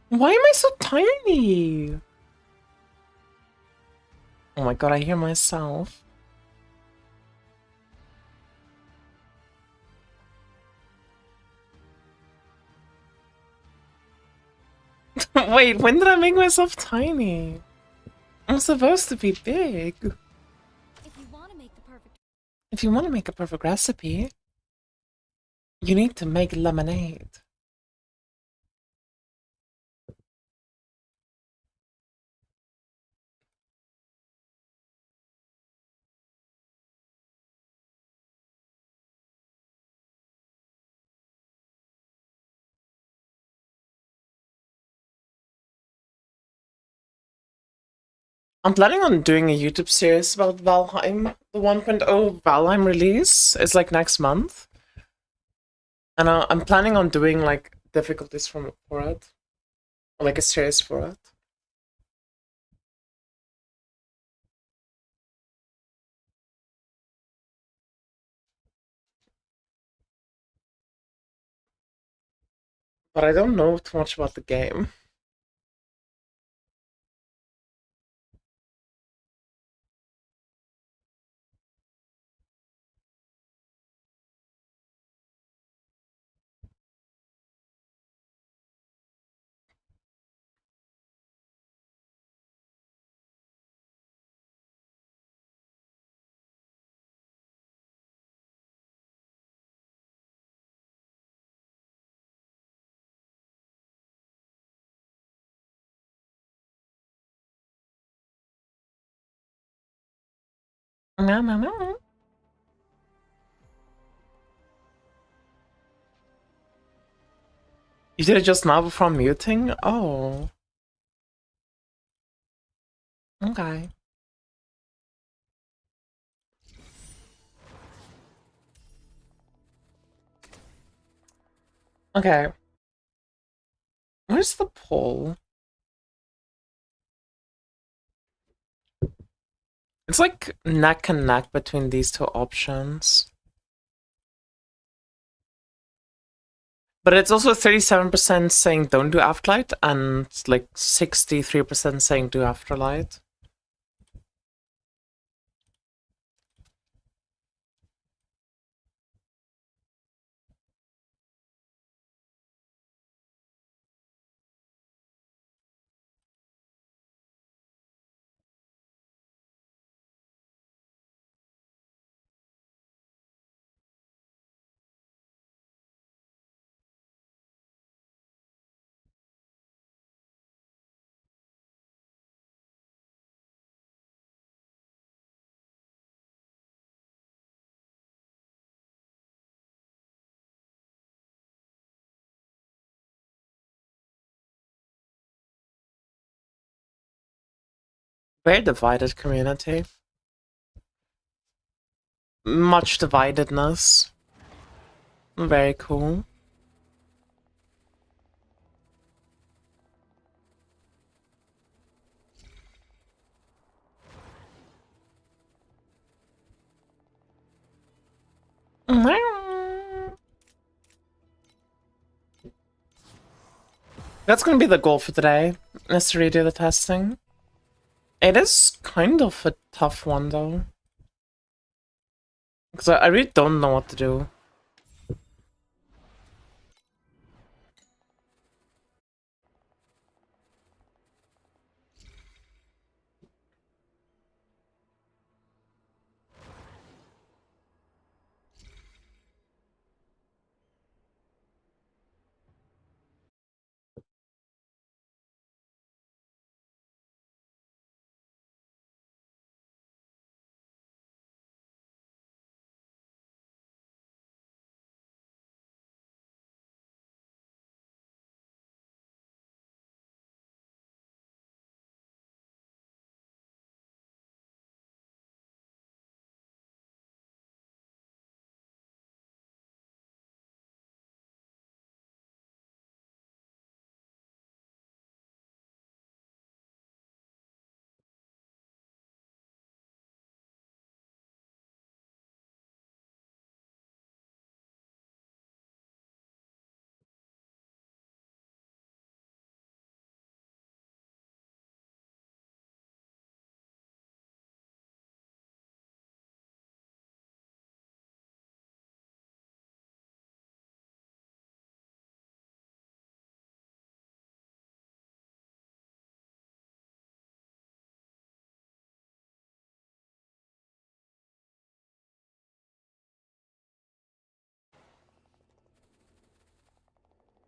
Why am I so tiny? Oh my god, I hear myself. Wait, when did I make myself tiny? I'm supposed to be big. If you want to make the perfect If you want to make a perfect recipe, you need to make lemonade. I'm planning on doing a YouTube series about Valheim. The 1.0 Valheim release is like next month. And I'm planning on doing like difficulties for it. Or like a series for it. But I don't know too much about the game. No, no, no. You did it just now before muting? Oh, okay. Okay. Where's the poll? It's like neck and neck between these two options. But it's also 37% saying don't do afterlight and like 63% saying do afterlight. Very divided community. Much dividedness. Very cool. That's gonna be the goal for today, is to redo the testing. It is kind of a tough one though. Because I really don't know what to do.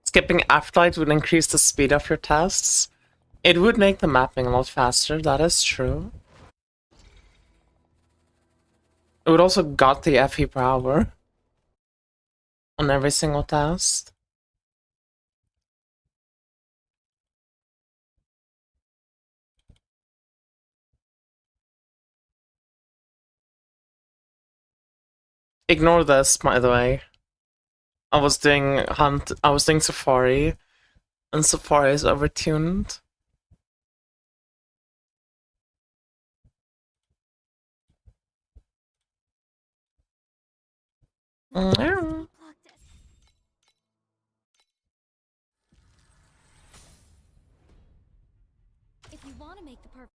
skipping afterlight would increase the speed of your tests. It would make the mapping a lot faster, that is true. It would also got the FE per hour on every single test. Ignore this, by the way. I was doing Safari, and Safari is overtuned. Mm. If you want to make the perfect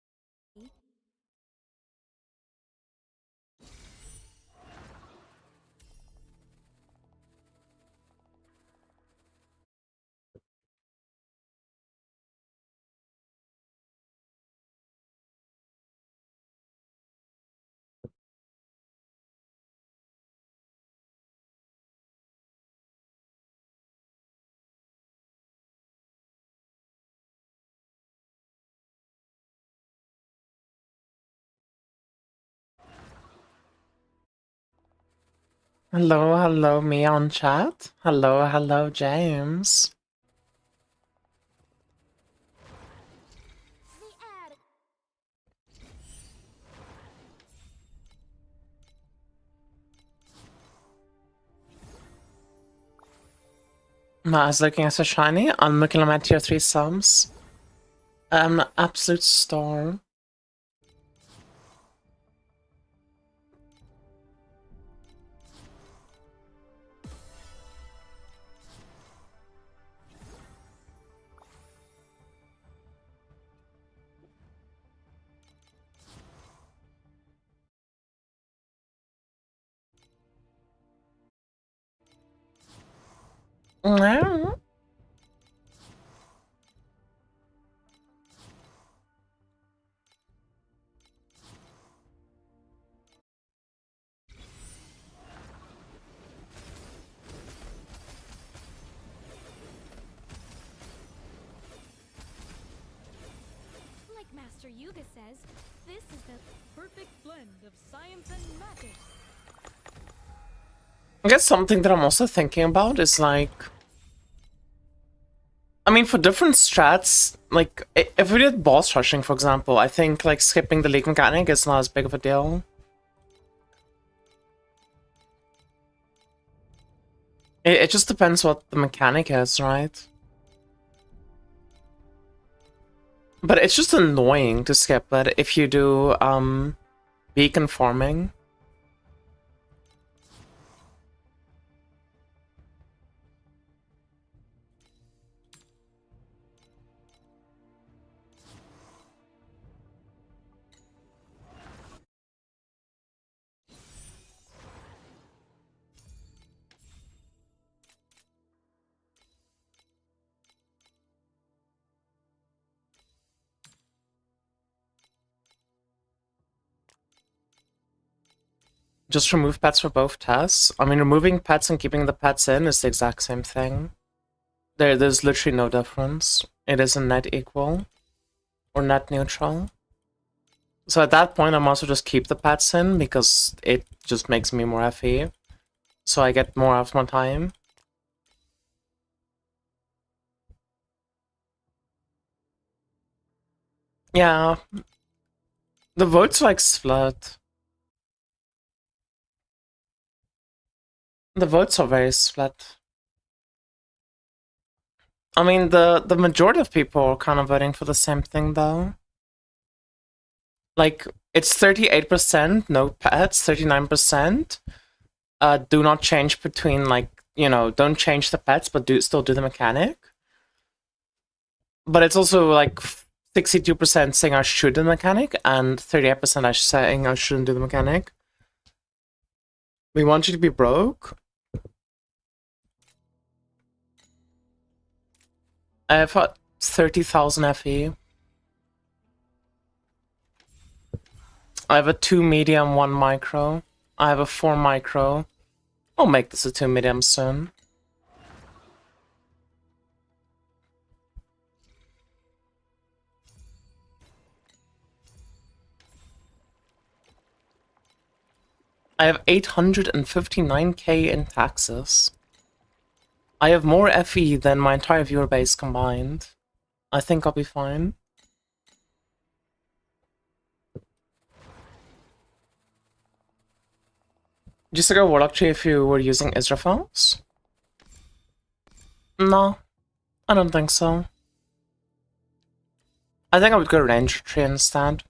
Hello, hello, me on chat. Hello, hello, James. the ad. I was looking at so shiny. I'm looking at my tier 3 subs. I'm an absolute star. Mm. Like Master Yuga says, this is the perfect blend of science and magic. I guess something that I'm also thinking about is like, I mean, for different strats, like if we did boss rushing, for example, I think like skipping the league mechanic is not as big of a deal. It just depends what the mechanic is, right? But it's just annoying to skip it if you do beacon farming. Just remove pets for both tests. I mean, removing pets and keeping the pets in is the exact same thing. There's literally no difference. It is a net equal or net neutral. So at that point, I'm also just keep the pets in because it just makes me more FE. So I get more of my time. Yeah. The votes like split. The votes are very split. I mean, the majority of people are kind of voting for the same thing, though. Like, it's 38% no pets, 39% do not change between, like, you know, don't change the pets, but still do the mechanic. But it's also, like, 62% saying I should do the mechanic, and 38% are saying I shouldn't do the mechanic. We want you to be broke. I have 30,000 FE. I have a 2 medium, 1 micro. I have a 4 micro. I'll make this a 2 medium soon. I have 859k in taxes. I have more FE than my entire viewer base combined. I think I'll be fine. Just to go Warlock Tree if you were using Israfels? No, I don't think so. I think I would go Ranger Tree instead.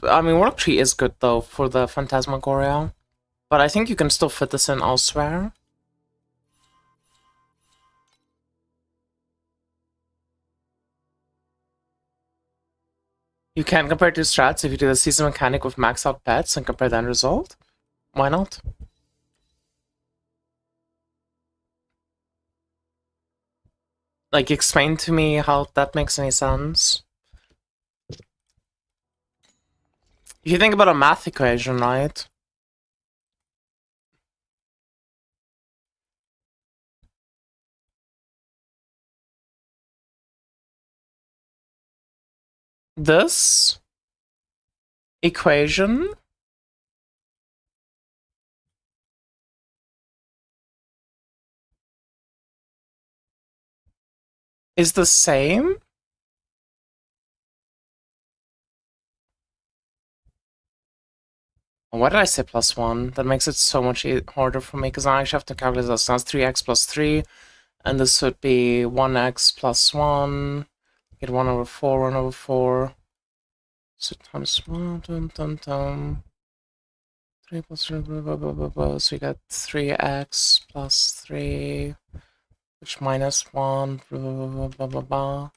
I mean, Warlock Tree is good though for the Phantasmagoria, but I think you can still fit this in elsewhere. You can compare two strats if you do the season mechanic with max out pets and compare the end result. Why not? Like, explain to me how that makes any sense. If you think about a math equation, right? This equation is the same why did I say +1? That makes it so much harder for me because I actually have to calculate this. So that's 3x plus 3, and this would be 1x plus 1. Get 1 over 4, 1 over 4. So times 1, 3 plus 3, blah, blah, blah, blah, blah. So you got 3x plus 3, which minus 1, blah, blah, blah, blah, blah, blah.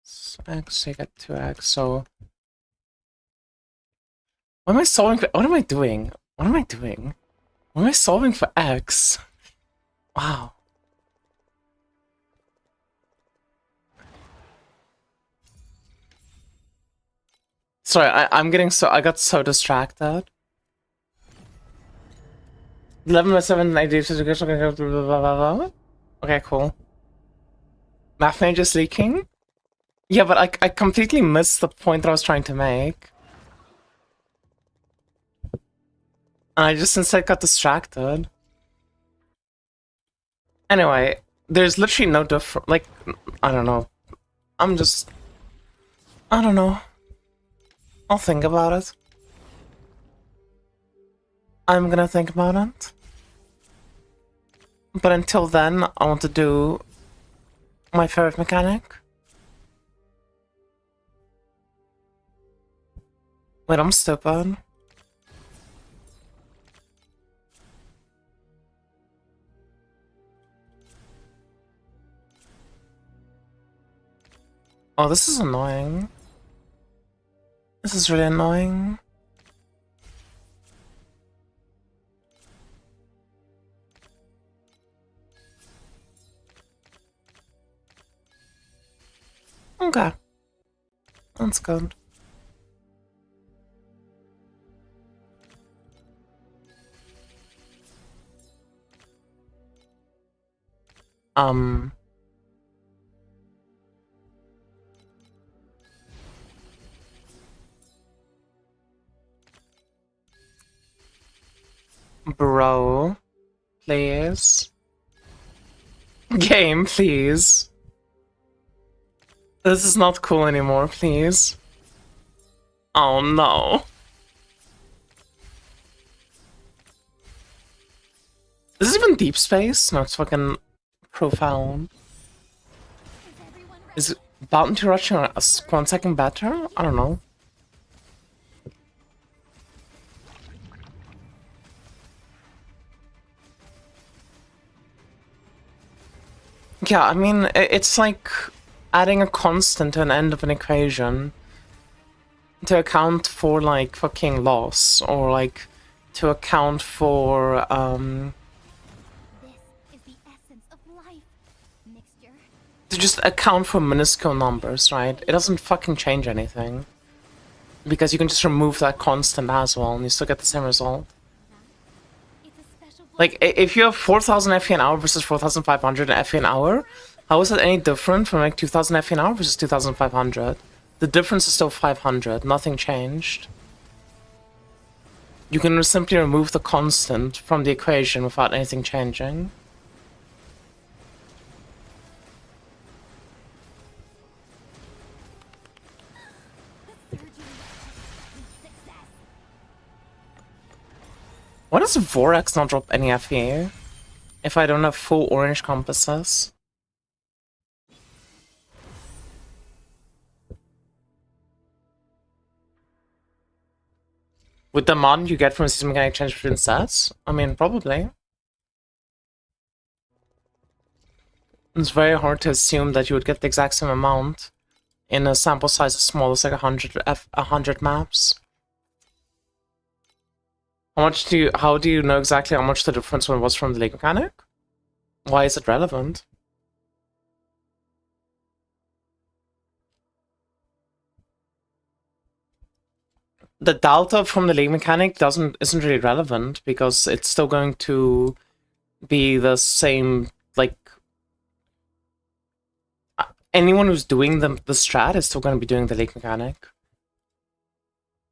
So x, so you got 2x, so... What am I solving for? What am I doing? What am I doing? What am I solving for x? Wow. Sorry, I got so distracted. 11 by 7, okay, cool. Math Mage is leaking? Yeah, but I completely missed the point that I was trying to make. And I just instead got distracted. Anyway, there's literally no difference. Like, I don't know. I don't know. I'll think about it. I'm gonna think about it. But until then, I want to do my favorite mechanic. Wait, I'm stupid. Oh, this is annoying. This is really annoying. Okay. That's good. Bro, please. Game, please. This is not cool anymore, please. Oh no. Is this even deep space? No, it's fucking profound. Is Bounty rushing a 1 second better? I don't know. Yeah, I mean, it's like adding a constant to an end of an equation to account for, like, fucking loss, or, like, to account for, This is the essence of life. Mixture. to just account for minuscule numbers, right? It doesn't fucking change anything. Because you can just remove that constant as well, and you still get the same result. It's a special Like, if you have 4,000 FE an hour versus 4,500 FE an hour, how is that any different from like 2,000 FE an hour versus 2,500? The difference is still 500. Nothing changed. You can simply remove the constant from the equation without anything changing. Why does Vorax not drop any FE if I don't have full orange compasses? With the mod you get from season mechanic change between sets? I mean, probably. It's very hard to assume that you would get the exact same amount in a sample size as small as like 100 maps. How do you know exactly how much the difference was from the lake mechanic? Why is it relevant? The delta from the lake mechanic isn't really relevant because it's still going to be the same, like, anyone who's doing the strat is still going to be doing the lake mechanic.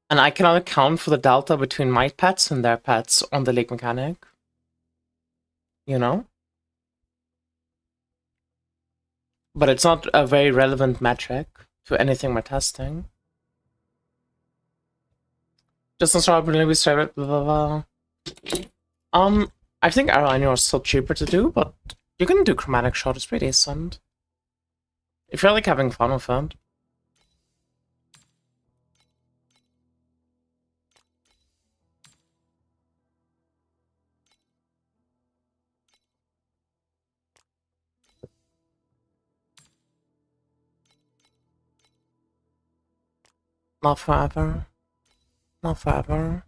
And I cannot account for the delta between my pets and their pets on the lake mechanic. You know? But it's not a very relevant metric to anything we're testing. Just on start really blah blah blah. I think Arrow is still cheaper to do, but you can do chromatic shot, it's pretty decent. If you're like having fun with it. Not forever. Not forever.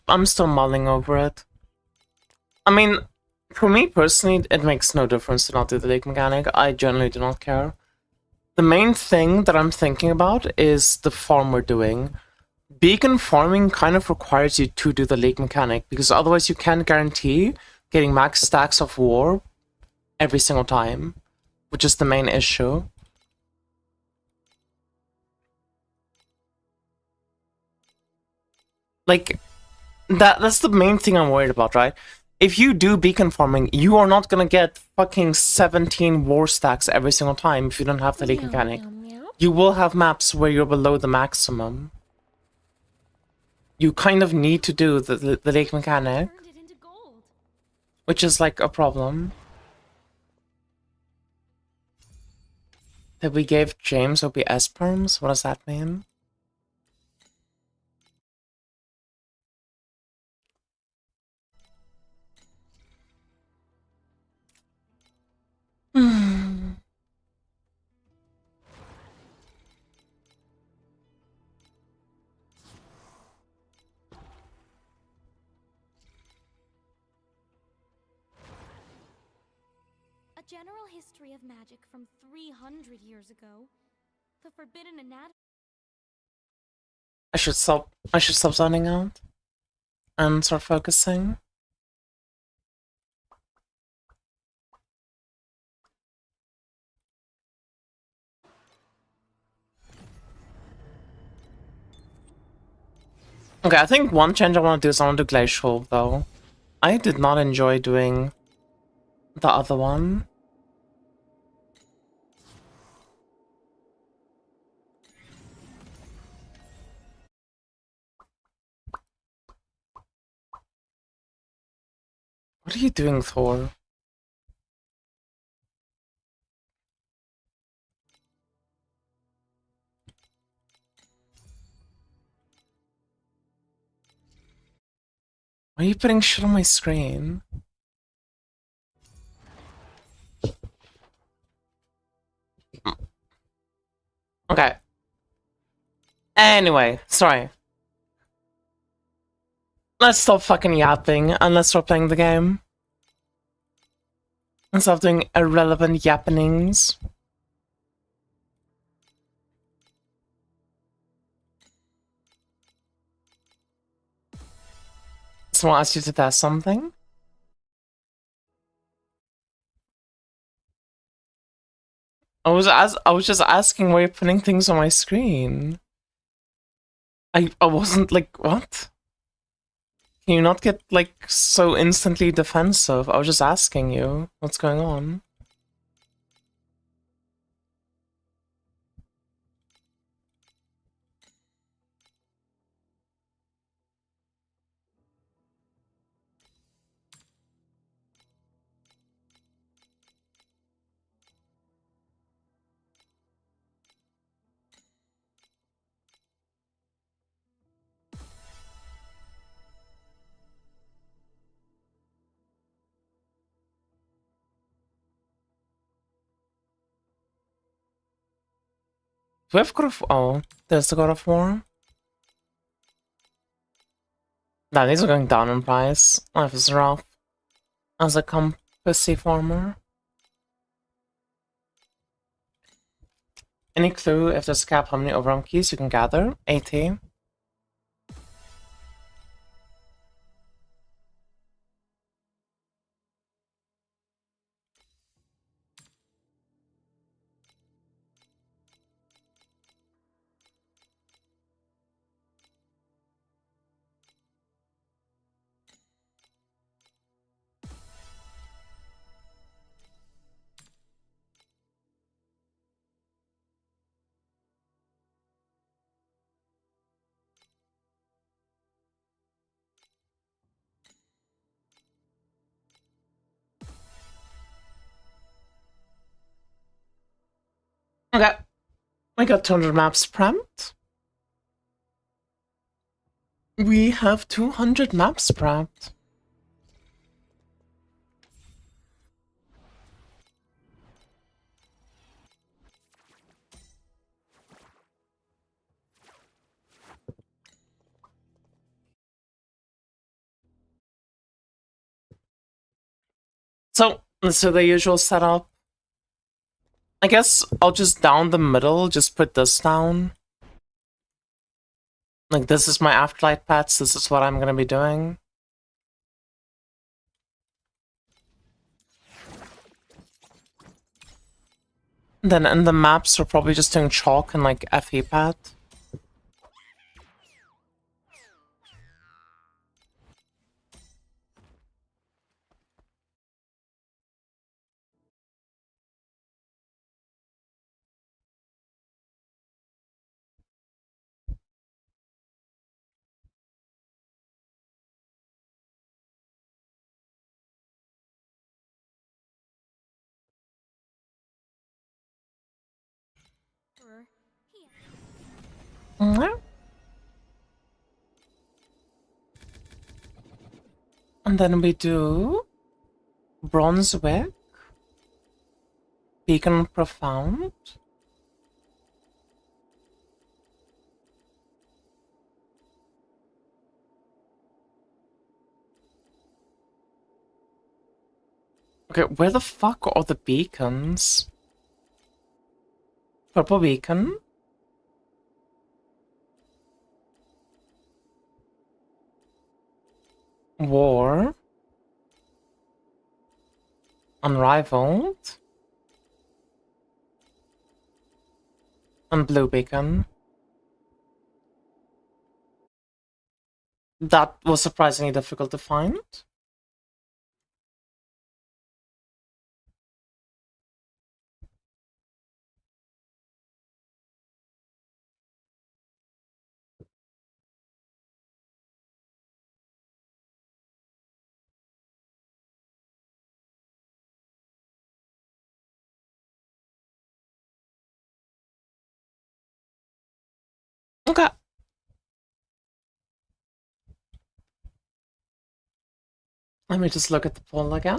I'm still mulling over it. I mean, for me personally, it makes no difference to not do the lake mechanic. I generally do not care. The main thing that I'm thinking about is the farm we're doing. Beacon farming kind of requires you to do the lake mechanic, because otherwise you can't guarantee getting max stacks of war every single time, which is the main issue. Like, that's the main thing I'm worried about, right? If you do beacon farming, you are not gonna get fucking 17 war stacks every single time if you don't have the lake mechanic. You will have maps where you're below the maximum. You kind of need to do the lake mechanic, which is like a problem. That we gave James OBS perms? What does that mean? A general history of magic from 300 years ago. The forbidden anatomy. I should stop zoning out and start focusing. Okay, I think one change I want to do is I want to do Glacial, though. I did not enjoy doing the other one. What are you doing, Thor? Why are you putting shit on my screen? Okay. Anyway, sorry. Let's stop fucking yapping and let's start playing the game. And stop doing irrelevant yappenings. Someone asked you to test something? I was just asking why you're putting things on my screen. I wasn't like, what? Can you not get like so instantly defensive? I was just asking you what's going on. Do we have God of Oh, there's the God of War. Nah, these are going down in price. Life is rough. As a compassy farmer. Any clue if there's a cap how many overarm keys you can gather? 80. Okay. We got 200 maps prepped. We have 200 maps prepped. So, let's do the usual setup. I guess I'll just down the middle, just put this down. Like, this is my afterlight pets, this is what I'm gonna be doing. Then in the maps, we're probably just doing chalk and like FE pad. Mhm. And then we do Bronze Wick, Beacon Profound. Okay, where the fuck are the beacons? Purple beacon. War. Unrivaled. And blue beacon. That was surprisingly difficult to find. Okay. Let me just look at the poll again.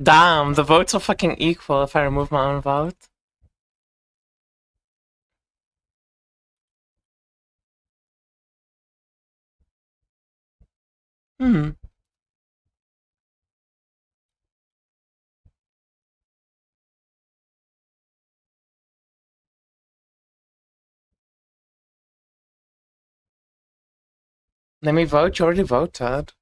Damn, the votes are fucking equal if I remove my own vote. Hmm. Let me vote. You already voted.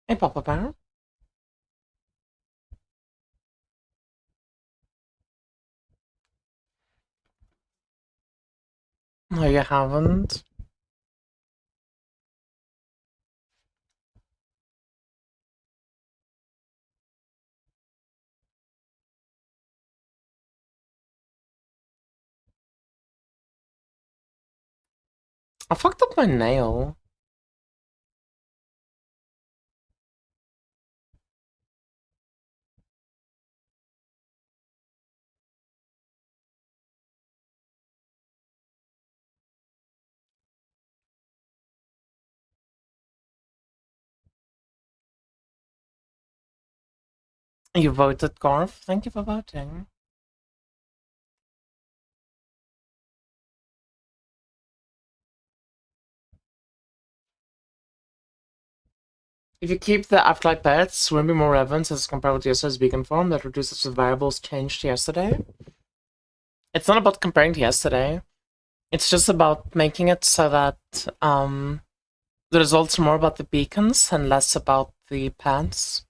Hey, Papa Bear. No, you haven't. I fucked up my nail. You voted, Garth. Thank you for voting. If you keep the afterlight pets, will be more relevant as compared with yesterday's beacon form that reduces the variables changed to yesterday. It's not about comparing to yesterday. It's just about making it so that the results are more about the beacons and less about the pets.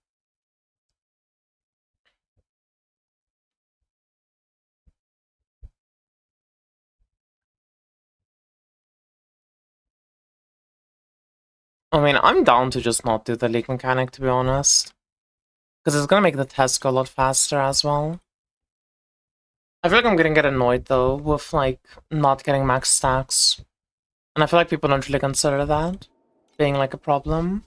I mean, I'm down to just not do the leak mechanic, to be honest. Because it's gonna make the test go a lot faster as well. I feel like I'm gonna get annoyed, though, with, like, not getting max stacks. And I feel like people don't really consider that being, like, a problem.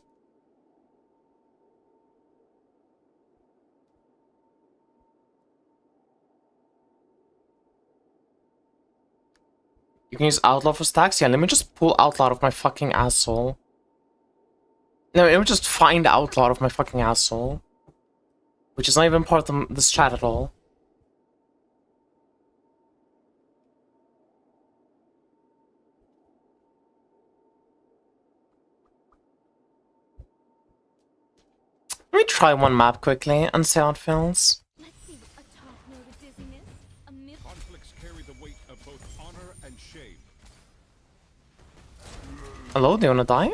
You can use Outlaw for stacks? Yeah, let me just pull Outlaw out of my fucking asshole. No, let me just find Outlaw out of my fucking asshole. Which is not even part of this chat at all. Let me try one map quickly and see how it feels. Let's see a top note of dizziness, a myth. Conflicts carry the weight of both honor and shame. Hello, do you wanna die?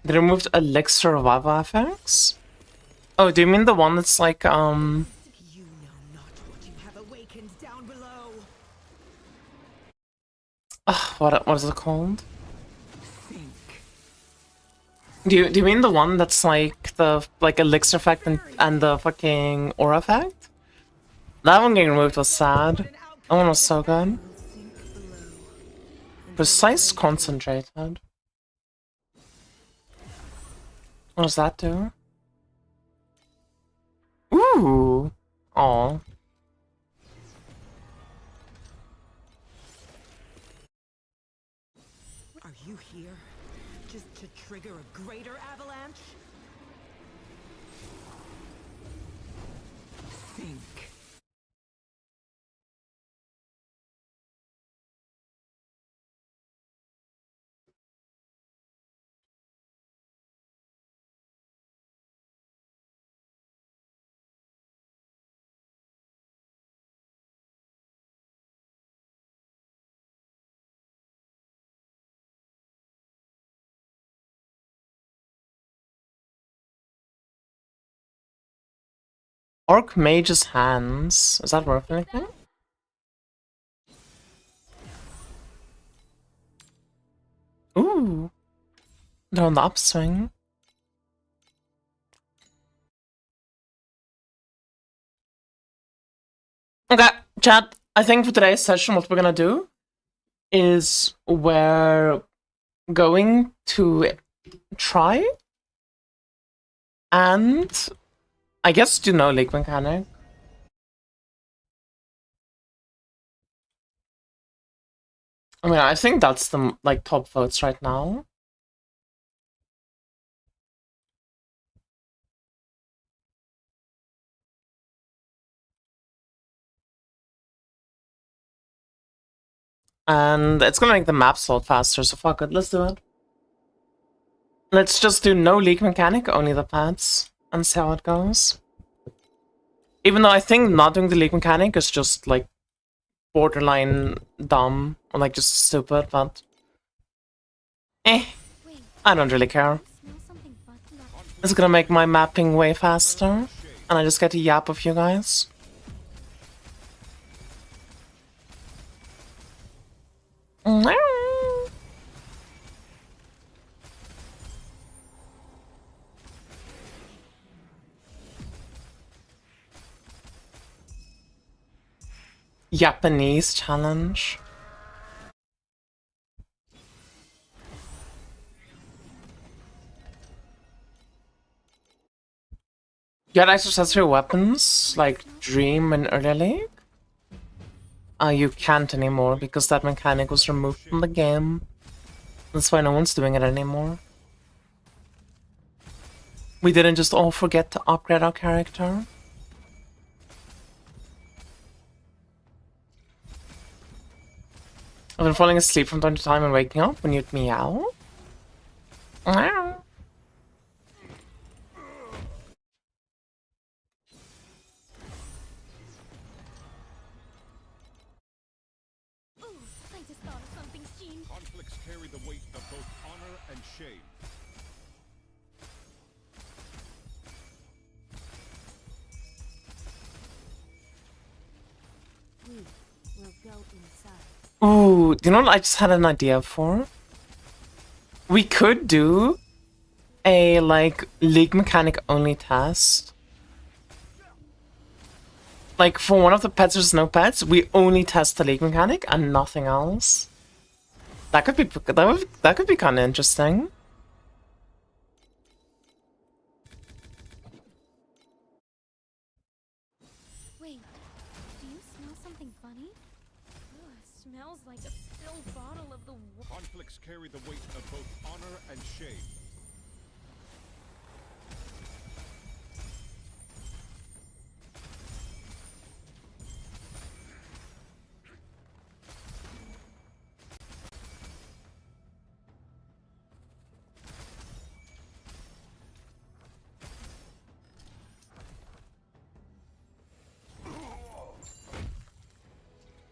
They removed Elixir Revival FX? Oh, do you mean the one that's like, You know not what you have awakened down below. what is it called? Think. Do you mean the one that's like the Elixir effect and the fucking aura effect? That one getting removed was sad. That one was so good. Think below. Precise concentrated. What does that do? Ooh. Aw. Are you here just to trigger a greater avalanche? Think. Archmage's Hands. Is that worth anything? Ooh. They're on the upswing. Okay, chat. I think for today's session, what we're gonna do is we're going to try and I guess do no league mechanic. I mean, I think that's the like top votes right now. And it's gonna make the maps load faster, so fuck it, let's do it. Let's just do no league mechanic, only the pads, and see how it goes. Even though I think not doing the league mechanic is just like borderline dumb or like just stupid, but I don't really care. It's gonna make my mapping way faster, and I just get to yap with you guys. Japanese challenge. You had access to your weapons, like Dream and earlier League? You can't anymore because that mechanic was removed from the game. That's why no one's doing it anymore. We didn't just all forget to upgrade our character. I've been falling asleep from time to time and waking up when you'd meow. Meow. Conflicts carry the weight of both honor and shame. We'll go inside. Ooh, do you know what I just had an idea for? We could do a, like, league mechanic only test. Like, for one of the pets there's no pets, we only test the league mechanic and nothing else. That could be kind of interesting. Wait, do you smell something funny? Ugh, smells like a spilled bottle of the Conflicts carry the weight of both honor and shame.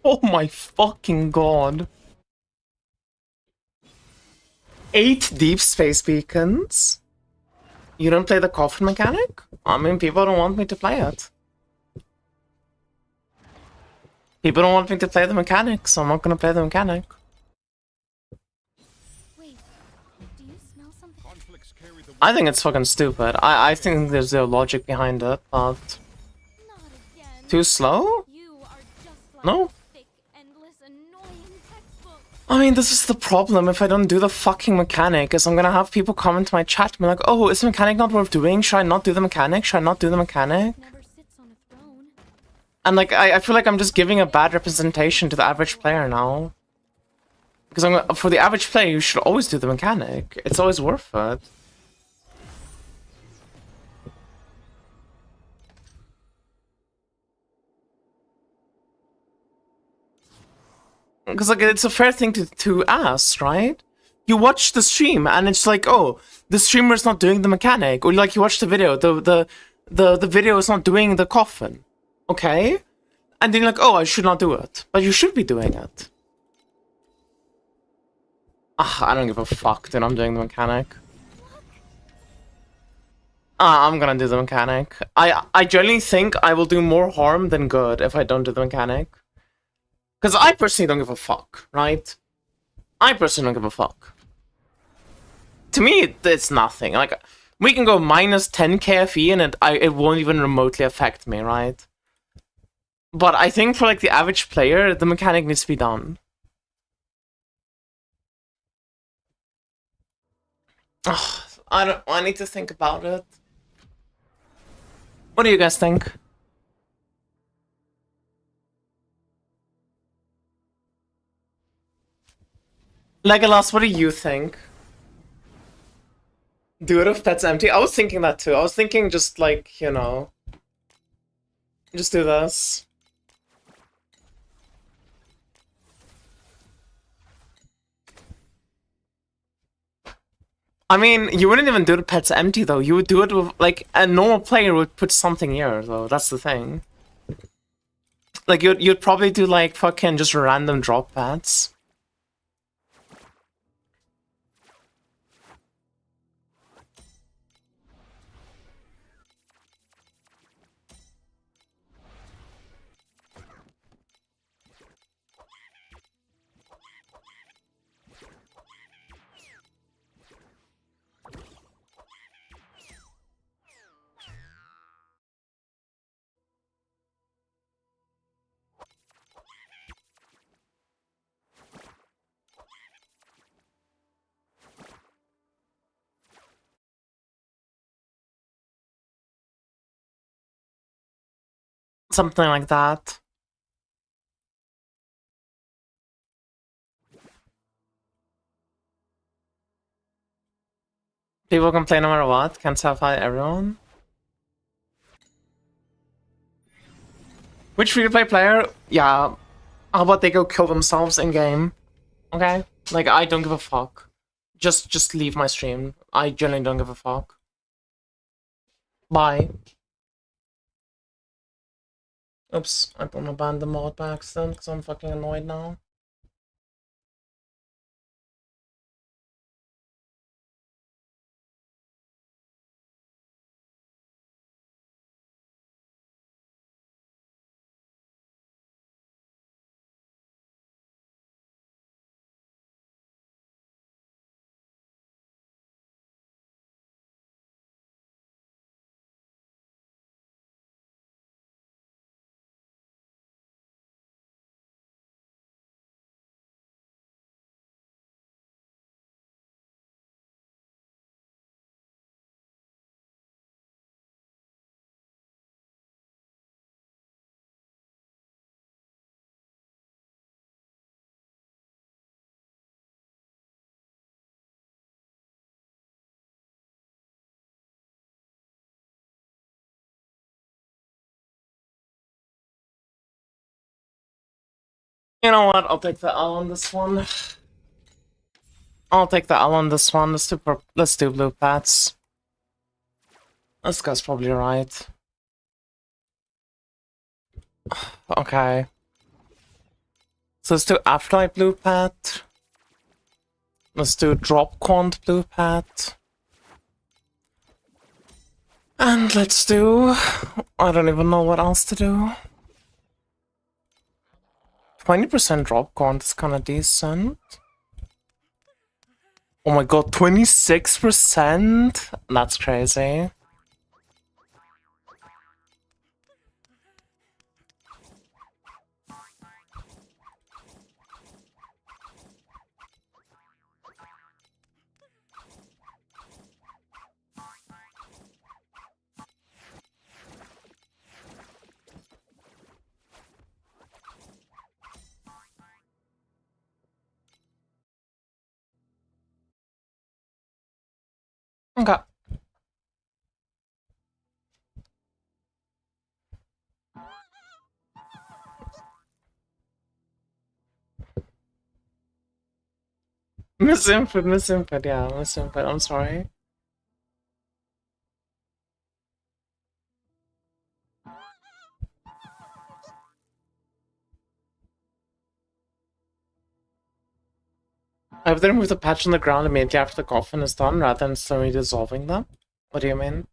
Oh my fucking god. 8 deep space beacons? You don't play the coffin mechanic? I mean, people don't want me to play it. People don't want me to play the mechanic, so I'm not gonna play the mechanic. Wait, do you smell something? Conflicts carry the I think it's fucking stupid. I think there's no logic behind it, but... Not again. Too slow? You are just like No? thick, endless, annoying textbook. I mean, this is the problem if I don't do the fucking mechanic, is I'm gonna have people come into my chat and be like, oh, is the mechanic not worth doing? Should I not do the mechanic? Should I not do the mechanic? Never sits on a throne. And like, I feel like I'm just giving a bad representation to the average player now. Because for the average player, you should always do the mechanic. It's always worth it. Because like, it's a fair thing to ask, right? You watch the stream and it's like, oh, the streamer's not doing the mechanic. Or like, you watch the video, the video is not doing the coffin. Okay? And then you're like, oh, I should not do it. But you should be doing it. Ah, I don't give a fuck, dude. I'm doing the mechanic. I'm gonna do the mechanic. I generally think I will do more harm than good if I don't do the mechanic. Because I personally don't give a fuck, right? I personally don't give a fuck. To me, it's nothing. Like, we can go minus 10 KFE and it won't even remotely affect me, right? But I think for like the average player, the mechanic needs to be done. Ugh, I need to think about it. What do you guys think? Legolas, what do you think? Do it if that's empty? I was thinking that too. I was thinking just like, you know, just do this. I mean, you wouldn't even do the pets empty though. You would do it with, like, a normal player would put something here though. That's the thing. Like, you'd probably do like fucking just random drop pets. Something like that. People complain no matter what. Can't satisfy everyone. Which free-to-play player? Yeah. How about they go kill themselves in-game? Okay? Like, I don't give a fuck. Just leave my stream. I genuinely don't give a fuck. Bye. Oops, I abandoned the mod by accident because I'm fucking annoyed now. You know what? I'll take the L on this one. I'll take the L on this one. Let's do blue pats. This guy's probably right. Okay. So let's do afterlight blue pat. Let's do drop quant blue pat. And let's do... I don't even know what else to do. 20% drop quant is kinda decent. Oh my god, 26%? That's crazy. Okay. Misinput, yeah, misinput, I'm sorry. I have them remove the patch on the ground immediately after the coffin is done, rather than slowly dissolving them. What do you mean?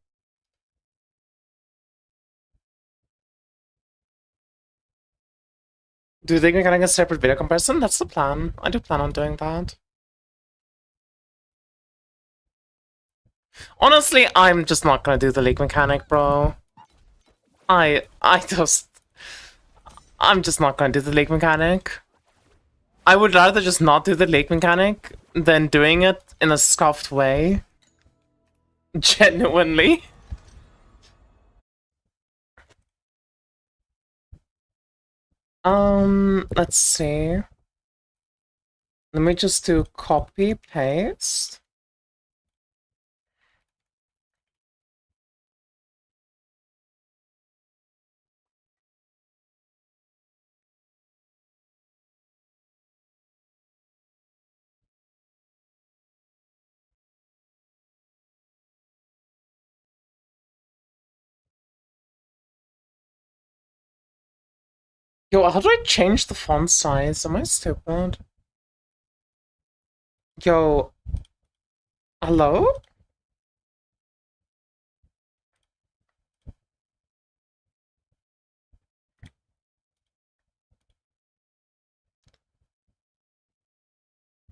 Do they getting a separate video comparison? That's the plan. I do plan on doing that. Honestly, I'm just not gonna do the league mechanic, bro. I'm just not gonna do the league mechanic. I would rather just not do the league mechanic than doing it in a scuffed way. Genuinely. Let's see. Let me just do copy, paste. Yo, how do I change the font size? Am I stupid? Yo. Hello?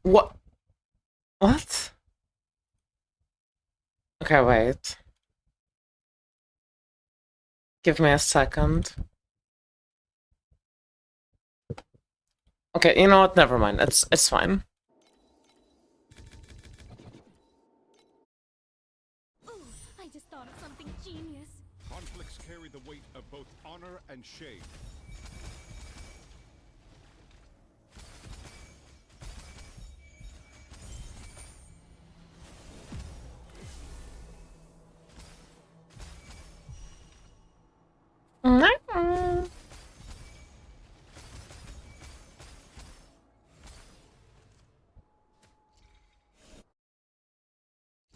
What? What? Okay, wait. Give me a second. Okay, you know what? Never mind. It's fine. Ooh, I just thought of something genius. Conflicts carry the weight of both honor and shame.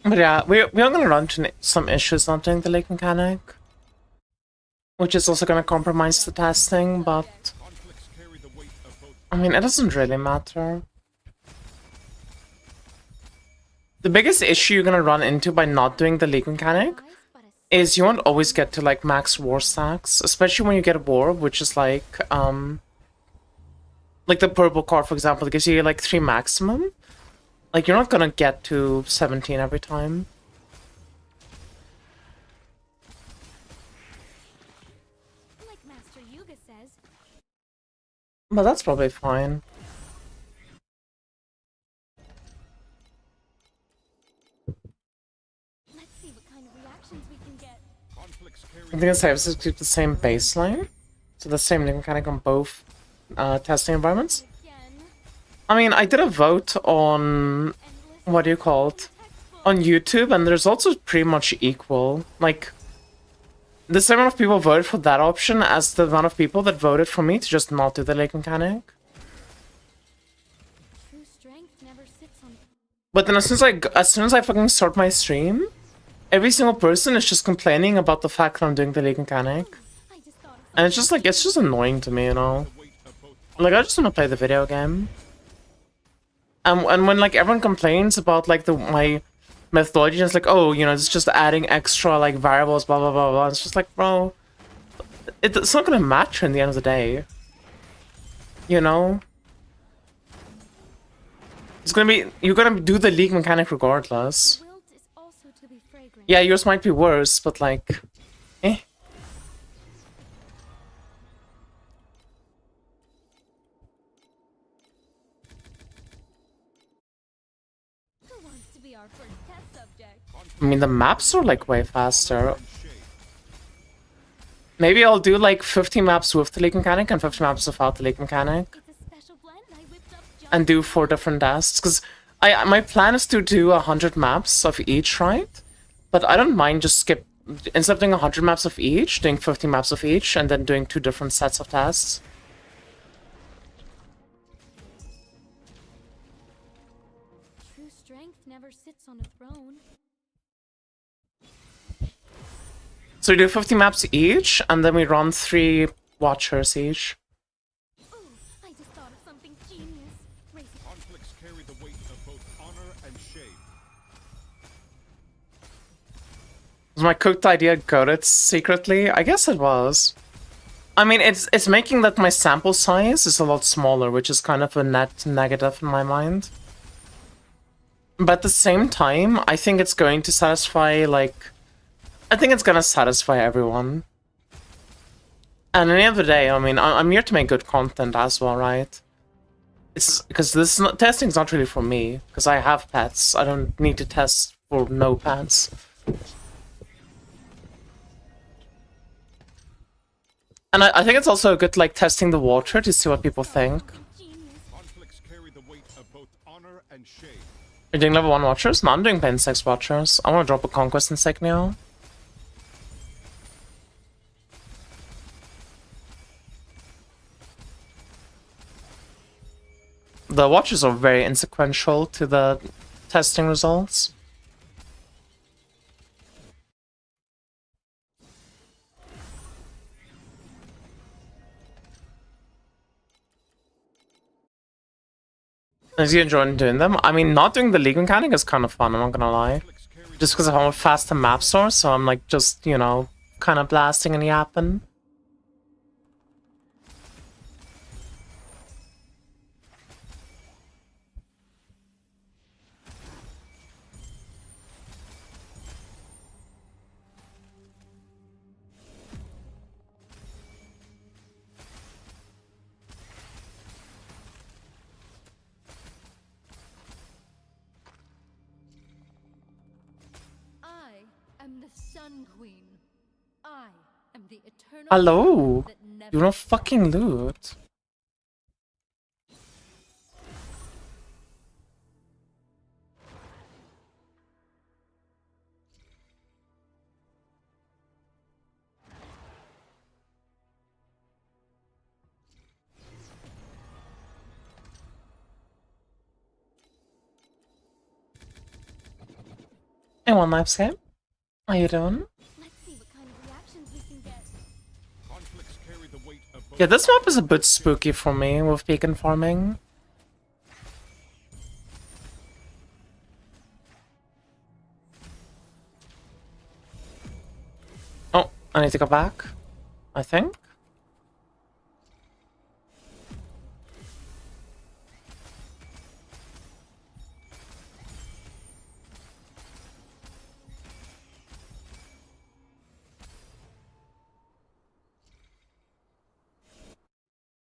But yeah, we are gonna run into some issues not doing the lake mechanic. Which is also gonna compromise the testing, but Conflicts carry the weight of both. I mean, it doesn't really matter. The biggest issue you're gonna run into by not doing the league mechanic is you won't always get to like max war stacks, especially when you get a war, which is like the purple card, for example, that gives you like 3 maximum. Like, you're not gonna get to 17 every time. Like Master Yuga says, But that's probably fine. let's see what kind of reactions we can get. Conflicts carry I think it's safe to keep the same baseline. So the same link mechanic on both testing environments. Again, I mean, I did a vote on, endless what do you call it? On YouTube, and the results are pretty much equal. Like, the same amount of people voted for that option as the amount of people that voted for me to just not do the lake mechanic. true strength never sits on. But then as soon as I fucking start my stream, every single person is just complaining about the fact that I'm doing the lake mechanic. I just thought of And it's just like, it's just annoying to me, you know? the weight of both. Like, I just want to play the video game. And when, like, everyone complains about, like, my methodology, and it's like, oh, you know, it's just adding extra, like, variables, blah, blah, blah, blah. It's just like, bro, it's not gonna matter in the end of the day. You know? It's gonna be, you're gonna do the league mechanic regardless. the wilt is also to be fragrant. Yeah, yours might be worse, but, like, eh. Who wants to be our first test subject? I mean, the maps are, like, way faster. And shame. Maybe I'll do, like, 50 maps with the league mechanic and 50 maps without the league mechanic. It's a special blend I whipped up just And do 4 different tests, because my plan is to do 100 maps of each, right? But I don't mind just instead of doing 100 maps of each, doing 50 maps of each, and then doing 2 different sets of tests. true strength never sits on a throne. So we do 50 maps each, and then we run 3 watchers each. Ooh, I just thought of something genius. Race Conflicts carry the weight of both honor and shame. Was my cooked idea goated secretly? I guess it was. I mean, it's making that my sample size is a lot smaller, which is kind of a net negative in my mind. But at the same time, I think it's going to satisfy, like... I think it's gonna satisfy everyone. And at the end of the day, I mean, I'm here to make good content as well, right? It's because this is not, testing's not really for me, because I have pets. I don't need to test for no pets. And I think it's also good, like, testing the water to see what people think. Genius. Conflicts carry the weight of both honor and shame. You're doing level 1 watchers? No, I'm doing Pain 6 watchers. I want to drop a Conquest Insignia. The watches are very insequential to the testing results. As you enjoying doing them? I mean, not doing the league mechanic is kind of fun, I'm not gonna lie. Conflicts carry Just because I'm a faster map source, so I'm like just, you know, kind of blasting and yapping. I am the Sun Queen. I am the eternal. Hello! sun that never You don't fucking loot. Hey, One Lifescape. How you doing? Let's see what kind of reactions we can get. conflicts carry the weight of both Yeah, this map is a bit spooky for me with beacon farming. Oh, I need to go back, I think.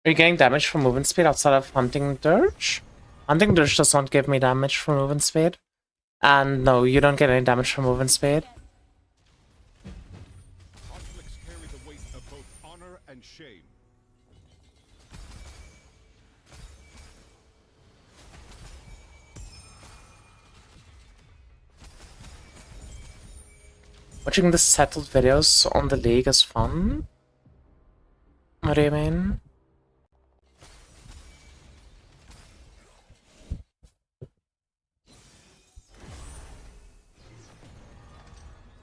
Are you getting damage from movement speed outside of Hunting Dirge? Hunting Dirge does not give me damage from movement speed. And no, you don't get any damage from movement speed. conflicts carry the weight of both honor and shame. Watching the settled videos on the league is fun. What do you mean?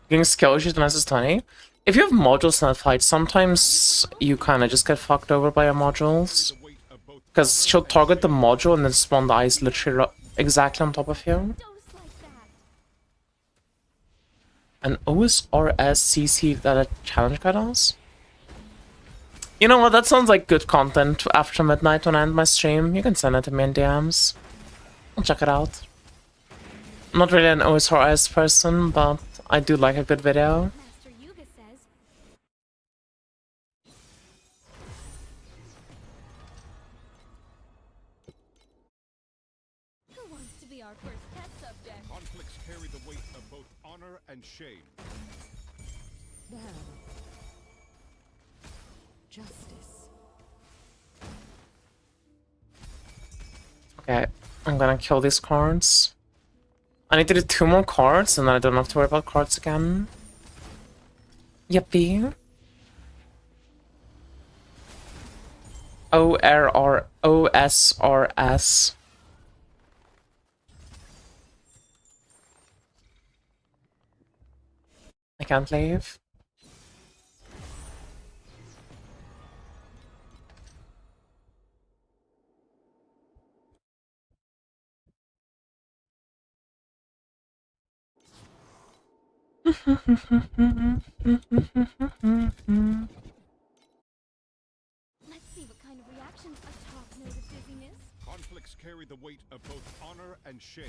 Getting skill issues when SS20. If you have modules in that fight, sometimes you kind of just get fucked over by your modules. The weight of both Because she'll target the module and then spawn the ice literally exactly on top of you. Dose like that. An OSRS that a challenge guy does? You know what, that sounds like good content after midnight when I end my stream. You can send it to me in DMs. I'll check it out. I'm not really an OSRS person, but I do like a good video. Master Yuga says. Who wants to be our first test subject? conflicts carry the weight of both honor and shame. Well, justice. Okay, I'm gonna kill these cards. I need to do 2 more cards and then I don't have to worry about cards again. Yippee. OSRS. I can't leave. carry the weight of both honor and shame.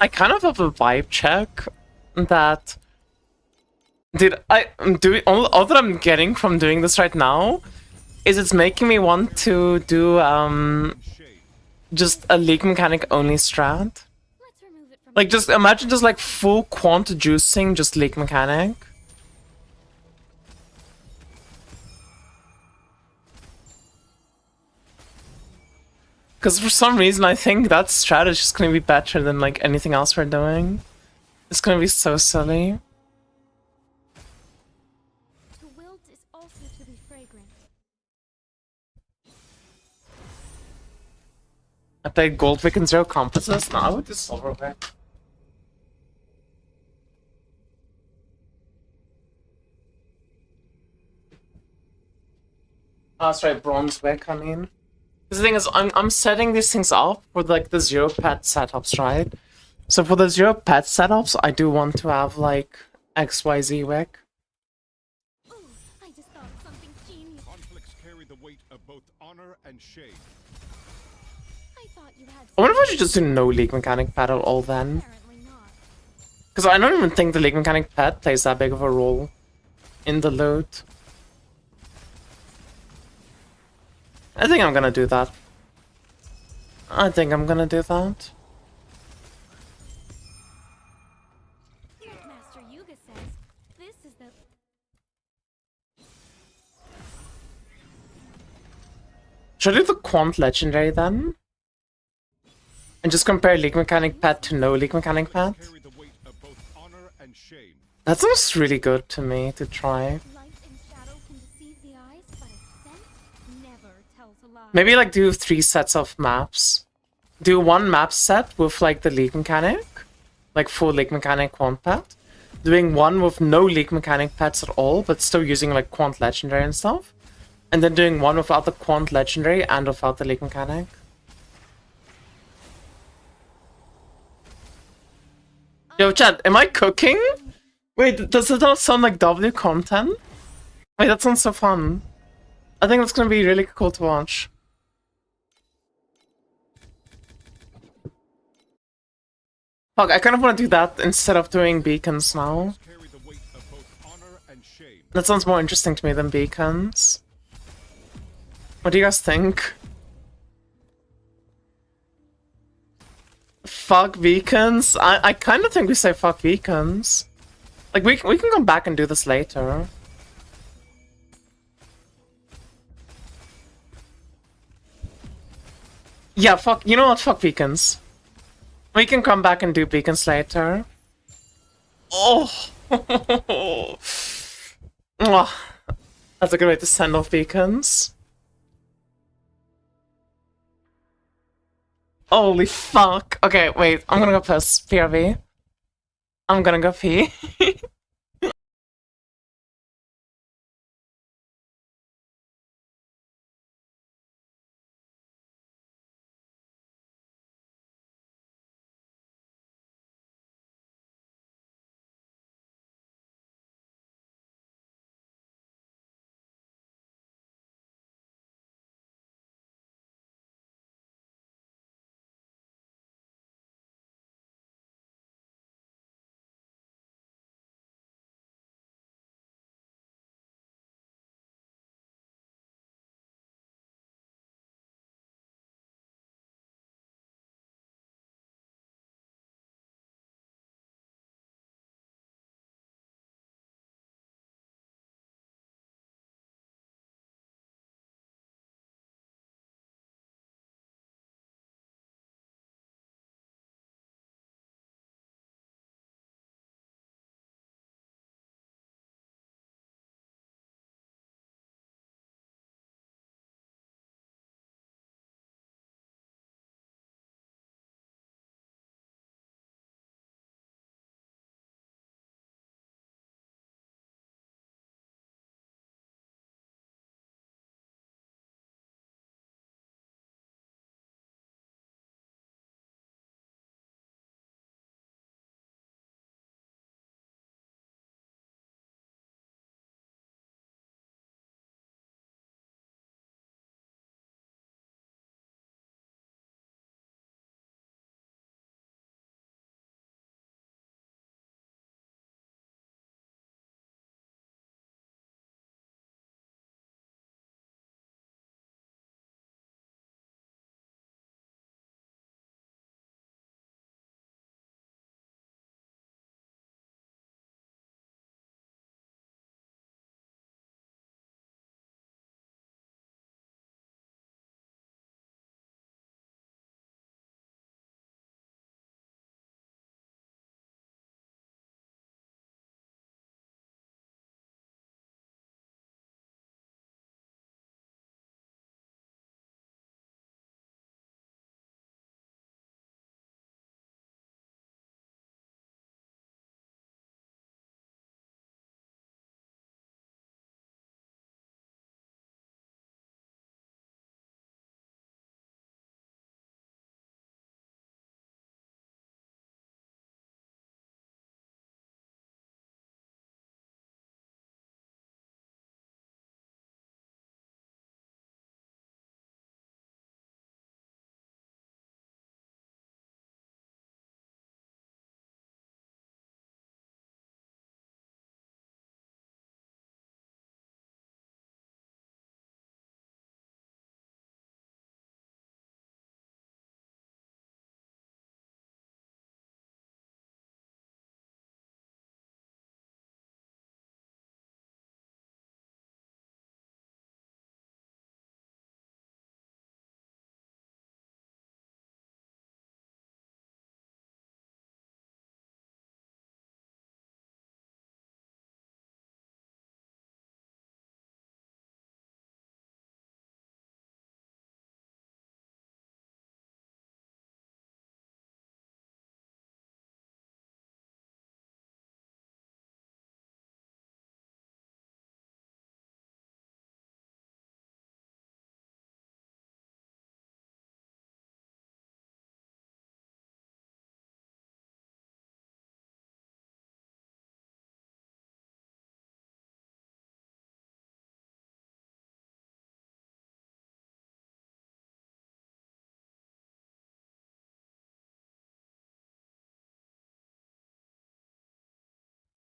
I kind of have a vibe check that, dude, I'm doing all that I'm getting from doing this right now is it's making me want to do Shame. just a league mechanic only strat. Let's remove it from Like, just imagine just like full quant juicing, just league mechanic. Because for some reason I think that strat is just gonna be better than like anything else we're doing. It's gonna be so silly. To wilt is also to be fragrant. I played Goldwick and Zero Compasses. No, I would do Silverwick. Oh, sorry, Bronzewick, I mean. The thing is, I'm setting these things up for like the zero pet setups, right? So for the zero pet setups, I do want to have like XYZ wick. Ooh, I just thought of something genius. Conflicts carry the weight of both honor and shame. I thought you had. I wonder if I should just do no league mechanic pet at all then. Apparently not. Because I don't even think the league mechanic pet plays that big of a role in the loot. I think I'm gonna do that. I think I'm gonna do that. Like Master Yuga says, this is the. Should I do the Quant Legendary then? And just compare League Mechanic Pet to no League Mechanic Pet? Carry the weight of both honor and shame. That sounds really good to me to try. Light and shadow can deceive the eyes, but a scent never tells a lie. Maybe like do 3 sets of maps. Do 1 map set with like the League Mechanic, like full League Mechanic Quant Pet. Doing 1 with no League Mechanic Pets at all, but still using like Quant Legendary and stuff. And then doing 1 without the Quant Legendary and without the League Mechanic. Yo, chat, am I cooking? Wait, does it not sound like W content? Wait, that sounds so fun. I think that's gonna be really cool to watch. Fuck, I kind of want to do that instead of doing beacons now. Carry the weight of both honor and shame. That sounds more interesting to me than beacons. What do you guys think? Fuck beacons? I kind of think we say fuck beacons. Like, we can come back and do this later. Yeah, fuck, you know what? Fuck beacons. We can come back and do beacons later. Oh! Mwah. That's a good way to send off beacons. Holy fuck. Okay, wait, I'm gonna go piss. PRV. I'm gonna go pee.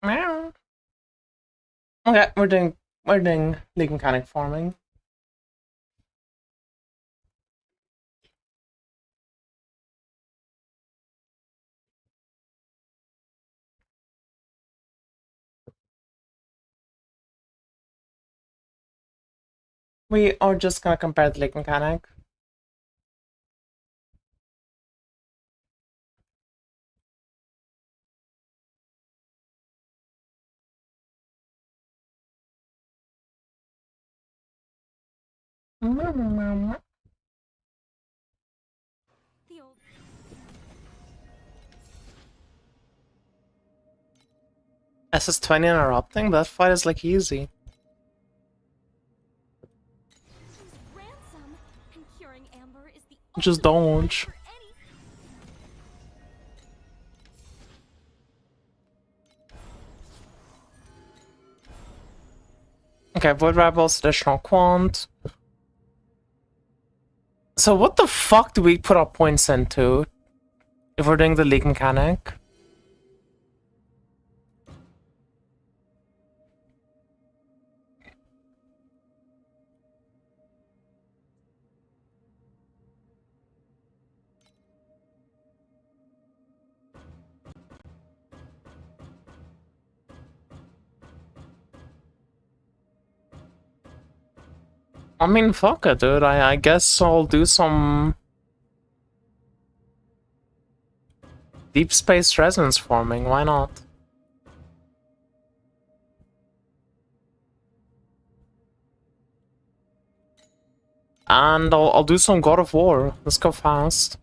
Meow. Okay, we're doing league mechanic farming. We are just gonna compare the league mechanic. The old SS20 interrupting? That fight is like easy. use ransom, and curing Amber is the Just ultimate dodge. guide for any. Okay, Void Rebels, additional quant. So what the fuck do we put our points into if we're doing the league mechanic? I mean, fuck it, dude. I guess I'll do some deep space resonance farming. Why not? And I'll do some God of War. Let's go fast.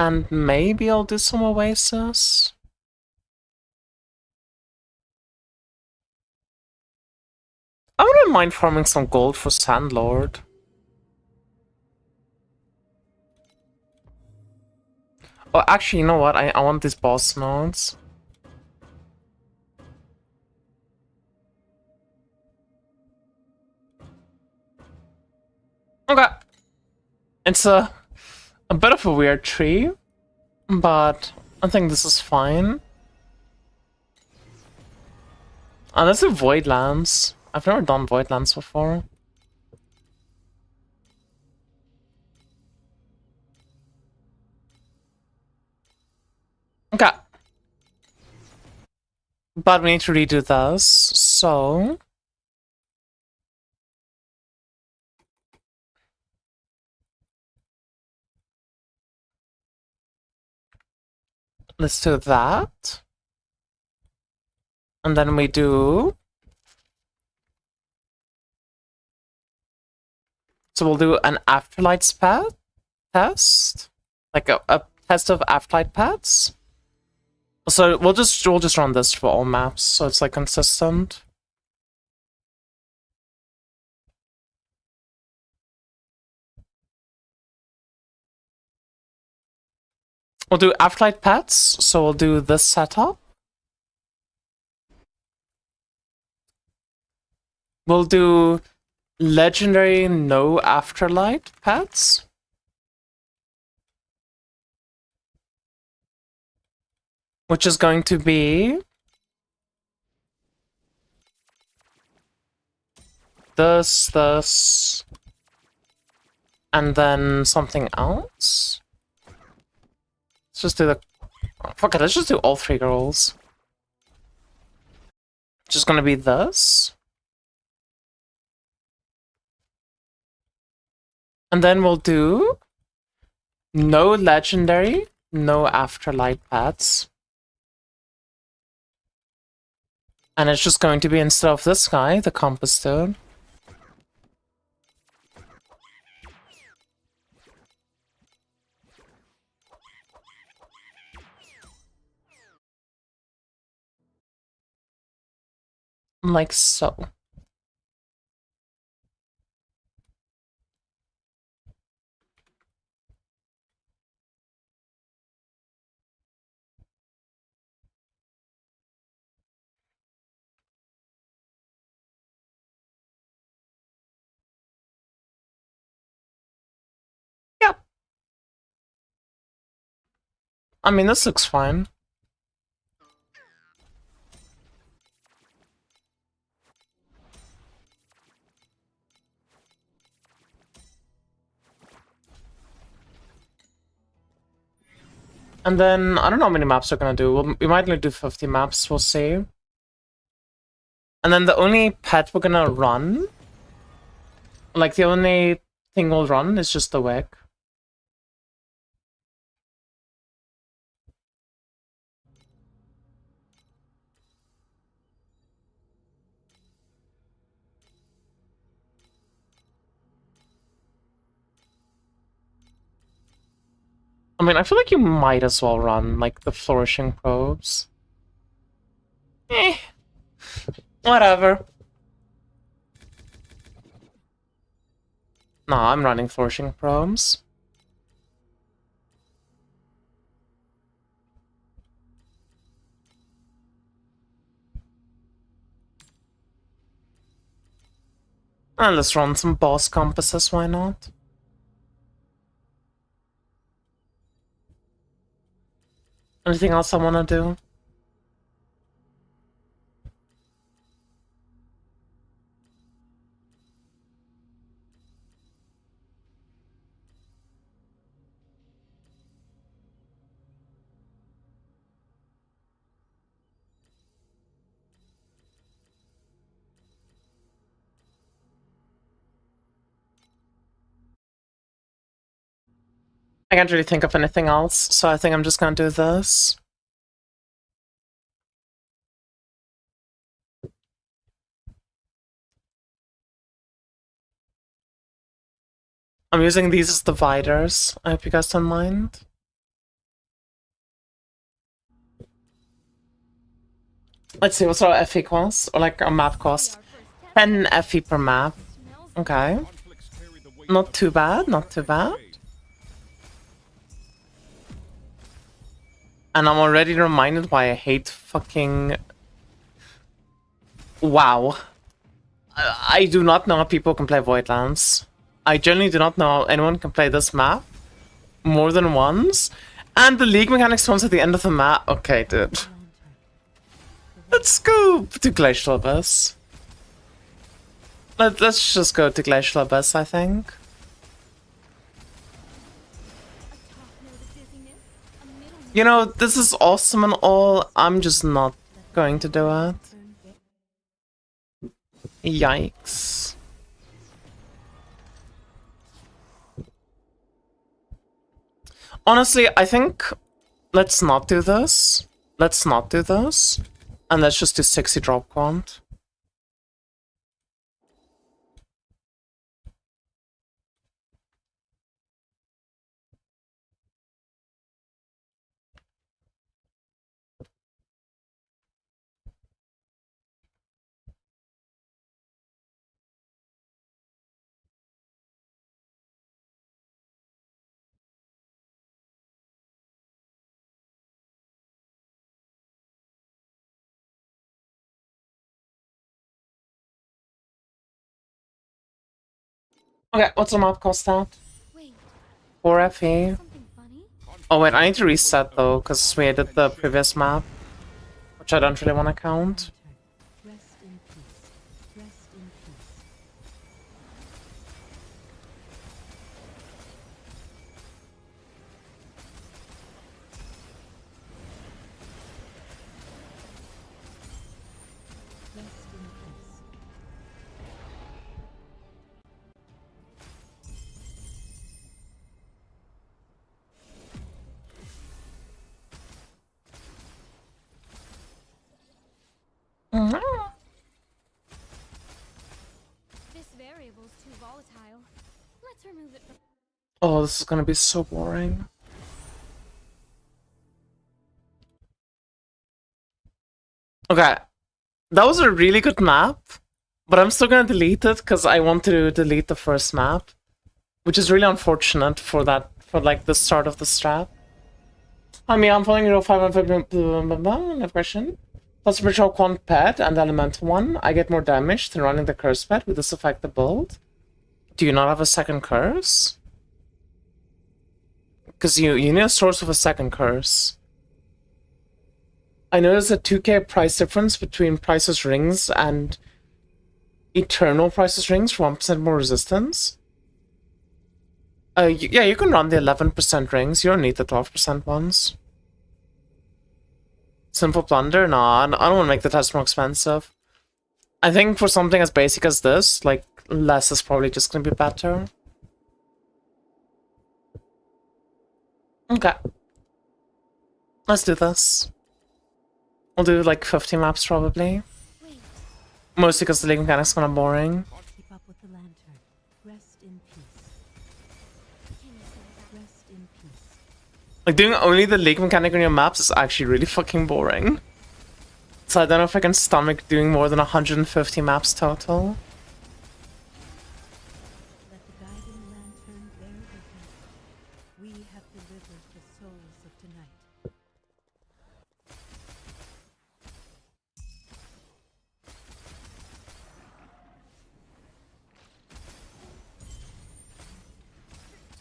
And maybe I'll do some Oasis. I wouldn't mind farming some gold for Sandlord. Oh, actually, you know what? I want these boss nodes. Okay. It's a bit of a weird tree, but I think this is fine. And let's do Voidlands. I've never done Voidlands before. Okay. But we need to redo this, so... let's do that. And then we do... so we'll do an afterlight pad test. Like a test of afterlight pads. So we'll just run this for all maps, so it's like consistent. We'll do afterlight pads, so we'll do this setup. We'll do legendary no afterlight pads. Which is going to be this, and then something else. Let's just do the... fuck it, let's just do all three girls. Just gonna be this. And then we'll do no legendary, no afterlight pads. And it's just going to be, instead of this guy, the compass dude. Like so. I mean, this looks fine. And then, I don't know how many maps we're gonna do. We might only do 50 maps, we'll see. And then the only pet we're gonna run, like the only thing we'll run is just the wig. I mean, I feel like you might as well run, like, the Flourishing Probes. Whatever. No, I'm running Flourishing Probes. And let's run some boss compasses, why not? Anything else I wanna do? I can't really think of anything else, so I think I'm just gonna do this. I'm using these as dividers. I hope you guys don't mind. Let's see, what's our FE cost? Or like our map cost? 10 FE per map. Okay. Conflicts carry the weight Not too bad, not too bad. And I'm already reminded why I hate fucking... Wow. I do not know how people can play Voidlands. I generally do not know how anyone can play this map more than once. And the league mechanics comes at the end of the map. Okay, dude. Let's go to Glacial Abyss. Let's just go to Glacial Abyss, I think. You know, this is awesome and all, I'm just not going to do it. Yikes. Honestly, I think let's not do this. Let's not do this. And let's just do 60 drop quant. Okay, what's the map cost at? Wait, 4 FE. something funny? Oh wait, I need to reset though, because we did the previous map, which I don't really want to count. Rest in peace. Rest in peace. Rest in peace. This variable's too volatile. Let's remove it from... Oh, this is gonna be so boring. Okay, that was a really good map, but I'm still gonna delete it because I want to delete the first map, which is really unfortunate for that, for like the start of the strat. I mean, I'm following your 515 question. Plus spiritual quant pet and elemental one, I get more damage than running the curse pet with this effective build. Do you not have a second curse? Because you need a source of a second curse. I noticed a 2k price difference between Priceless Rings and Eternal Priceless Rings for 1% more resistance. Yeah, you can run the 11% rings. You don't need the 12% ones. Simple Plunder? Nah, I don't want to make the test more expensive. I think for something as basic as this, like, less is probably just going to be better. Okay. Let's do this. We'll do like 50 maps probably. Wait, Mostly because the league mechanic's kind of boring. Keep up with the lantern. Rest in peace. can you say that? Rest in peace. Like, doing only the league mechanic on your maps is actually really fucking boring. So I don't know if I can stomach doing more than 150 maps total. Let the guiding lantern bear witness. We have delivered the souls of tonight.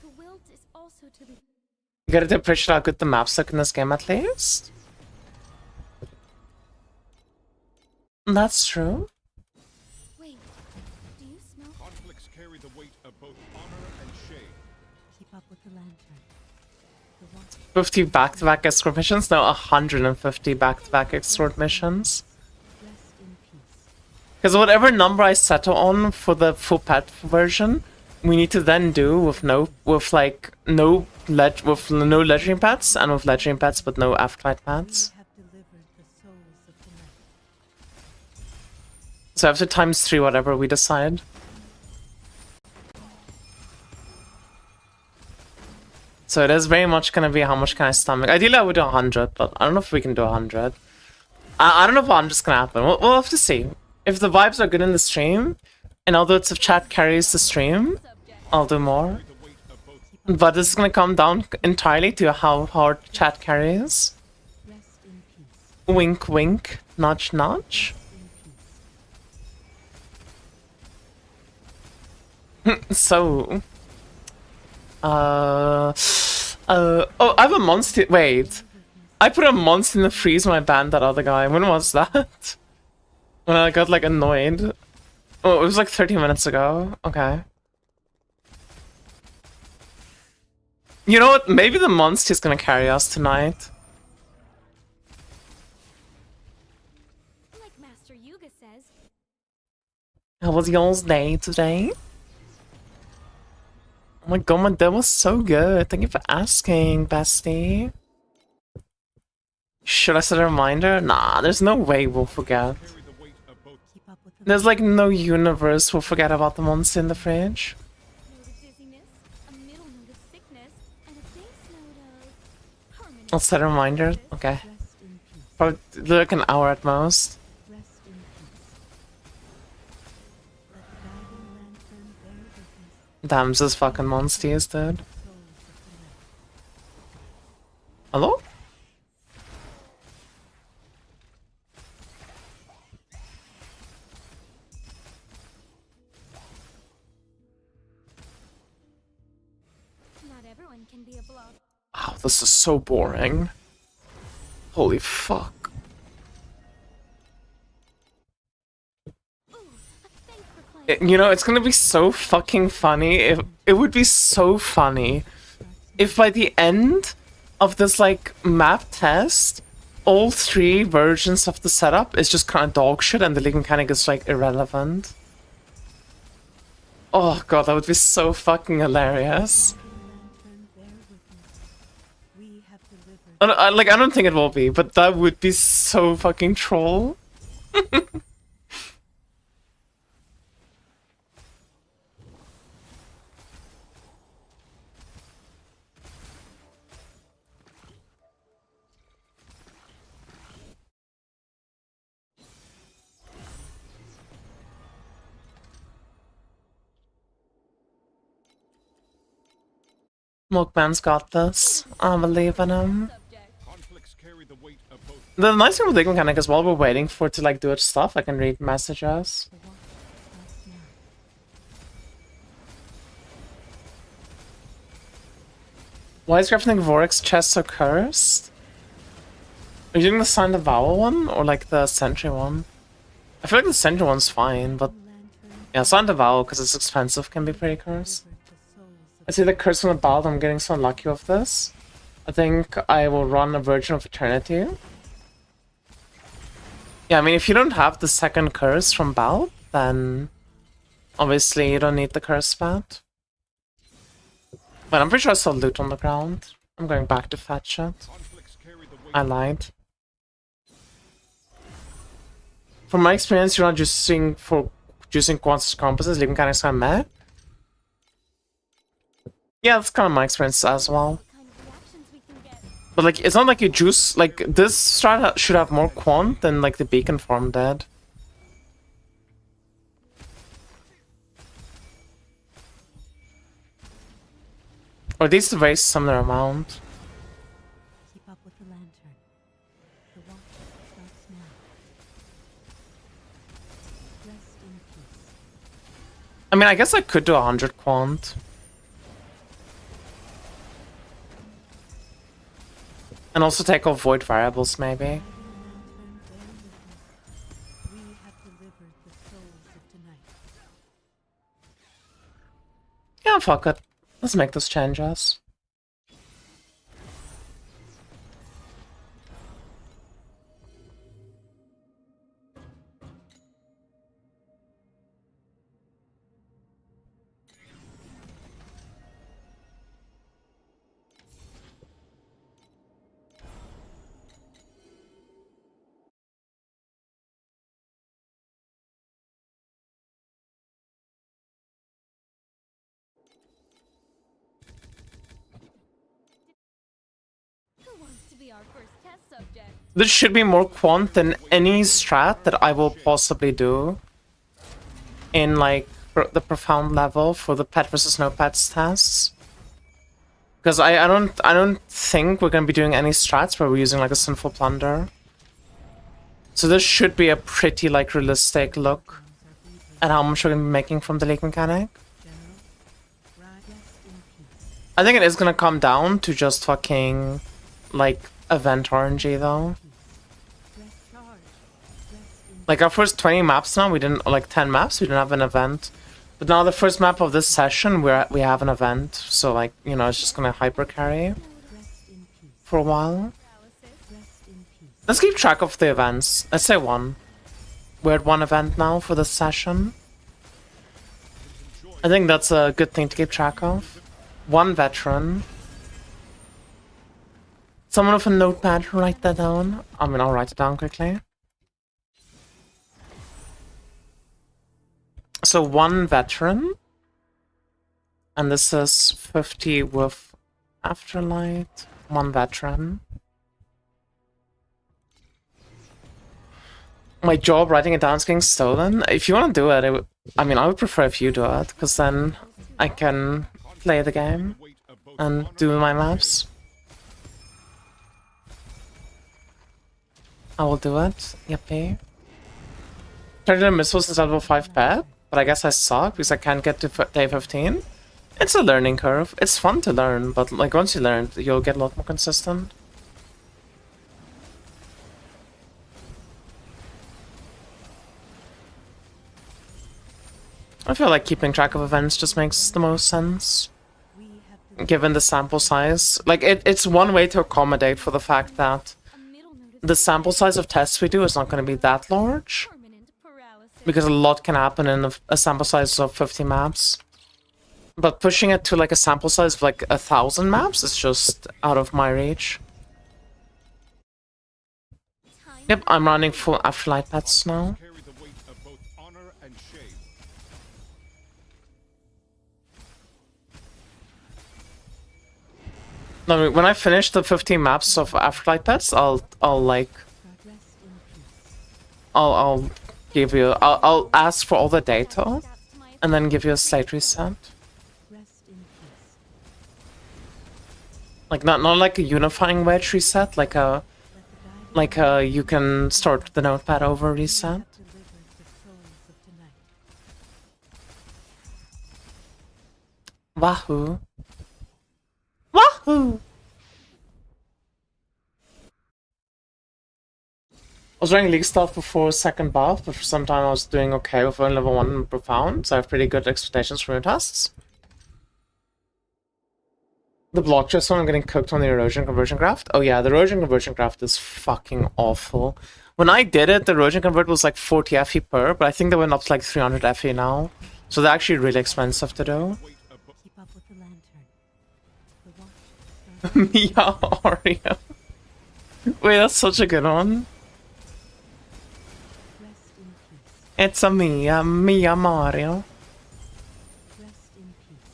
To wilt is also to be. You gotta appreciate how good the maps look in this game at least. That's true. Wait, do you smell? Conflicts carry the weight of both honor and shame. Keep up with the lantern. The watch 50 back-to-back escort missions? No, 150 back-to-back escort missions. rest in peace. Because whatever number I settle on for the full pet version, we need to then do with no legendary pets and with legendary pets but no afterlight pets. We have delivered the souls of tonight. So after times 3 whatever we decide. So it is very much gonna be how much can I stomach. Ideally I would do 100, but I don't know if we can do 100. I don't know if 100's gonna happen. We'll have to see. If the vibes are good in the stream, and although it's if chat carries the stream, I'll do more. The weight of both But this is gonna come down entirely to how hard chat carries. Rest in peace. Wink wink, nudge nudge. In peace. So... oh, I have a monster. Wait. I put a monster in the freeze when I banned that other guy. When was that? When I got like annoyed. Oh, it was like 30 minutes ago. Okay. You know what? Maybe the monster's gonna carry us tonight. Like Master Yuga says, How was y'all's day today? Oh my god, my day was so good. Thank you for asking, bestie. Should I set a reminder? Nah, there's no way we'll forget. carry the weight of both Keep up with the There's like no universe we'll forget about the monster in the fridge. note of dizziness, a middle note of sickness, and a base note of harmony. I'll set a reminder. Okay. rest in peace. Probably like an hour at most. Rest in peace. Let the guiding lantern bear witness. Damn, this fucking monster is dead. Souls of tonight. Hello? Not everyone can be a blob. Wow, this is so boring. Holy fuck. Ooh, thanks for playing. You know, it's gonna be so fucking funny if it would be so funny if by the end of this like map test, all 3 versions of the setup is just kind of dog shit and the league mechanic is like irrelevant. Oh god, that would be so fucking hilarious. Lantern bear witness. We have delivered. Like, I don't think it will be, but that would be so fucking troll. Milkman's got this. I believe in him. conflicts carry the weight of both The nice thing with League Mechanic is while we're waiting for it to like do its stuff, I can read messages. The watch starts now. Why is Grafting Vorix chest so cursed? Are you doing the Sign the Vowel one or like the Sentry one? I feel like the Sentry one's fine, but yeah, Sign the Vowel because it's expensive can be pretty cursed. I see the curse on the ballad. I'm getting so unlucky with this. I think I will run a Virgin of Eternity. Yeah, I mean, if you don't have the second curse from Bald, then obviously you don't need the curse spat. But I'm pretty sure I saw loot on the ground. I'm going back to fetch it. Conflicts carry the weight I lied. From my experience, you're not using quants as compasses, leaving mechanics kind of meh. Yeah, that's kind of my experience as well. What kind of reactions we can get. But like, it's not like you juice, like, this strat should have more quant than like the beacon form did. Or at least a very similar amount. Keep up with the lantern. The watch starts now. Rest in peace. I mean, I guess I could do 100 quant. And also take off void variables, maybe. Guiding lantern, bear witness. We have delivered the souls of tonight. Yeah, fuck it. Let's make those changes. Who wants to be our first test subject? This should be more quant than any strat that I will possibly do in like the profound level for the pet versus no pets tests. Because I don't think we're gonna be doing any strats where we're using like a sinful plunder. So this should be a pretty like realistic look at how much we're gonna be making from the league mechanic. General, rest in peace. I think it is gonna come down to just fucking like event RNG though. Rest charge. Rest in Like our first 20 maps now, we didn't, like 10 maps, we didn't have an event. But now the first map of this session, we have an event. So like, you know, it's just gonna hyper carry rest in peace. for a while. Paralysis. Rest in peace. Let's keep track of the events. Let's say one. We're at one event now for this session. I think that's a good thing to keep track of. One veteran. Someone with a notepad, write that down. I mean, I'll write it down quickly. So one veteran. And this is 50 with afterlight. One veteran. My job writing it down is getting stolen. If you want to do it, I mean, I would prefer if you do it, because then I can play the game the weight of both and honor do my and maps. I will do it. Yippee. Tried to missiles instead of level 5 pet, but I guess I suck because I can't get to day 15. It's a learning curve. It's fun to learn, but like once you learn, you'll get a lot more consistent. I feel like keeping track of events just makes the most sense, We have delivered given the sample size. Like, it's one way to accommodate for the fact that A middle notice. the sample size of tests we do is not going to be that large, Permanent paralysis. because a lot can happen in a sample size of 50 maps. But pushing it to like a sample size of like 1,000 maps is just out of my reach. Time Yep, I'm running full afterlight pets now. carry the weight of both honor and shame. No, when I finish the 15 maps of afterlight pets, I'll like rest in peace. I'll give you I'll ask for all the data stats to my and then give you a slate reset. Rest in peace. Like not like a unifying wedge reset, like a Let the guiding you can start the notepad over reset. have delivered the souls of tonight. Wahoo. Wah! Woo. I was running League stuff before second buff, but for some time I was doing okay with only level 1 and Profound, so I have pretty good expectations from your tests. The block chest one, I'm getting cooked on the erosion conversion craft. Oh yeah, the erosion conversion craft is fucking awful. When I did it, the erosion convert was like 40 FE per, but I think they went up to like 300 FE now. So they're actually really expensive to do. Keep up with the lantern. The watch Mia Aria. Wait, that's such a good one. rest in peace. It's a Mia Mario. Rest in peace.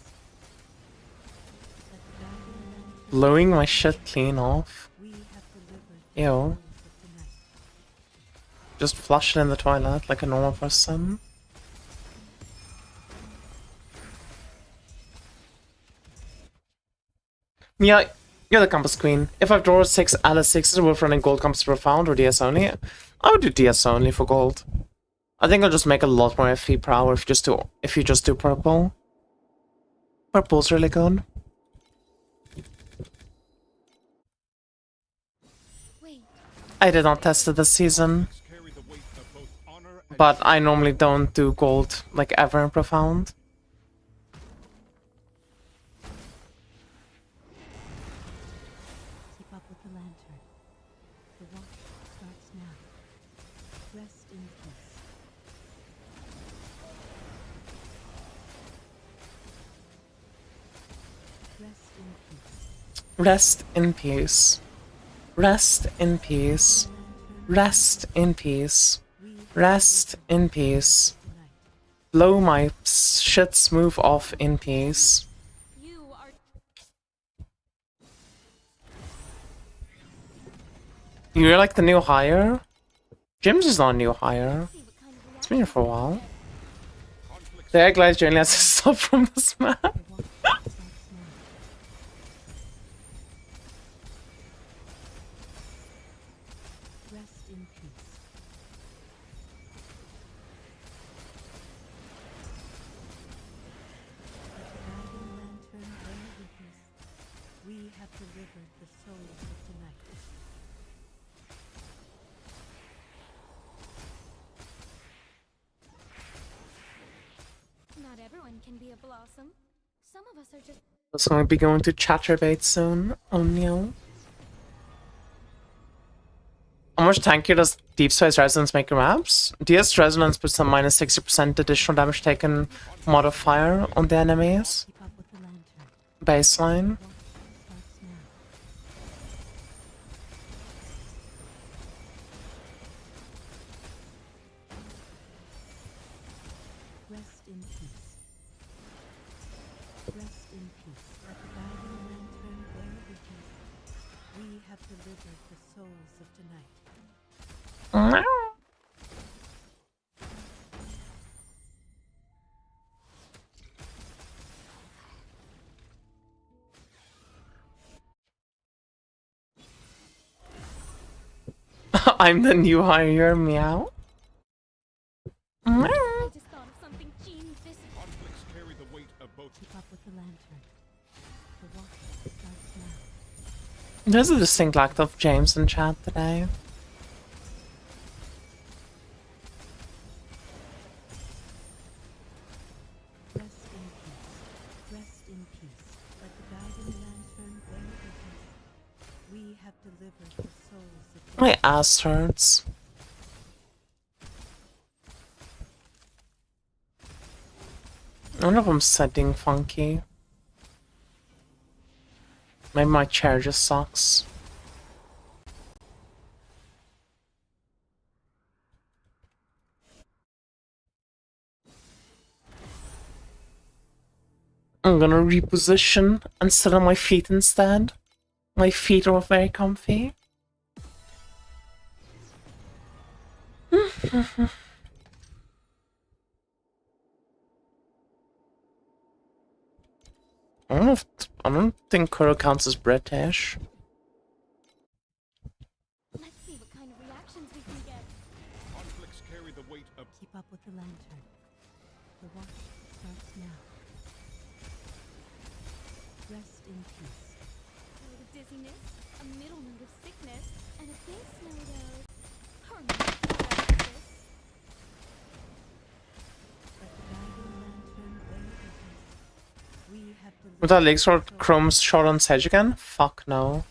Let the guiding lantern. Blowing my shit clean off. We have delivered the Ew. souls of tonight. Just flush it in the toilet like a normal person. Mia, you're the compass queen. If I've drawn 6 Alice 6s worth running gold compass profound or DS only, I would do DS only for gold. I think I'll just make a lot more FP per hour if you just do purple. Purple's really good. Wait, I did not test it this season, Carry the weight of both honor and but I normally don't do gold like ever in profound. Keep up with the lantern. The watch starts now. Rest in peace. Rest in peace. Rest in peace. Rest in peace. Rest in peace. Rest in peace. Tonight. Blow my shit smooth off in peace. you are. You're like the new hire? Jim's is not a new hire. See what kind of It's been here for a while. conflicts. The egg light generally has to stop from this map. The watch starts now. Rest in peace. Let the guiding lantern bear witness. We have delivered the souls of tonight. Not everyone can be a blossom. Some of us are just. It's gonna be going to Chatterbait soon. Oh no. How much tankier does Deep Space Resonance make your maps? DS Resonance puts a minus 60% additional damage taken modifier on the enemies. Keep up with the lantern. Baseline. Watch starts now. Rest in peace. Rest in peace. Let the guiding lantern bear witness. We have delivered the souls of tonight. I'm the new hire, meow. I just thought of something genius. Conflicts carry the weight of both. Keep up with the lantern. The watch starts now. There's a distinct lack of James in chat today. Rest in peace. Rest in peace. Let the guiding lantern bear witness. We have delivered the souls of My ass hurts. I wonder if I'm setting funky. Maybe my chair just sucks. I'm gonna reposition and sit on my feet instead. My feet are very comfy. I don't think Kuro counts as British. Let's see what kind of reactions we can get. Conflicts carry the weight of. Keep up with the lantern. The watch starts now. Rest in peace. dizziness, a middle note of sickness, and a base note of paralysis. But the guiding lantern bear witness. We have delivered Would that Lakesword the souls Chrome's shot on Sage again? Fuck no.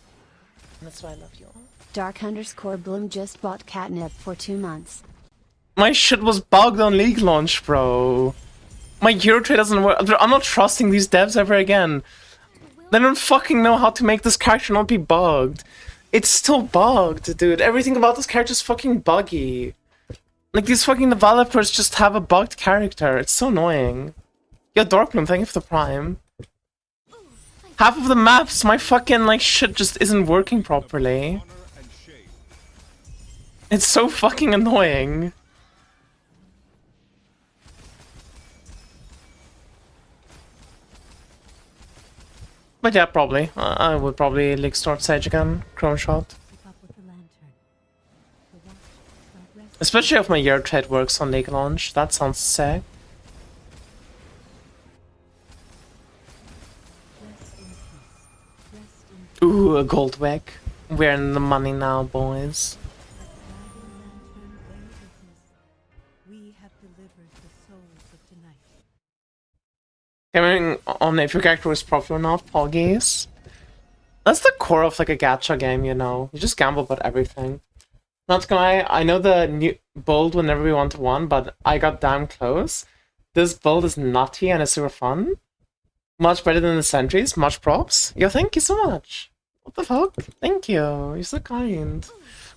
That's why I love you all. Dark_Bloom just bought catnip for 2 months. My shit was bugged on League launch, bro. My hero trade doesn't work. I'm not trusting these devs ever again. They don't fucking know how to make this character not be bugged. It's still bugged, dude. Everything about this character is fucking buggy. Like, these fucking developers just have a bugged character. It's so annoying. Yo, Darkbloom, thank you for the prime. Half of the maps, my fucking, like, shit just isn't working properly. Honor and shame. It's so fucking annoying. But yeah, probably. I would probably like start Sage again. Chrome shot. keep up with the lantern. The watch shall rest. Especially if my year trade works on League launch. That sounds sick. Rest in peace. Rest in peace. Ooh, a gold wick. We're in the money now, boys. Let the guiding lantern bear witness. We have delivered the souls of tonight. Gaming on if your character was profitable or not, Poggies. That's the core of like a gacha game, you know. You just gamble about everything. Not gonna lie, I know the new build will never be 1-to-1, but I got damn close. This build is nutty and it's super fun. Much better than the sentries, much props. Yo, thank you so much. What the fuck? Thank you. You're so kind.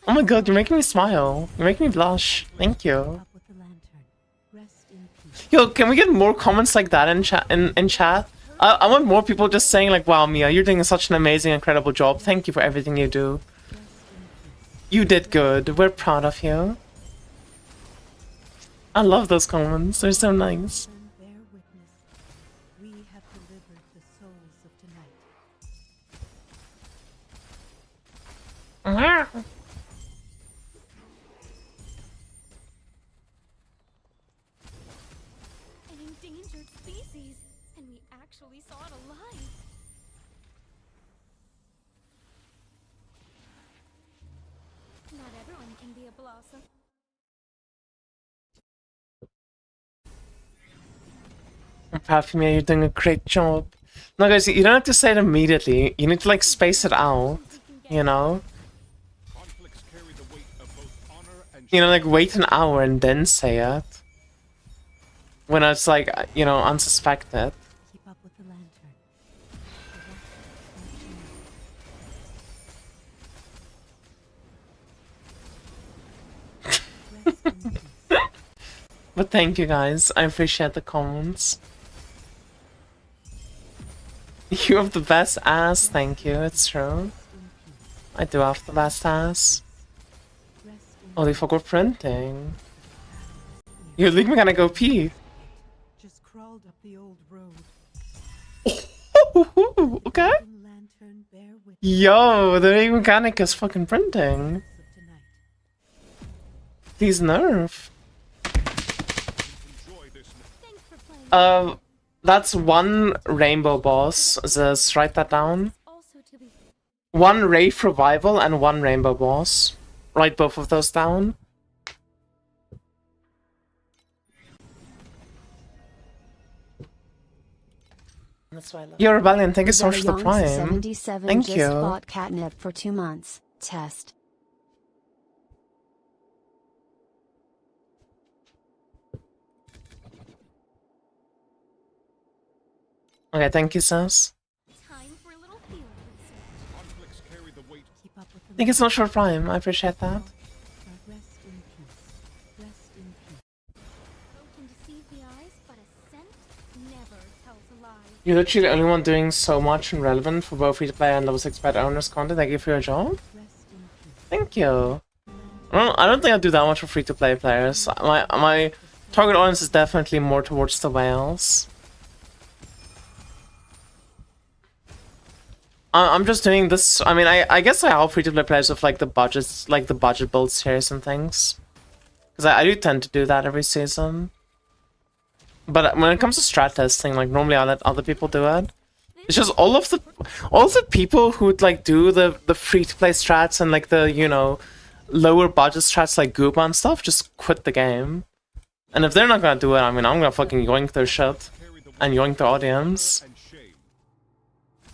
Oh my god, you're making me smile. You're making me blush. Thank you. Up with the lantern. Rest in peace. Yo, can we get more comments like that in chat? In chat, I want more people just saying like, "Wow, Mia, you're doing such an amazing, incredible job. Thank you for everything you do. Rest in peace. You did good. We're proud of you." I love those comments. They're so nice. Lantern bear witness. We have delivered the souls of tonight. An endangered species, and we actually saw it alive. Not everyone can be a blossom. I'm proud of you, Mia. You're doing a great job. No, guys, you don't have to say it immediately. You need to like space it out. You know. Conflicts carry the weight of both honor and You know, like wait an hour and then say it. When it's like, you know, unsuspected. Keep up with the lantern. The watch shall rest in peace. But thank you guys. I appreciate the comments. You have the best ass. Thank you. It's true. In peace. I do have the best ass. Rest in Holy fuck, we're printing. You leave me gonna go pee. Just crawled up the old road. Okay. Guiding lantern bear witness Yo, the mechanic is fucking printing. of tonight. These nerf. enjoy this. Thanks for playing. That's one rainbow boss. Just write that down. Also to be One Wraith Revival and one rainbow boss. Write both of those down. That's why I love Yo, Rebellion, thank you so much for the prime. 77 Thank just you. bought catnip for 2 months. Test. Okay, thank you, sis. time for a little field research. Conflicts carry the weight. Keep up with the Thank you so much for the prime. I appreciate that. shall rest in peace. Rest in peace. Hope can deceive the eyes, but a scent never tells a lie. You're literally the only one doing so much and relevant for both free-to-play and level 6 pet owners content. Thank you for your job. Rest in peace. Thank you. I don't think I do that much for free-to-play players. My target audience is definitely more towards the whales. I'm just doing this. I mean, I guess I help free-to-play players with like the budgets, like the budget build series and things, because I do tend to do that every season. But when it comes to strat testing, like normally I let other people do it. It's just all of the people who'd like do the free to play strats and like the, you know, lower budget strats like Gooba and stuff just quit the game. And if they're not gonna do it, I mean, I'm gonna fucking yoink their shit and yoink the audience. and shame.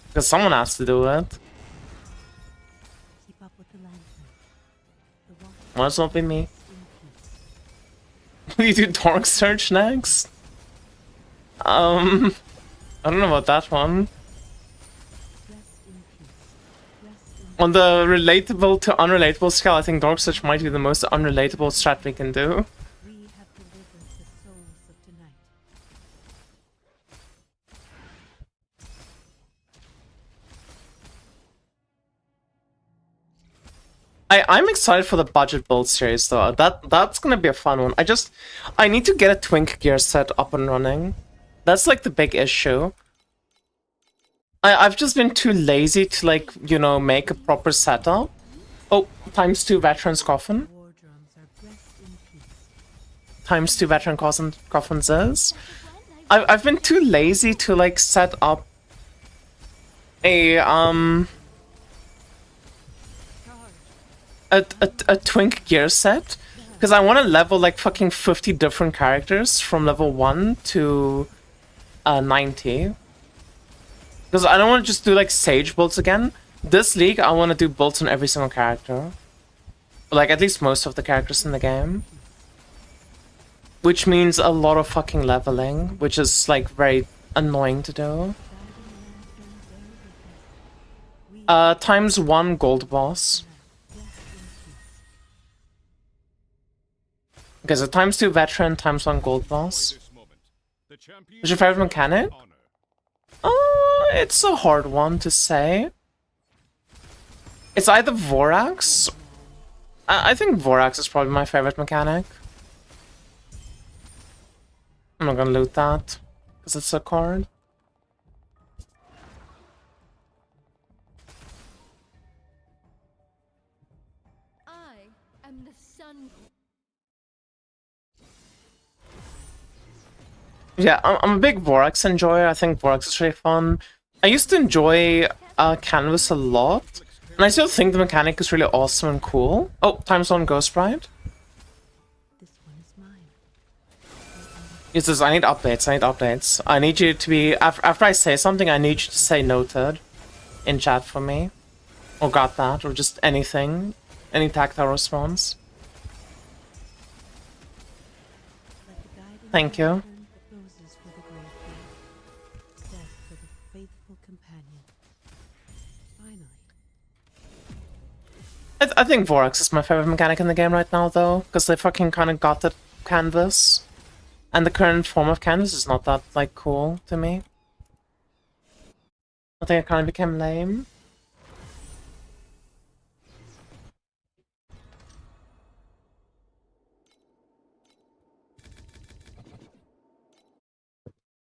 Because someone has to do it. Keep up with the lantern. The walk Might as well be me. in peace. We do Dark Surge next? I don't know about that one. Rest in peace. Rest in On the relatable to unrelatable scale, I think Dark Surge might be the most unrelatable strat we can do. We have delivered the souls of tonight. I'm excited for the budget build series though. That's gonna be a fun one. I need to get a Twink gear set up and running. That's like the big issue. I've just been too lazy to like, you know, make a proper setup. Oh, ×2 Veteran's Coffin. War drums are rest in peace. ×2 Veteran Coffins is. I've been too lazy to like set up a a Twink gear set, because I want to level like fucking 50 different characters from level 1 to 90. Because I don't want to just do like Sage builds again. This league, I want to do builds on every single character. Like at least most of the characters in the game. Which means a lot of fucking leveling, which is like very annoying to do. ×1 gold boss. Okay, so ×2 veteran, ×1 gold boss. This moment, the champion What's your favorite mechanic? honor. It's a hard one to say. It's either Vorax. I think Vorax is probably my favorite mechanic. I'm not gonna loot that, because it's a card. I am the sun. Yeah, I'm a big Vorax enjoyer. I think Vorax is really fun. I used to enjoy Canvas a lot, and I still think the mechanic is really awesome and cool. Oh, ×1 Ghost Bride. This one is mine. It says, I need updates, I need updates. I need you to be, after I say something, I need you to say noted in chat for me. Or got that, or just anything. Any tactile response. Like the guiding Thank you. lantern, roses for the graveyard. Death for the faithful companion. Finally. I think Vorax is my favorite mechanic in the game right now, though, because they fucking kind of got the canvas. And the current form of canvas is not that, like, cool to me. I think it kind of became lame.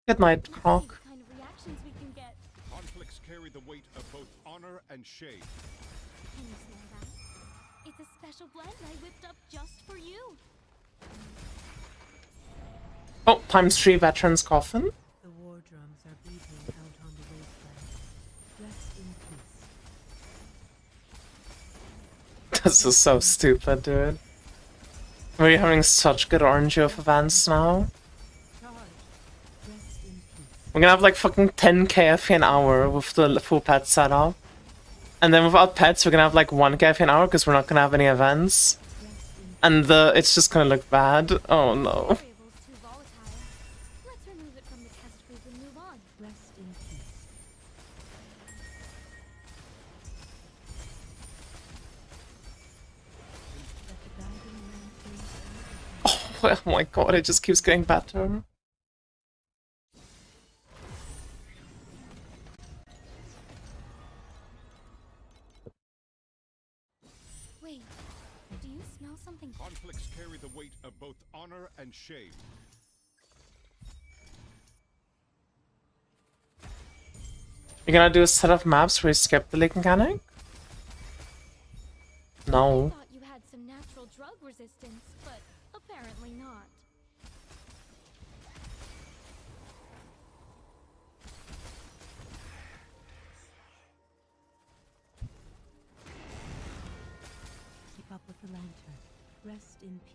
Good night, Croc. The kind of reactions we can get. Conflicts carry the weight of both honor and shame. Can you smell that? It's a special blend I whipped up just for you. Oh, ×3 Veteran's Coffin. The war drums are beating out on the wasteland. Rest in peace. This is so stupid, dude. We're having such good RNG of events now. Charge. Rest in peace. We're gonna have like fucking 10 KF an hour with the full pet setup. And then without pets, we're gonna have like 1 KF an hour because we're not gonna have any events. Rest in And it's just gonna look bad. Oh no. Variable's too volatile. Let's remove it from the test group and move on. Rest in peace. Let the guiding lantern Oh my god, it just keeps getting better. Wait, do you smell something? Conflicts carry the weight of both honor and shame. You're gonna do a set of maps where you skip the leak mechanic? No. Thought you had some natural drug resistance, but apparently not.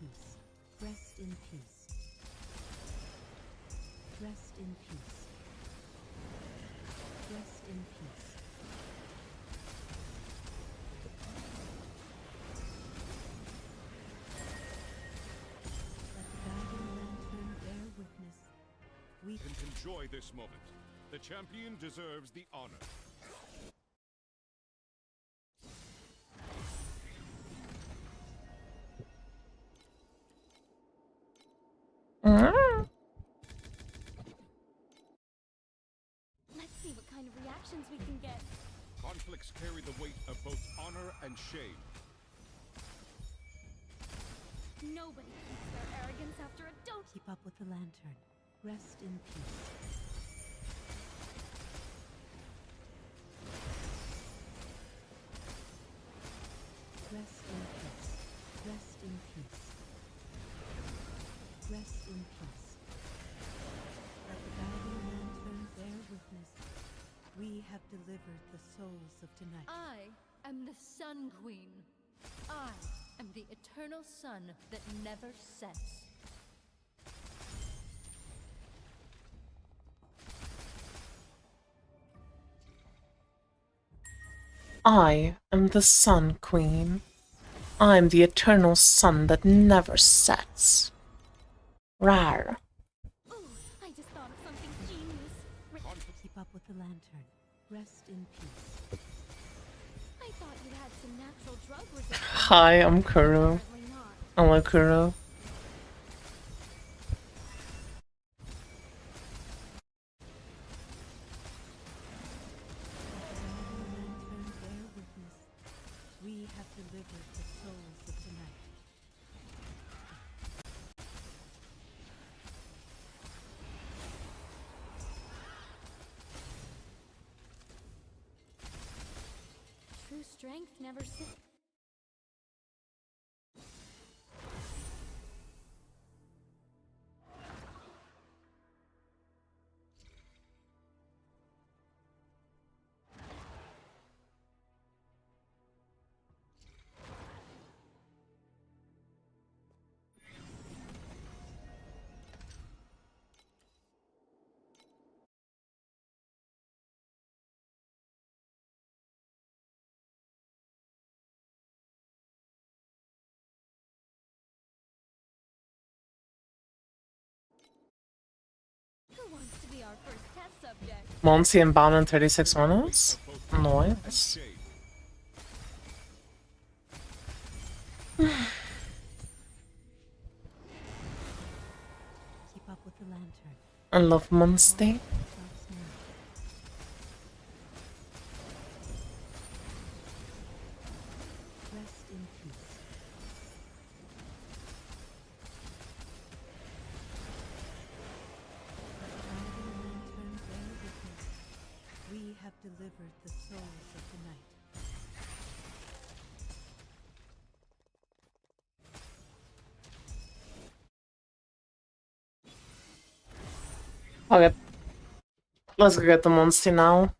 peace. Rest in peace. Rest in peace. Rest in peace. Let the guiding lantern bear witness. We And enjoy this moment. The champion deserves the honor. Let's see what kind of reactions we can get. Conflicts carry the weight of both honor and shame. Nobody keeps their arrogance after a dote. keep up with the lantern. Rest in peace. Rest in peace. Rest in peace. Rest in peace. Let the guiding lantern bear witness. We have delivered the souls of tonight. I am the Sun Queen. I am the eternal sun that never sets. I am the Sun Queen. I'm the eternal sun that never sets. Rar. Ooh, I just thought of something genius. Keep up with the lantern. Rest in peace. I thought you had some natural drug resistance. Hi, I'm Kuro. Apparently not. Hello, Kuro. Lantern bear witness. We have delivered the souls of tonight. True strength never sits. Who wants to be our first test subject? Monty and Bound in 36 minutes? Of both honor and Nice. shame. Keep up with the lantern. I love Monty. Stops now. Rest in peace. Let the guiding lantern bear witness. We have delivered the souls of the night. Okay. Let's go get the Monty now.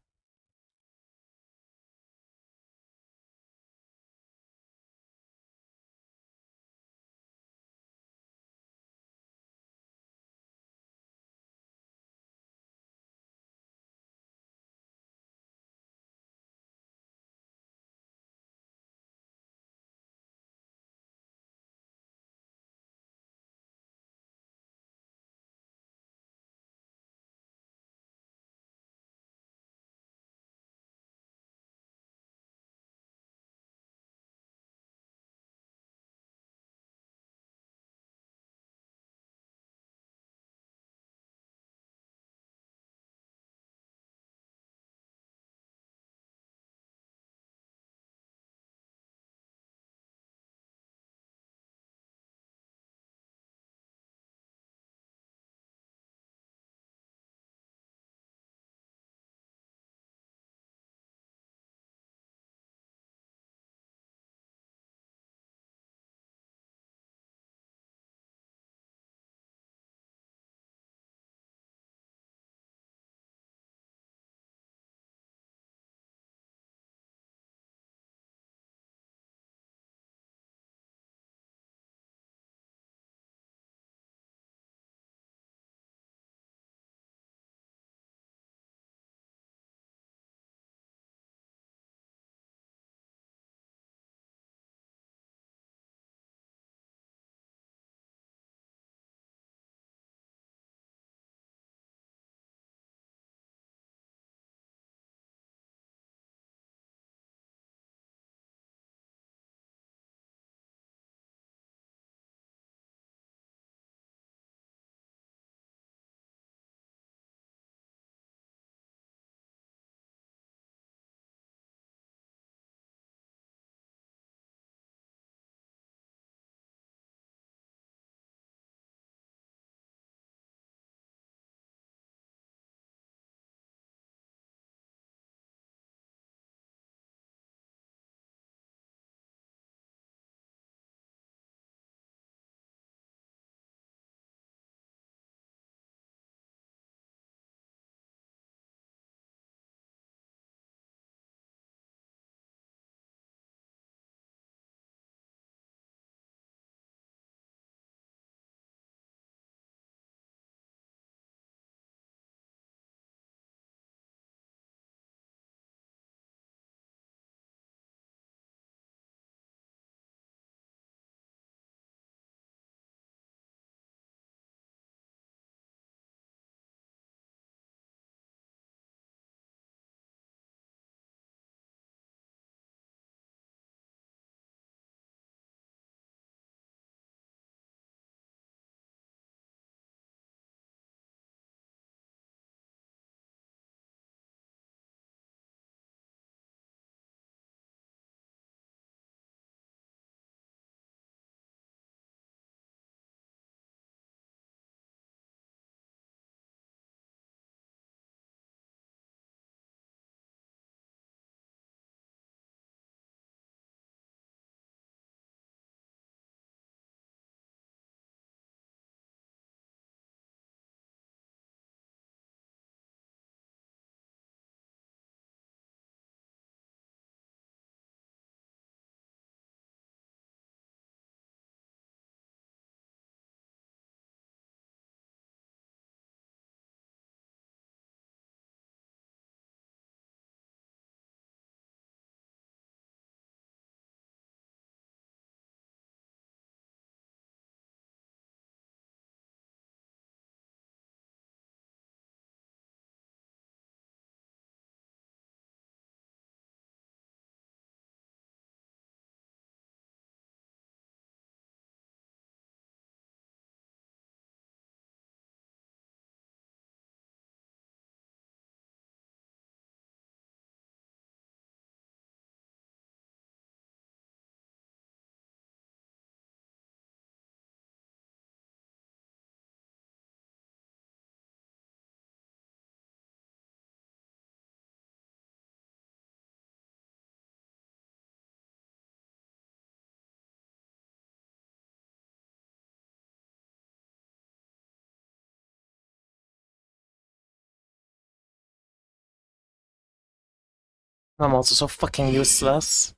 I'm also so fucking useless.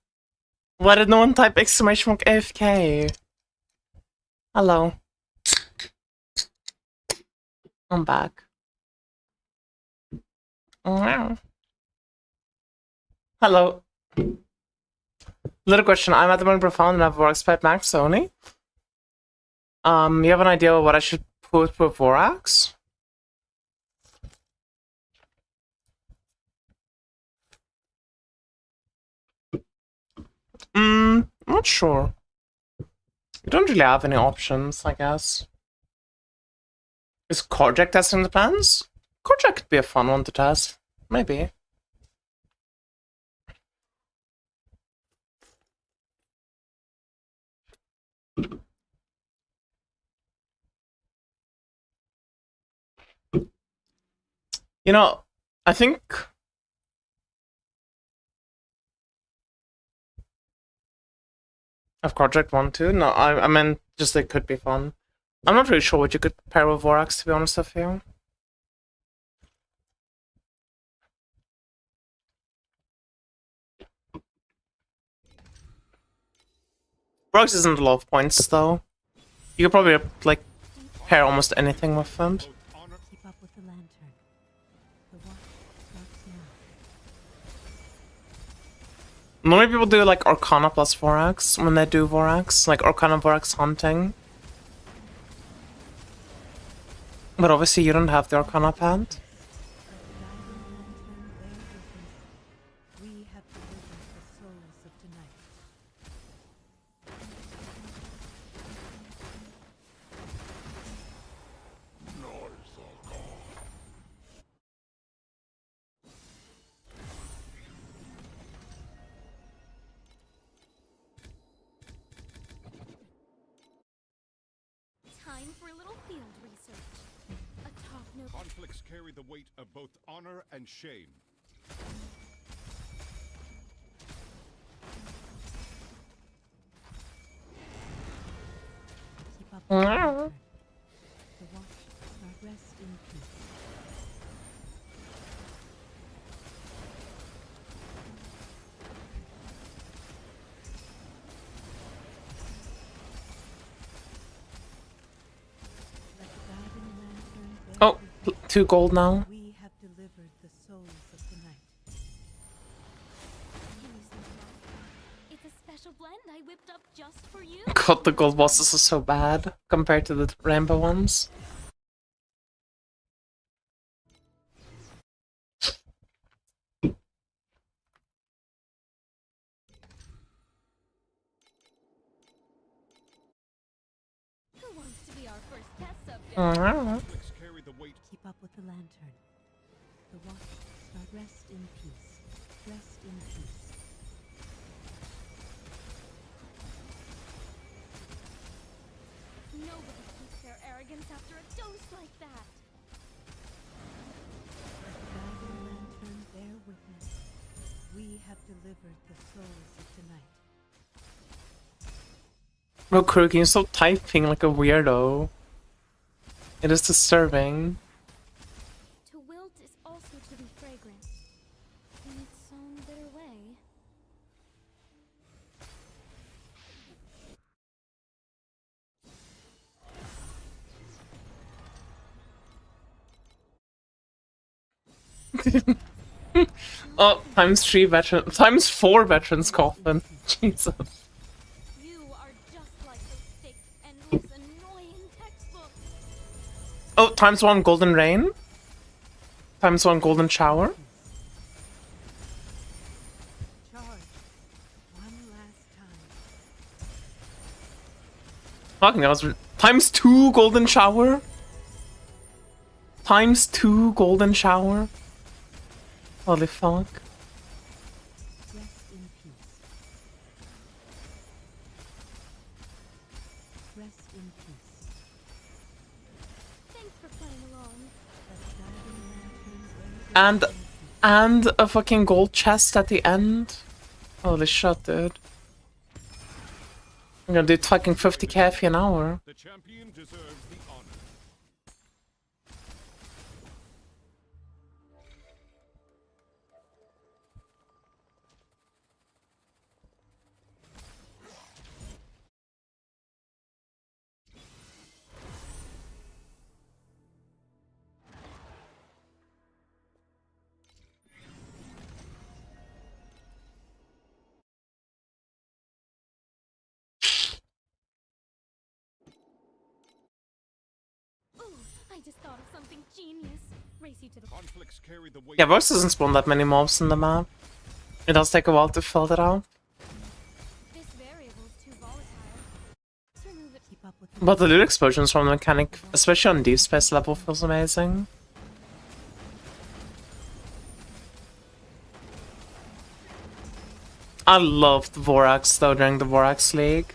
Why did no one type exclamation mark AFK? Hello. I'm back. Wow. Hello. Little question. I'm at the moment profound and have Vorax Max only. You have an idea of what I should put for Vorax? Not sure. You don't really have any options, I guess. Is Kojak testing the plans? Kojak could be a fun one to test. Maybe. You know, I think... Of Project 1 too? No, I meant just it could be fun. I'm not really sure what you could pair with Vorax, to be honest with you. Vorax isn't a lot of points, though. You could probably, like, pair almost anything with them. Both honor Keep up with the lantern. The watch starts now. Normally people do, like, Arcana plus Vorax when they do Vorax. Like, Arcana Vorax hunting. But obviously you don't have the Arcana pad. We have delivered the souls of tonight. Time for a little field research. A top note. conflicts carry the weight of both honor and shame. Keep up with the lantern. The watch shall rest in peace. Let the guiding lantern bear Oh, witness. 2 gold now. We have delivered the souls of tonight. Use them well. It's a special blend I whipped up just for you. God, the gold bosses are so bad compared to the rainbow ones. Who wants to be our first test subject? Conflicts carry the weight. Keep up with the lantern. The watch shall rest in peace. Rest in peace. Nobody keeps their arrogance after a dose like that. Let the guiding lantern bear witness. We have delivered the souls of tonight. Bro, Krugi, you stop typing like a weirdo. It is disturbing. To wilt is also to be fragrant. In its own bitter way. Oh, ×3 veteran, ×4 veterans coffin. Jesus. You are just like those thick, endless, annoying textbooks. Oh, ×1 golden rain. ×1 golden shower. Charge. One last time. Fucking hell, ×2 golden shower. ×2 golden shower. Holy fuck. Rest in peace. Rest in peace. Thanks for playing along. Let the guiding lantern bear And a fucking gold chest at the end. Holy shit, dude. I'm gonna do fucking 50k for an hour. The champion deserves the honor. I just thought of something genius. Race you to the Conflicts carry the weight. Yeah, Vox doesn't spawn that many mobs in the map. It does take a while to fill that out. This variable's too volatile. Let's remove it. Keep up with But the loot explosions from the mechanic, especially on deep space level, feels amazing. I loved Vorax though during the Vorax League.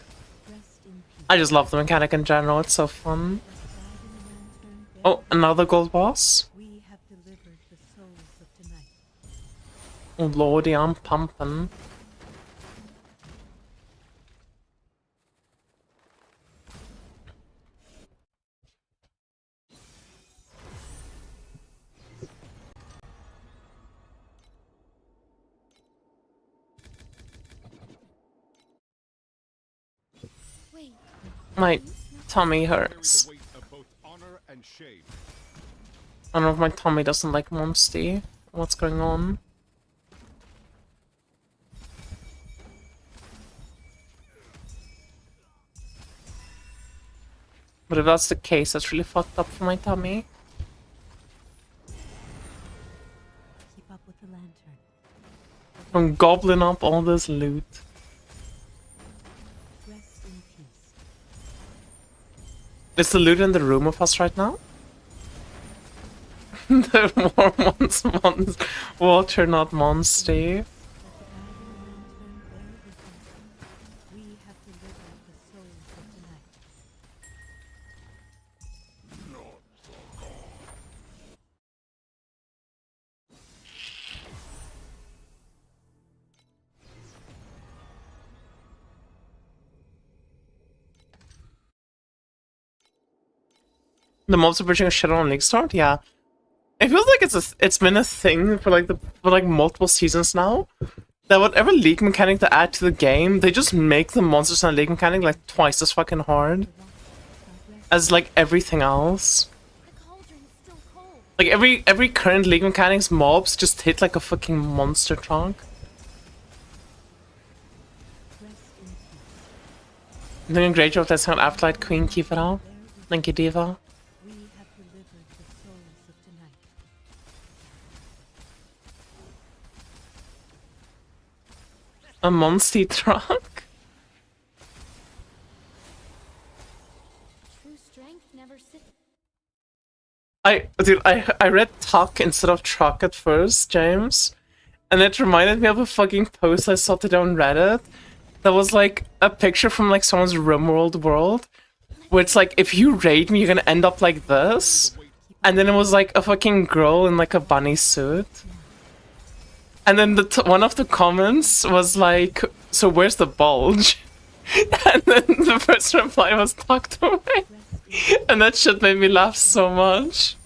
rest in peace. I just love the mechanic in general, it's so fun. Like the guide in the lantern, Oh, another gold boss? we have delivered the souls of tonight. Oh lordy, I'm pumping. Wait, My tummy Carry hurts. the weight of both honor and shame. I don't know if my tummy doesn't like Monsty. What's going on? But if that's the case, that's really fucked up for my tummy. Keep up with the lantern. I'm gobbling up all this loot. Rest in peace. Is the loot in the room with us right now? The war ones, water, not Monsty. Let the guide in the lantern bear witness. We have delivered the souls of tonight. The mobs are pushing a shit on League Start? Yeah. It feels like it's been a thing for like multiple seasons now. That whatever League mechanic they add to the game, they just make the monsters and League mechanic like twice as fucking hard as like everything else. the cauldron's still cold. Like every current League mechanics mobs just hit like a fucking monster trunk. Rest in peace. I'm doing a great job that's not Afterlight Queen, keep it up. Thank you, Diva. We have delivered the souls of tonight. A Monsty truck? True strength never sits. I read tuck instead of truck at first, James. And it reminded me of a fucking post I saw today on Reddit. That was like a picture from like someone's RimWorld world. Where it's like, if you raid me, you're gonna end up like this. And then it was like a fucking girl in like a bunny suit. And then one of the comments was like, so where's the bulge? And then the first reply was tucked away. And that shit made me laugh so much.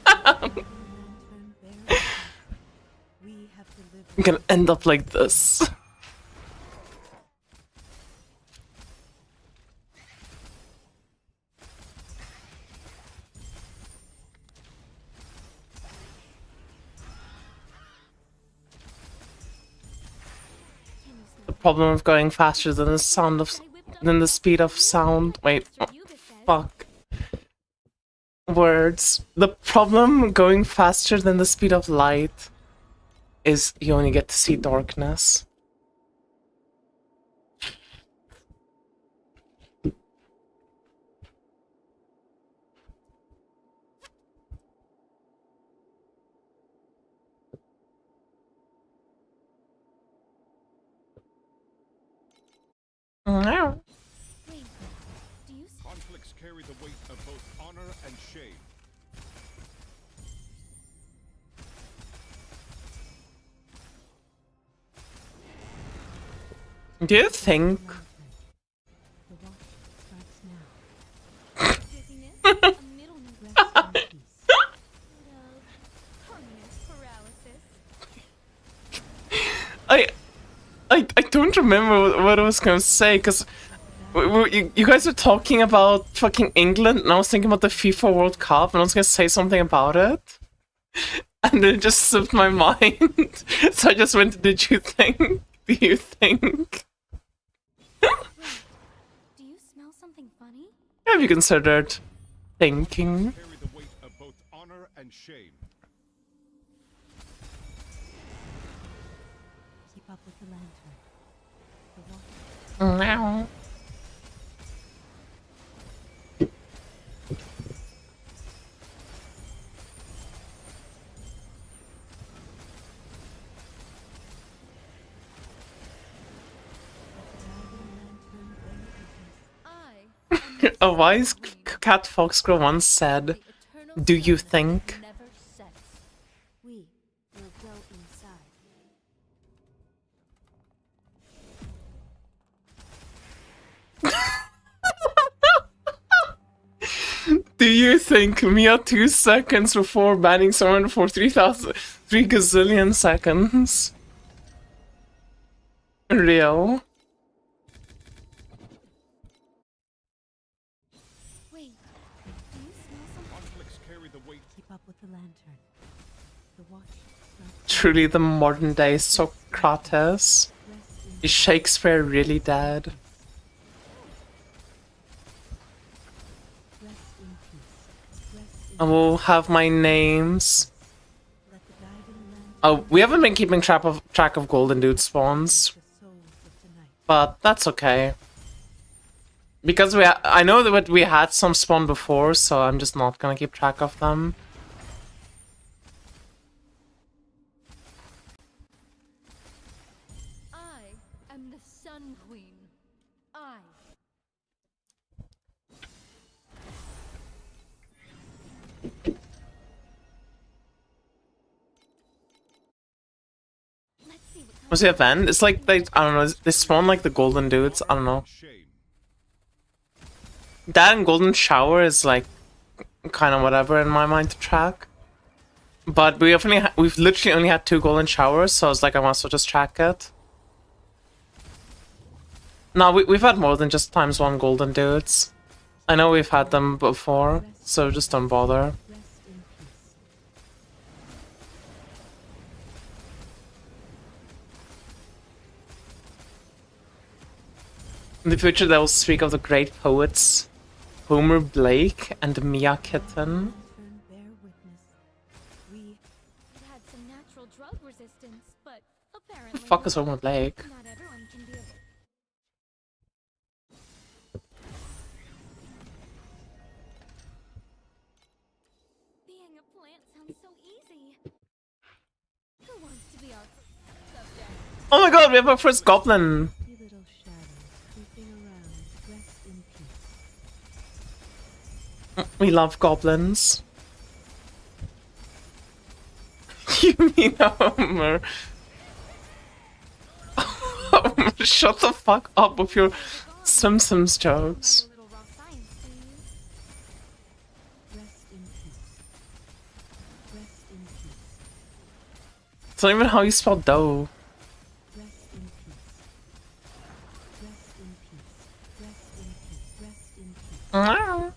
Lantern bear witness. We have delivered I'm gonna end up like this. Can you smell The problem of going faster than the sound of than the speed of sound. Wait, oh, Master Yuga says fuck. Words. The problem going faster than the speed of light is you only get to see darkness. Meow. Wait, do you Conflicts carry the weight of both honor and shame. Do you think the watch strikes now. dizziness? A middle nerve. Rest in peace. Permanent paralysis. I don't remember what I was gonna say, because you guys were talking about fucking England, and I was thinking about the FIFA World Cup, and I was gonna say something about it, and then it just slipped my mind. So I just went, did you think? Do you think? Wait, do you smell something funny? Have you considered thinking? Carry the weight of both honor and shame. Keep up with the lantern. The watch. Meow. A wise cat fox girl once said, "Do you think?" Never sets. We will go inside. Do you think Mia 2 seconds before banning someone for 3 gazillion seconds? Real? Wait, do you smell something? Conflicts carry the weight. Keep up with the lantern. The watch. Truly the modern day Socrates. Is Shakespeare really dead? Rest in peace. Rest in I will have my names. Let the guiding lantern Oh, we haven't been keeping track of golden dude spawns, the souls of tonight. but that's okay. Because I know that we had some spawn before, so I'm just not gonna keep track of them. I am the Sun Queen. I. Let's see what kind What's the event? It's like they, I don't know, they spawn like the golden dudes, I don't know. Shame. That and golden shower is like kind of whatever in my mind to track. But we've literally only had 2 golden showers, so I was like, I might as well just track it. No, we've had more than just ×1 golden dudes. I know we've had them before, so just don't bother. Rest in peace. In the future, they will speak of the great poets Homer Blake and Mia Kitten. Lantern bear witness. We it had some natural drug resistance, but apparently The fuck is Homer Blake? not everyone can be a Being a plant sounds so easy. Who wants to be our subject? Oh my god, we have our first goblin! see little shadows creeping around. Rest in peace. We love goblins. You mean Homer? Homer, shut the fuck up with your Simpsons jokes. Remember little raw science, please. Rest in peace. Rest in peace. It's not even how you spell dough. Rest in peace. Rest in peace. Rest in peace. Rest in peace. Ah.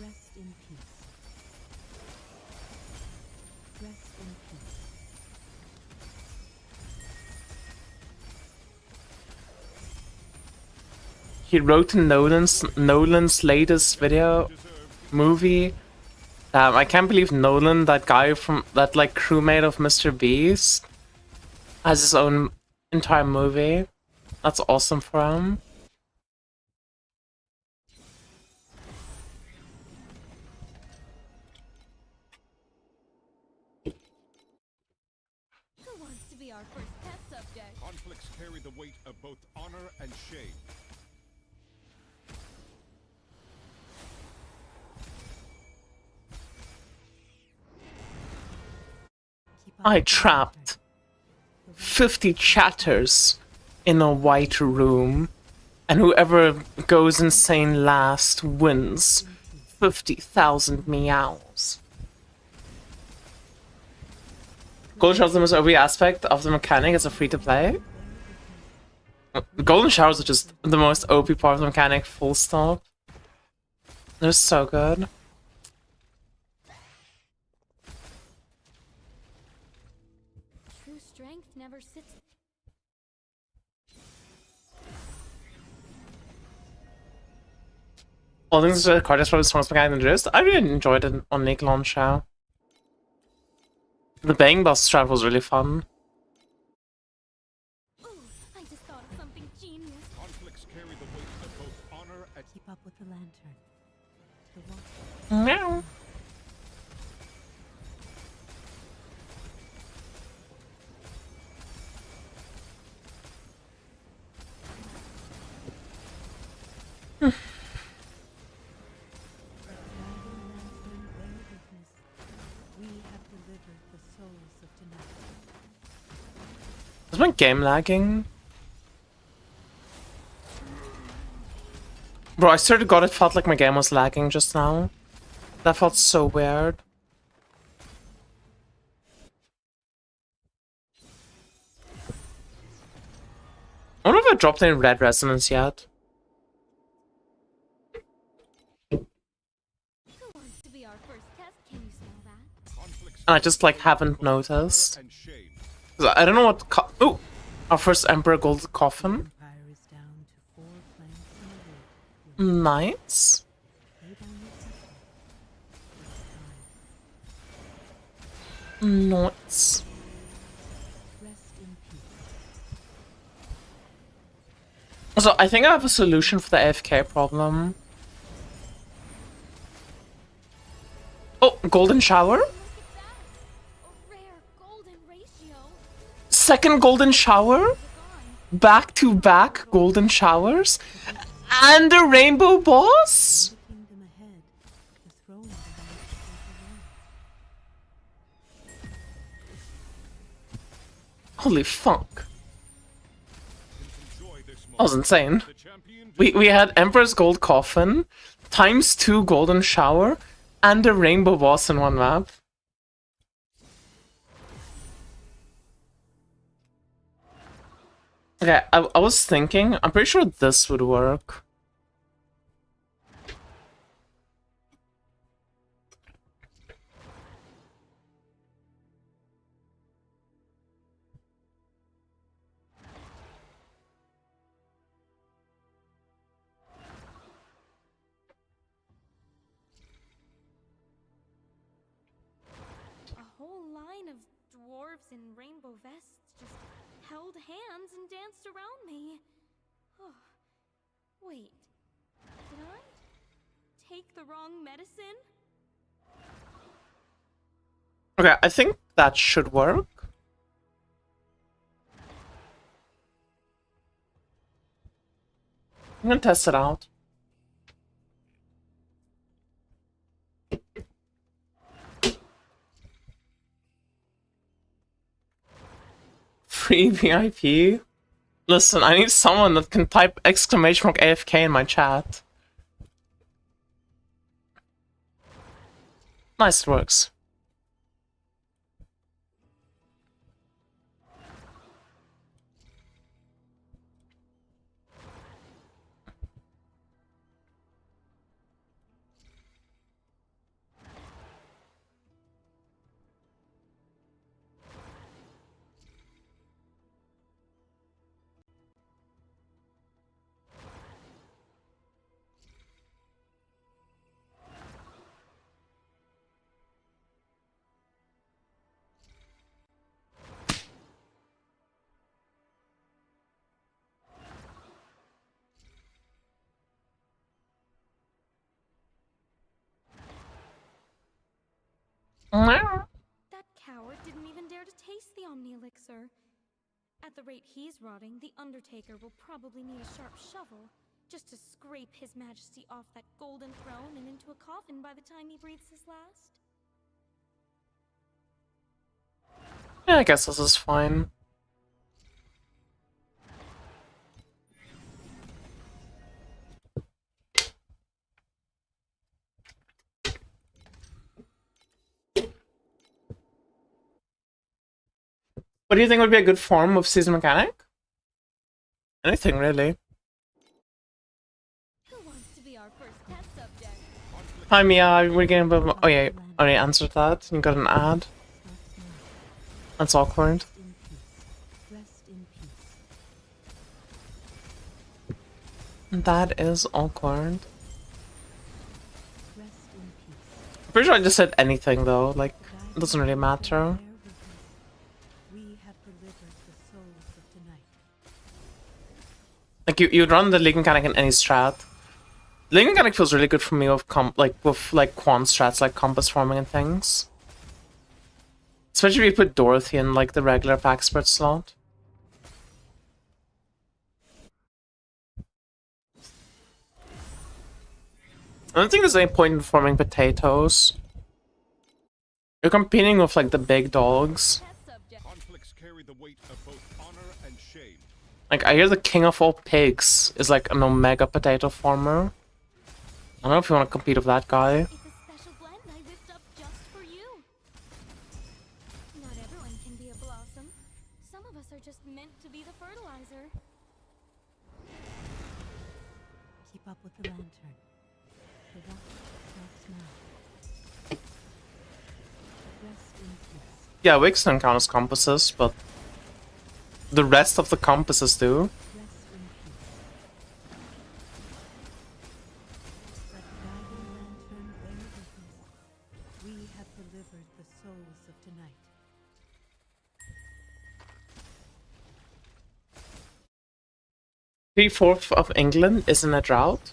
Rest in peace. Rest in peace. He wrote in Nolan's latest video movie. I can't believe Nolan, that guy from that like crewmate of Mr. Beast, has his own entire movie. That's awesome for him. Who wants to be our first test subject? Conflicts carry the weight of both honor and shame. Keep up I with the trapped 50 chatters in a white room, and whoever goes insane last wins 50,000 meows. Golden Shower is the most OP aspect of the mechanic as a free-to-play. Golden Showers are just the most OP part of the mechanic, full stop. They're so good. True strength never sits. Holding the card is probably the strongest mechanic introduced. I really enjoyed it on Nick launch show. The Bang Bus strat was really fun. Ooh, I just thought of something genius. Conflicts carry the weight of both honor and Keep up with the lantern. The watch. Meow. Is my game lagging? Bro, I swear to God, it felt like my game was lagging just now. That felt so weird. I wonder if I dropped any red resonance yet. Who wants to be our first test? Can you smell that? conflicts And I just like haven't noticed. and shame. 'Cause I don't know what oh! Our first Emperor Gold Coffin. Empire is down to 4 planets in a row. Nice. Lay down your scepter. Nice. Rest in peace. So I think I have a solution for the AFK problem. Oh, golden shower? Look at that! A rare golden ratio. Second golden shower? Gone. Back to back golden showers? And a rainbow boss? The kingdom ahead. The throne belongs to both alone. Holy fuck. Enjoy this That was moment. insane. The champion We had Emperor's Gold Coffin, times 2 golden shower, and a rainbow boss in one map. Okay, I was thinking, I'm pretty sure this would work. A whole line of dwarves in rainbow vests just held hands and danced around me. Oh, wait. Did I take the wrong medicine? Okay, I think that should work. I'm gonna test it out. Free VIP? Listen, I need someone that can type exclamation mark AFK in my chat. Nice, it works. That coward didn't even dare to taste the Omni Elixir. At the rate he's rotting, the Undertaker will probably need a sharp shovel just to scrape His Majesty off that golden throne and into a coffin by the time he breathes his last. Yeah, I guess this is fine. What do you think would be a good form of season mechanic? Anything, really. Who wants to be our first test subject? Hi, Mia, we're getting a bit of... Oh, yeah, I already answered that. You got an ad. That's awkward. In peace. Rest in peace. That is awkward. Pretty sure I just said anything though, like, it doesn't really matter. We have delivered the souls of tonight. Like, you'd run the League mechanic in any strat. League mechanic feels really good for me with with quant strats like compass forming and things. Especially if you put Dorothy in like the regular pack expert slot. I don't think there's any point in forming potatoes. You're competing with like the big dogs. Test subject. Conflicts carry the weight of both honor and shame. Like, I hear the king of all pigs is like an omega potato farmer. I don't know if you want to compete with that guy. It's a special blend I whipped up just for you. Not everyone can be a blossom. Some of us are just meant to be the fertilizer. Keep up with the lantern. The watch starts now. Rest in peace. Yeah, wigs don't count as compasses, but the rest of the compasses do. Rest in peace. Let the guiding lantern bear witness. We have delivered the souls of tonight. 3/4 of England is in a drought.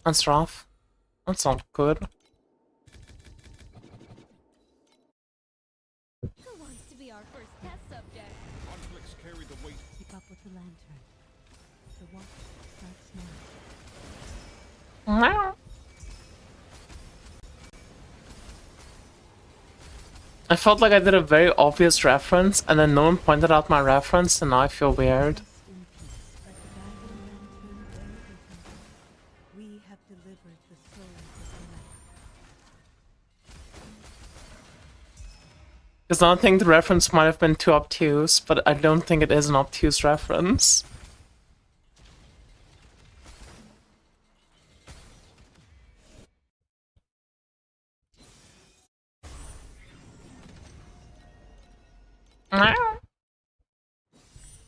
That's rough. That's not good. Who wants to be our first test subject? Conflicts carry the weight. Keep up with the lantern. The watch starts now. I felt like I did a very obvious reference, and then no one pointed out my reference, and now I feel weird. Rest in peace. Let the guiding lantern bear witness. We have delivered the souls of tonight. Because I think the reference might have been too obtuse, but I don't think it is an obtuse reference.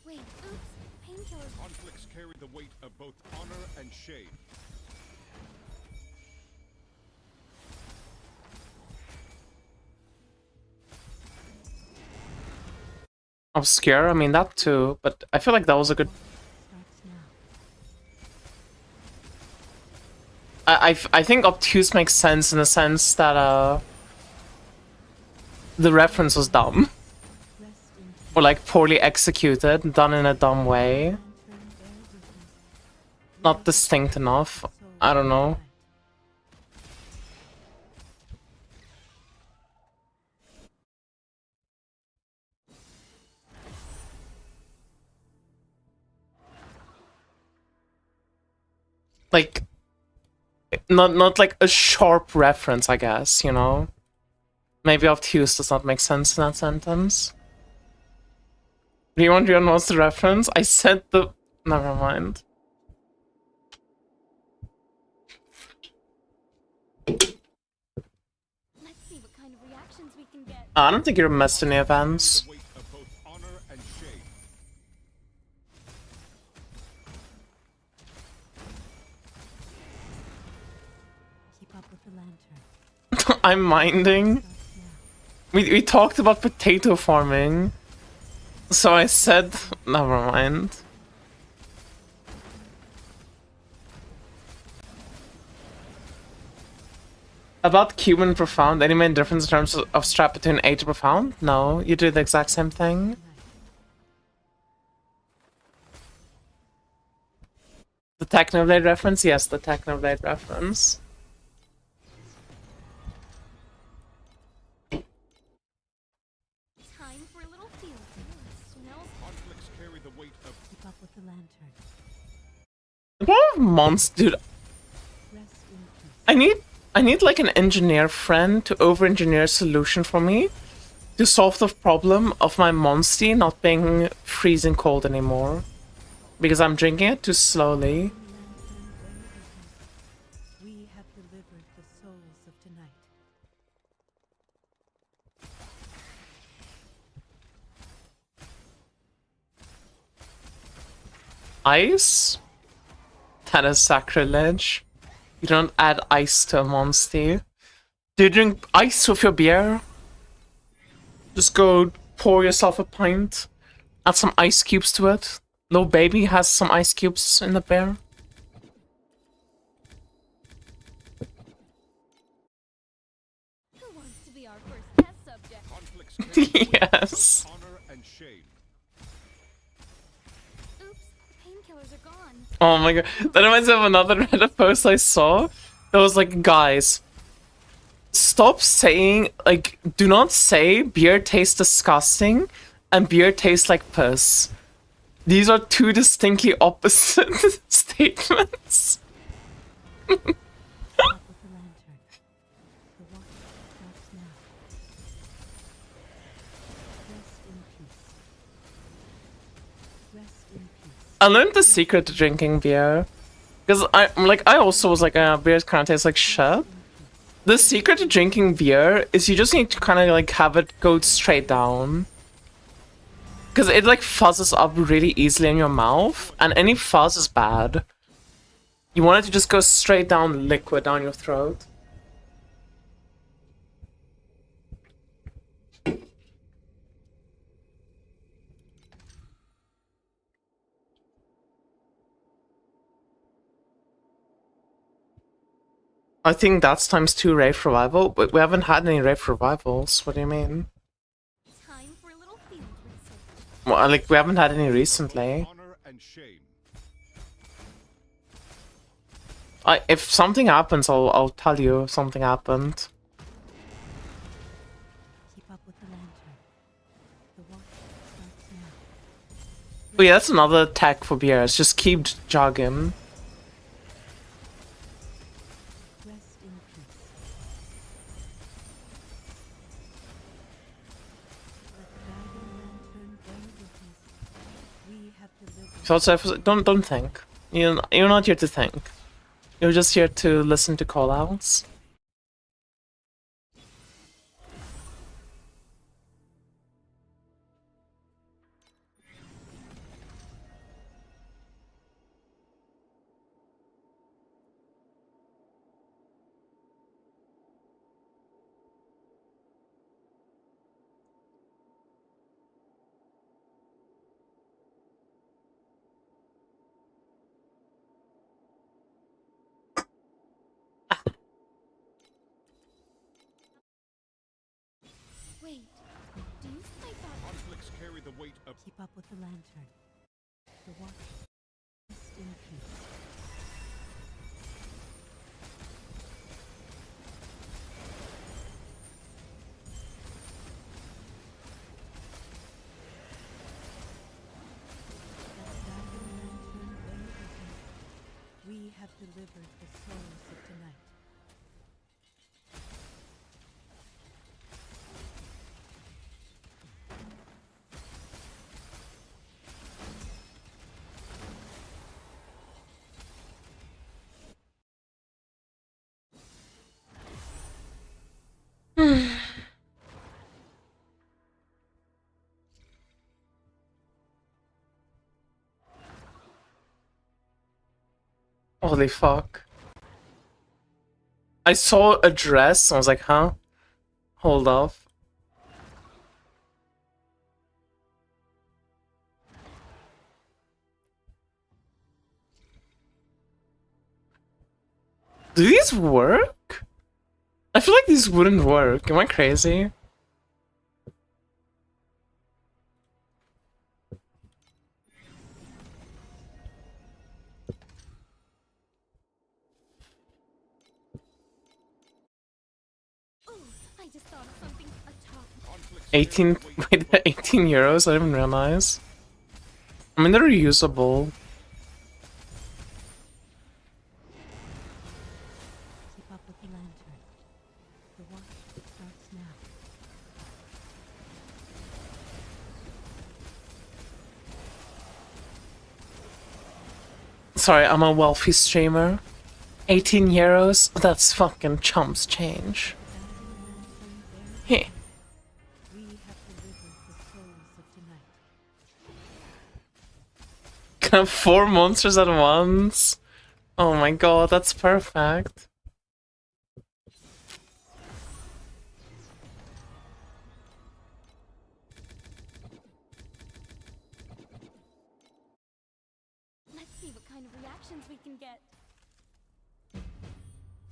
Wait, oops. Painkillers. Conflicts carry the weight of both honor and shame. Obscure, I mean that too, but I feel like that was a good. Starts now. I think obtuse makes sense in the sense that the reference was dumb. Rest in peace. Or like poorly executed, done in a dumb way. Lantern bear witness. Not distinct enough. I don't know. Like, not like a sharp reference, I guess, you know? Maybe obtuse does not make sense in that sentence. Do you want to know what's the reference? I said the... Never mind. Let's see what kind of reactions we can get. I don't think you're missed any events. The weight of both honor and shame. Keep up with the lantern. I'm minding. Starts now. We talked about potato farming. So I said... Never mind. About Cuban Profound, any main difference in terms of strat between A to Profound? No, you do the exact same thing. The Technoblade reference? Yes, the Technoblade reference. Time for a little feel. Smells Conflicts carry the weight of Keep up with the lantern. The problem with monster, dude, Rest in peace. I need like an engineer friend to over-engineer a solution for me to solve the problem of my Monsty not being freezing cold anymore. Because I'm drinking it too slowly. Lantern bear witness. We have delivered the souls of tonight. Ice? That is sacrilege. You don't add ice to a monster. Do you drink ice with your beer? Just go pour yourself a pint. Add some ice cubes to it. No baby has some ice cubes in the beer. Who wants to be our first test subject? Conflicts carry the weight of Yes. both honor and shame. Oops, the painkillers are gone. Oh my god. That reminds me of another Reddit post I saw. That was like, guys, stop saying, like, do not say beer tastes disgusting and beer tastes like piss. These are two distinctly opposite statements. Up with the lantern. The watch starts now. Rest in peace. Rest in peace. I learned the secret to drinking beer. Because I also was like, beer kind of tastes like shit. The secret to drinking beer is you just need to kind of like have it go straight down. Because it like fuzzes up really easily in your mouth, and any fuzz is bad. You want it to just go straight down liquid down your throat. I think that's ×2 Wraith Revival, but we haven't had any Wraith Revivals. What do you mean? Time for a little field research. Well, like, we haven't had any recently. Honor and shame. If something happens, I'll tell you if something happened. Keep up with the lantern. The watch starts now. Oh yeah, that's another tech for beers. Just keep jogging. Rest in peace. Let the guiding lantern bear witness. We have delivered. So don't think. You're not here to think. You're just here to listen to callouts. Wait, do you think I thought Conflicts carry the weight of Keep up with the lantern. The watch. Rest in peace. Let the guiding lantern bear witness. We have delivered the souls of tonight. Holy fuck. I saw a dress, I was like, huh? Hold off. Do these work? I feel like these wouldn't work. Am I crazy? ooh, I just thought of something atop. conflicts 18 carry the weight wait, of both 18 euros? I didn't realize. I mean, they're reusable. Keep up with the lantern. The watch starts now. Sorry, I'm a wealthy streamer. 18 euros? That's fucking chumps change. Heh. We have delivered the souls of tonight. Can I have 4 monsters at once? Oh my god, that's perfect. Let's see what kind of reactions we can get.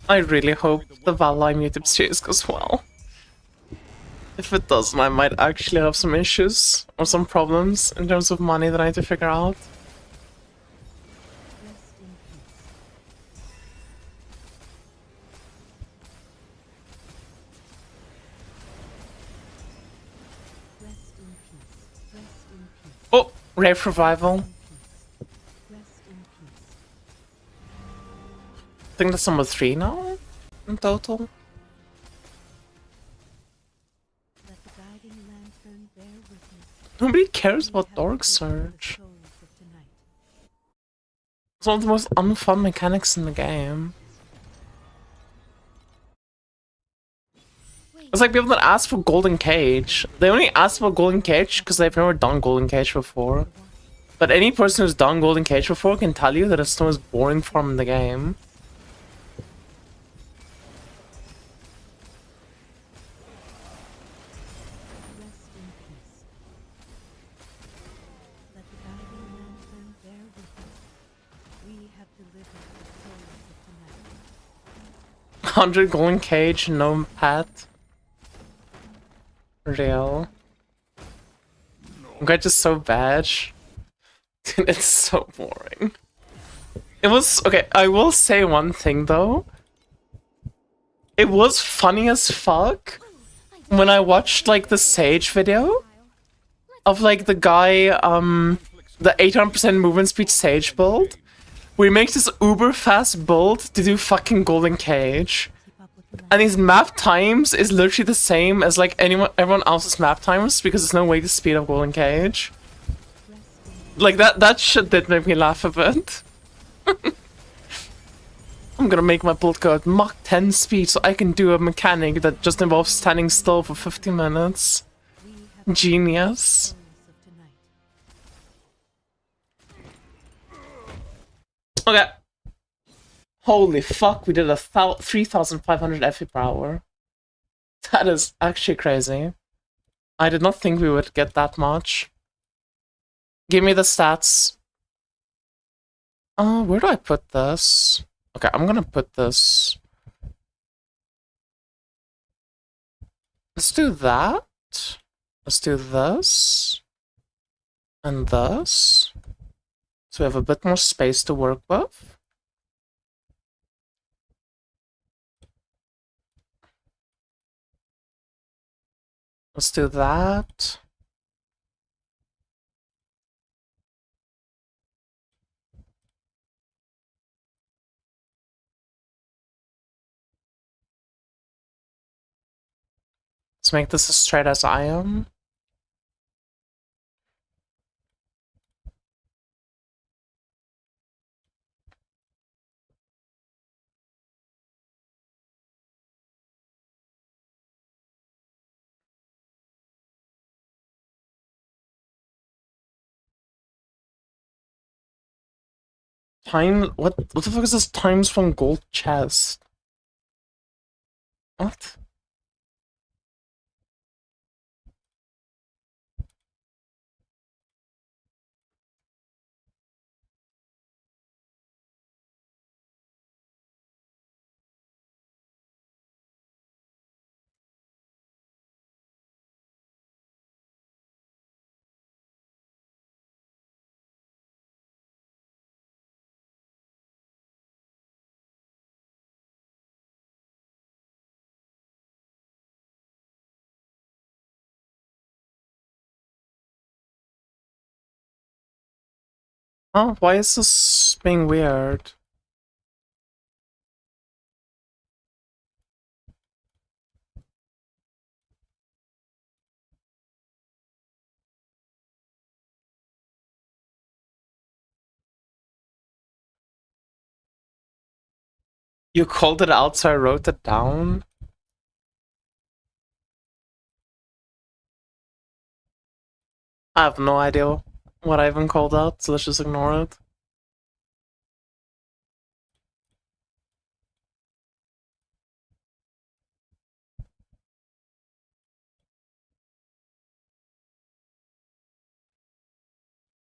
I really hope the Valheim YouTube series goes well. If it doesn't, I might actually have some issues or some problems in terms of money that I need to figure out. Rest in peace. Rest in peace. Oh, Rave Revival. Rest in peace. I think that's number 3 now in total. Let the guiding lantern bear witness. Nobody cares We about have Dark delivered the Surge. souls of tonight. It's one of the most unfun mechanics in the game. Wait, It's like people that ask for Golden Cage. They only ask for Golden Cage because they've never done Golden Cage before. But any person who's done Golden Cage before can tell you that it's the most boring form in the game. Rest in peace. Let the guiding lantern bear witness. We have delivered the souls of tonight. 100 Golden Cage, no pet. Real. Glitch is so bad. Dude, it's so boring. It was okay. I will say one thing though. It was funny as fuck when I watched like the Sage video of like the guy, the 800% movement speed Sage build. Where he makes this uber fast build to do fucking Golden Cage. Keep up with the And his map times is literally the same as like everyone else's map times because there's no way to speed up Golden Cage. Like that shit did make me laugh a bit. I'm gonna make my build go at Mach 10 speed so I can do a mechanic that just involves standing still for 50 minutes. Genius. souls of tonight. Okay. Holy fuck, we did a 3,500 FE per hour. That is actually crazy. I did not think we would get that much. Give me the stats. Where do I put this? Okay, I'm gonna put this. Let's do that. Let's do this. And this. So we have a bit more space to work with. Let's do that. Let's make this as straight as I am. What the fuck is this times from gold chest? What? Oh, why is this being weird? You called it out, so I wrote it down? I have no idea what I even called out, so let's just ignore it.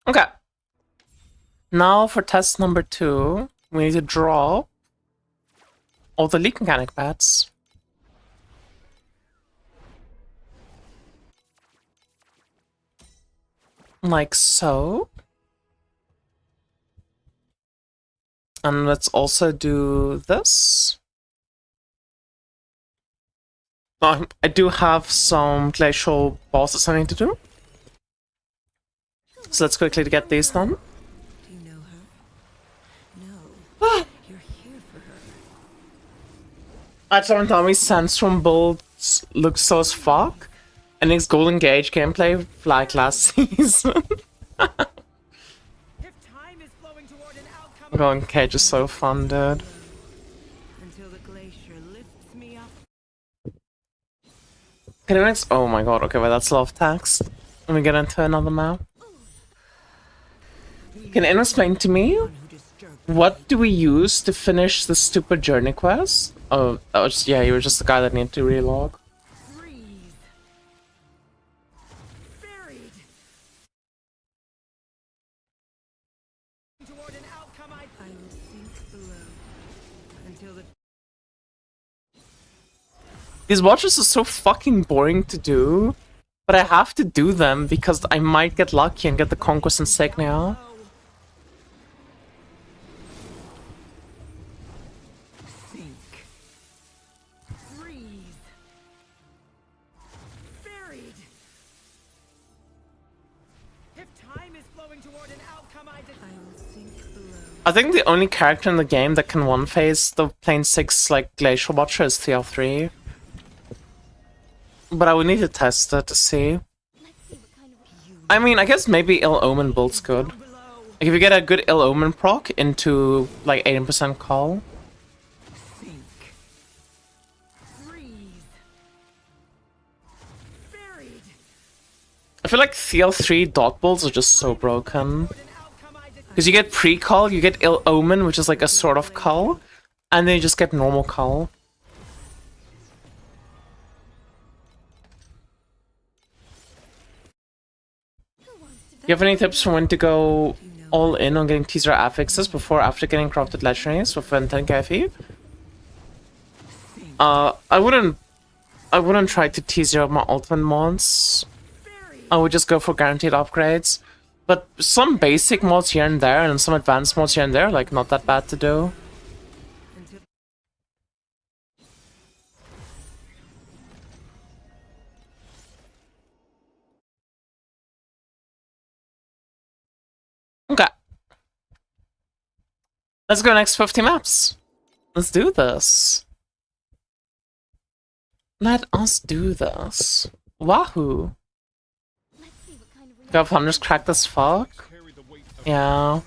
Okay. Now for test number 2, we need to drop all the leak mechanic pads. Like so. And let's also do this. I do have some glacial bosses I need to do. So let's quickly get these done. Do you know her? No. You're here for her. I don't tell me Sandstorm builds look so as fuck. And his Golden Gauge gameplay like last season. Golden Cage is so fun, dude. Until the glacier lifts me up. Can I next? Oh my god, okay, well that's a lot of text. Let me get into another map. Can anyone explain to me what do we use to finish the stupid journey quest? Oh, that was, yeah, you were just the guy that needed to relog. Freeze. Buried. Toward an outcome I will sink below until the These watches are so fucking boring to do, but I have to do them because I might get lucky and get the Conquest Insignia. sink. Freeze. Buried. If time is flowing toward an outcome I will sink below. I think the only character in the game that can one-phase the Plane 6 like Glacial Watcher is TL3. But I would need to test it to see. I mean, I guess maybe Ill Omen build's good. Like if you get a good Ill Omen proc into like 18% call. Sink. Freeze. Buried. I feel like TL3 dot builds are just so broken. Because you get pre-call, you get Ill Omen, which is like a sort of cull, and then you just get normal cull. Do you have any tips for when to go all in on getting teaser affixes before after getting crafted legendaries within 10k FE? I wouldn't try to teaser up my ultimate mods. I would just go for guaranteed upgrades. But some basic mods here and there and some advanced mods here and there, like not that bad to do. Okay. Let's go next 50 maps. Let's do this. Let us do this. Wahoo. God, Thunder's cracked as fuck. Yeah.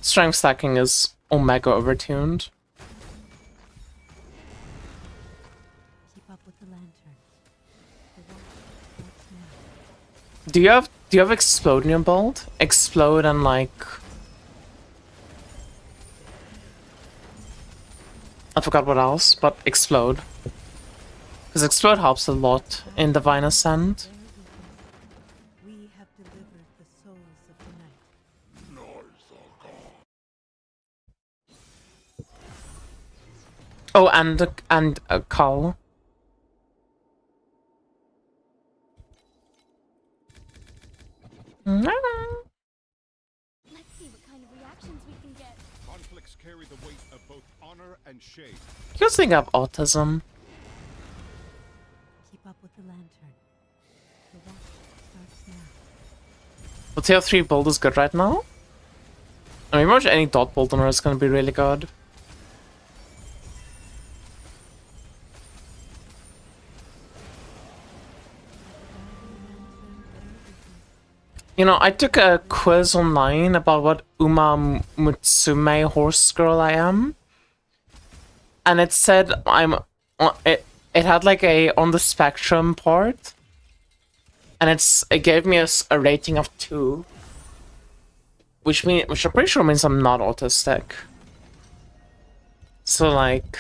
Strength stacking is omega overtuned. Keep up with the lantern. The watch starts now. Do you have explode in your build? Explode and like I forgot what else, but explode. Because explode helps a lot in Divine Ascent. We have delivered the souls of the night. Oh, and a cull. Let's see what kind of reactions we can get. Conflicts carry the weight of both honor and shame. You think I have autism? Keep up with the lantern. The watch starts now. But tier 3 build is good right now. I mean, pretty much any dot build on her is gonna be really good. You know, I took a quiz online about what Uma Mutsume horse girl I am. And it said I'm... It had like a on the spectrum part. And it gave me a rating of 2. Which I'm pretty sure means I'm not autistic. So like,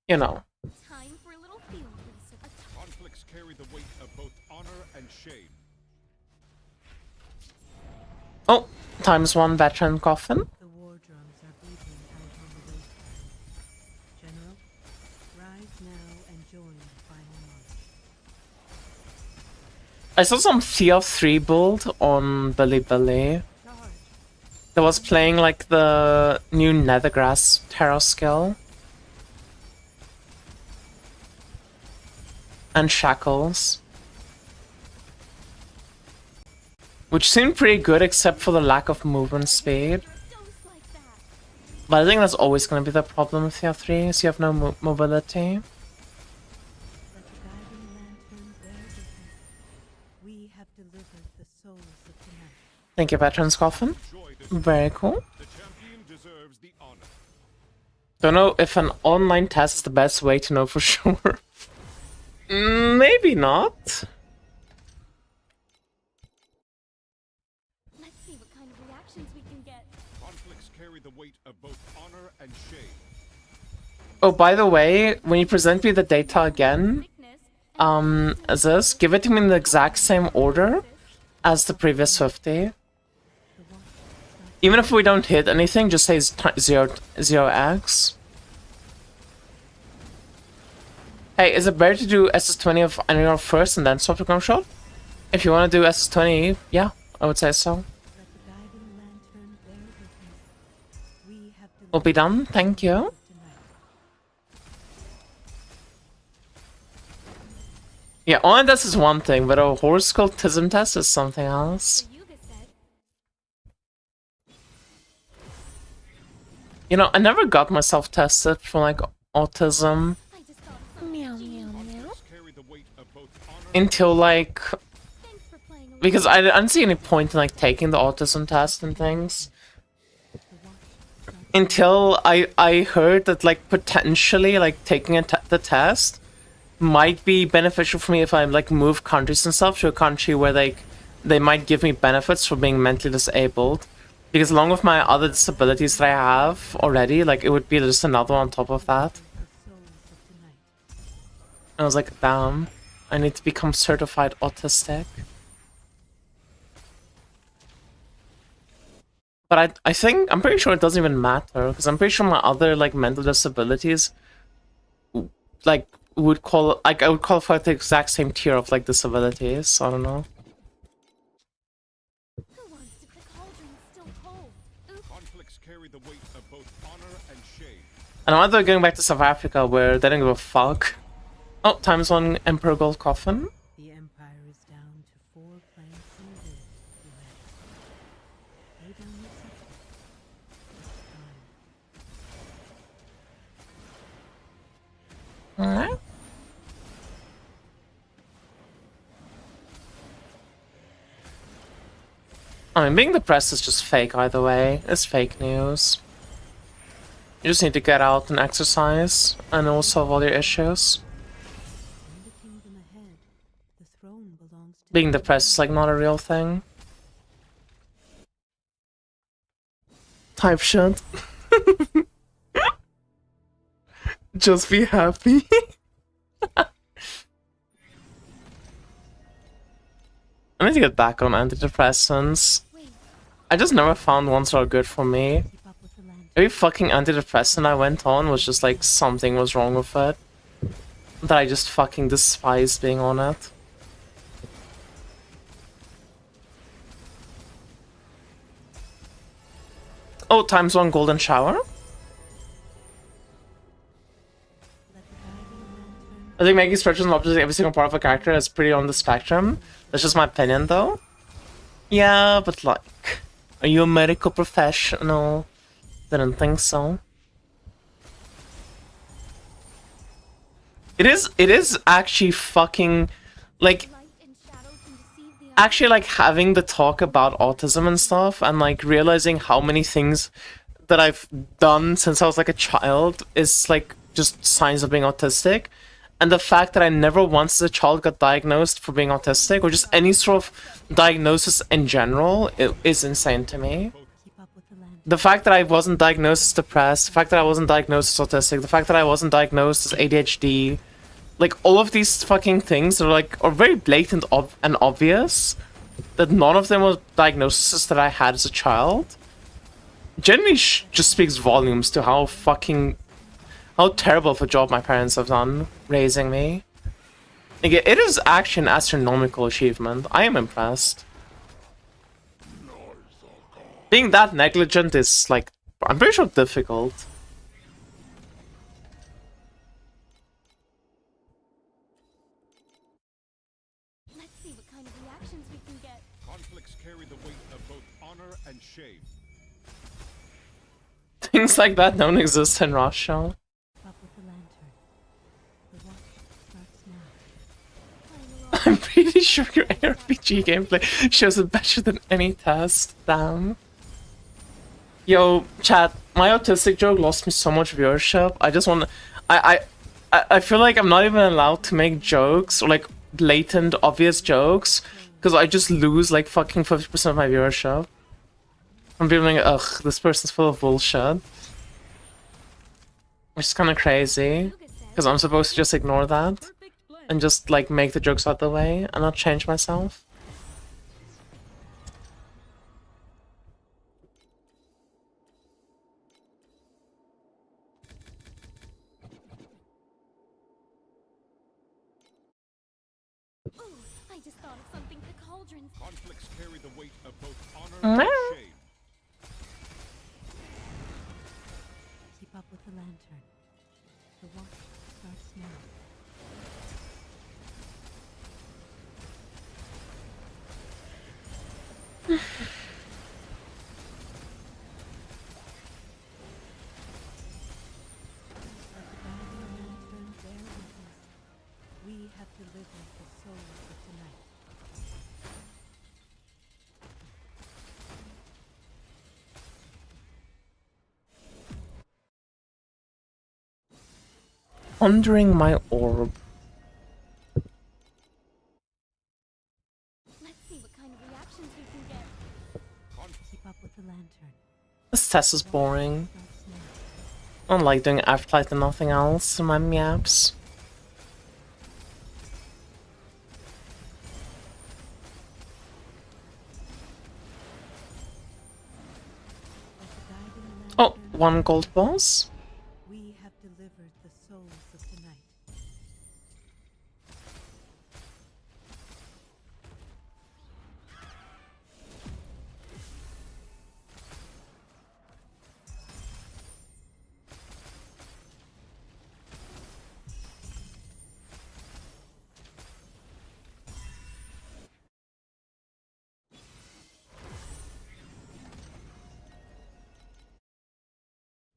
you know. Time for a little field research. Conflicts carry the weight of both honor and shame. Oh, ×1 veteran coffin. The war drums are beating out on the wasteland. General, rise now and join the final march. I saw some Fear 3 build on Bilibili that was playing like the new Nethergrass Terra skill. And Shackles. Which seemed pretty good except for the lack of movement speed. But I think that's always going to be the problem with Fear 3, is you have no mobility. Let the guiding lantern bear witness. We have delivered the souls of tonight. Thank you, Veterans Coffin. Very cool. The champion deserves the honor. Don't know if an online test is the best way to know for sure. Maybe not. Let's see what kind of reactions we can get. Conflicts carry the weight of both honor and shame. Oh, by the way, when you present me the data again, Sickness give it to me in the exact same order as the previous 50. Even if we don't hit anything, just say 0x. Hey, is it better to do SS20 of Annual first and then swap to Gum Shot? If you want to do SS20, yeah, I would say so. Let the guiding lantern bear witness. We have We'll be done, thank you. tonight. Yeah, online test is one thing, but a horse cultism test is something else. the Yuga said. You know, I never got myself tested for like autism I just thought something. Conflicts carry the weight of both honor until like, Thanks for playing along. because I didn't see any point in like taking the autism test and things. Until I heard that like potentially like taking the test might be beneficial for me if I like move countries and stuff to a country where they might give me benefits for being mentally disabled. Because along with my other disabilities that I have already, like it would be just another one on top of that. The souls of tonight. I was like, damn, I need to become certified autistic. But I think, I'm pretty sure it doesn't even matter, because I'm pretty sure my other, like, mental disabilities, like, I would qualify the exact same tier of, like, disabilities, so I don't know. Who wants to the cauldron's still cold? Oops. conflicts carry the weight of both honor and shame. And I'm either going back to South Africa, where they don't give a fuck. Oh, ×1 Emperor Gold Coffin. The Empire is down to 4 planks in the wood. Lay down your scepter. It's time. Alright. I mean, being depressed is just fake either way. It's fake news. You just need to get out and exercise, and it will solve all your issues. In the kingdom ahead, the throne belongs to Being depressed is like not a real thing. Type shit. Just be happy. I need to get back on antidepressants. Wait, I just never found ones that are good for me. keep up with the lantern. Every fucking antidepressant I went on was just like something was wrong with it. That I just fucking despised being on it. Oh, ×1 golden shower? Let the guiding lantern I think making stretches and objects every single part of a character is pretty on the spectrum. That's just my opinion though. Yeah, but like, are you a medical professional? Didn't think so. It is actually fucking, like, light and shadow can deceive the actually like having the talk about autism and stuff and like realizing how many things that I've done since I was like a child is like just signs of being autistic. And the fact that I never once as a child got diagnosed for being autistic or just any sort of diagnosis in general, it is insane to me. keep up with the lantern. The fact that I wasn't diagnosed as depressed, the fact that I wasn't diagnosed as autistic, the fact that I wasn't diagnosed as ADHD, like all of these fucking things are like are very blatant and obvious, that none of them were diagnoses that I had as a child generally just speaks volumes to how terrible of a job my parents have done raising me. Like, it is actually an astronomical achievement. I am impressed. Being that negligent is, like, I'm pretty sure difficult. Let's see what kind of reactions we can get. Conflicts carry the weight of both honor and shame. Things like that don't exist in Russia. Up with the lantern. The watch starts now. I'm pretty sure your ARPG gameplay shows it better than any test. Damn. Yo, chat, my autistic joke lost me so much viewership. I just want I feel like I'm not even allowed to make jokes or like blatant obvious jokes because I just lose like fucking 50% of my viewership. I'm being like, ugh, this person's full of bullshit. Which is kind of crazy because I'm supposed to just ignore that and just like make the jokes out the way and not change myself. Ooh, I just thought of something for cauldrons. Conflicts carry the weight of both honor and shame. Keep up with the lantern. The watch starts now. Like the guiding lantern bear witness, we have delivered the souls of tonight. Pondering my orb. Let's see what kind of reactions we can get. Keep up with the lantern. This test is boring. Starts now. I don't like doing afterlight and nothing else in my maps. Like the guiding Oh, lantern, one gold boss? we have delivered the souls of tonight.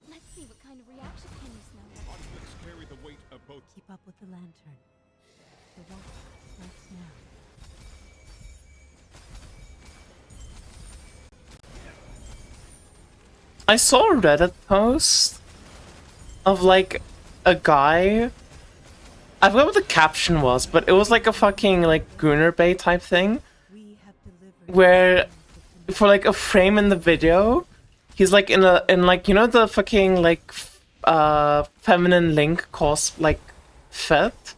Let's see what kind of reaction can you smell. Conflicts carry the weight of both. Keep up with the lantern. The watch starts now. I saw a Reddit post of like a guy. I forgot what the caption was, but it was like a fucking like Gunnar Bay type thing We have delivered where the souls of tonight. for like a frame in the video, he's like in like you know the fucking like feminine Link like fit.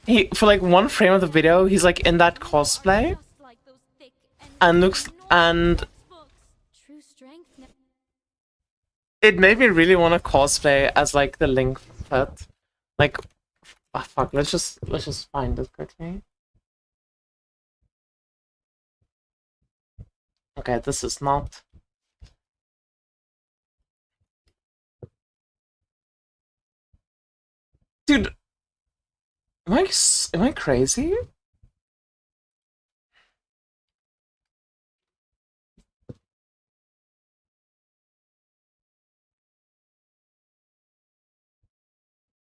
He for like one frame of the video, he's like in that cosplay Just like those thick and looks enormous and textbooks. True strength. it made me really want to cosplay as like the Link fit. Like, ah, fuck. Let's just find this quickly. Okay, this is not. Dude, am I crazy?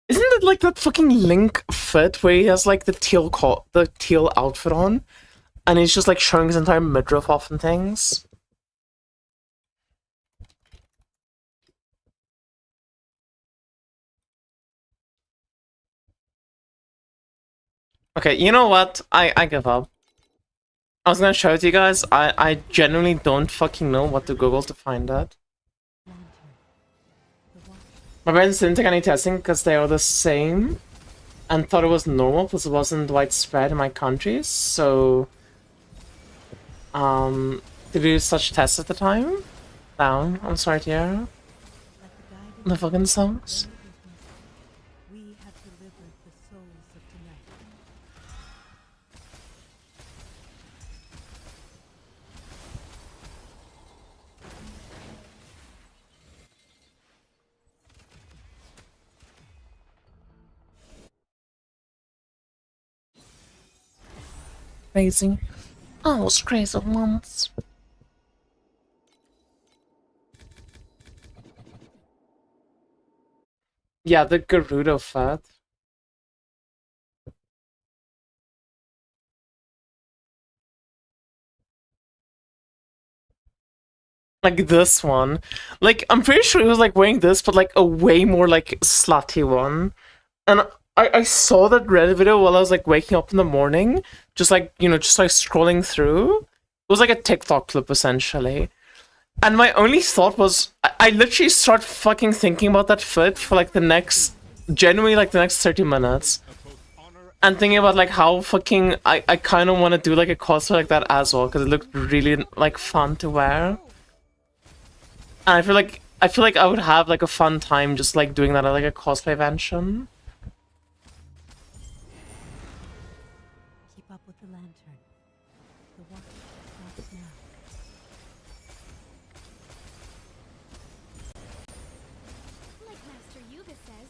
Isn't it like that fucking Link fit where he has like the teal outfit on, and he's just like showing his entire midriff off and things? Okay, you know what? I give up. I was gonna show it to you guys. I genuinely don't fucking know what to Google to find that. Lantern. The watch My parents didn't take any testing because they are the same. and thought it was normal because it wasn't widespread in my country. So, to do such tests at the time, down. I'm sorry to hear. Like the guiding The fucking songs. we have delivered the souls of tonight. Crazy. Oh, it's crazy once. Yeah, the Gerudo fat. Like this one. Like, I'm pretty sure he was like wearing this, but like a way more like slutty one. And I saw that Reddit video while I was like waking up in the morning, just like, you know, just like scrolling through. It was like a TikTok clip essentially. And my only thought was, I literally start fucking thinking about that fit for like the next, genuinely like the next 30 minutes. And thinking about like how fucking, I kind of want to do like a cosplay like that as well, because it looked really like fun to wear. And I feel like I would have like a fun time just like doing that at like a cosplay convention. Keep up with the lantern. The watch starts now. Like Master Yuga says,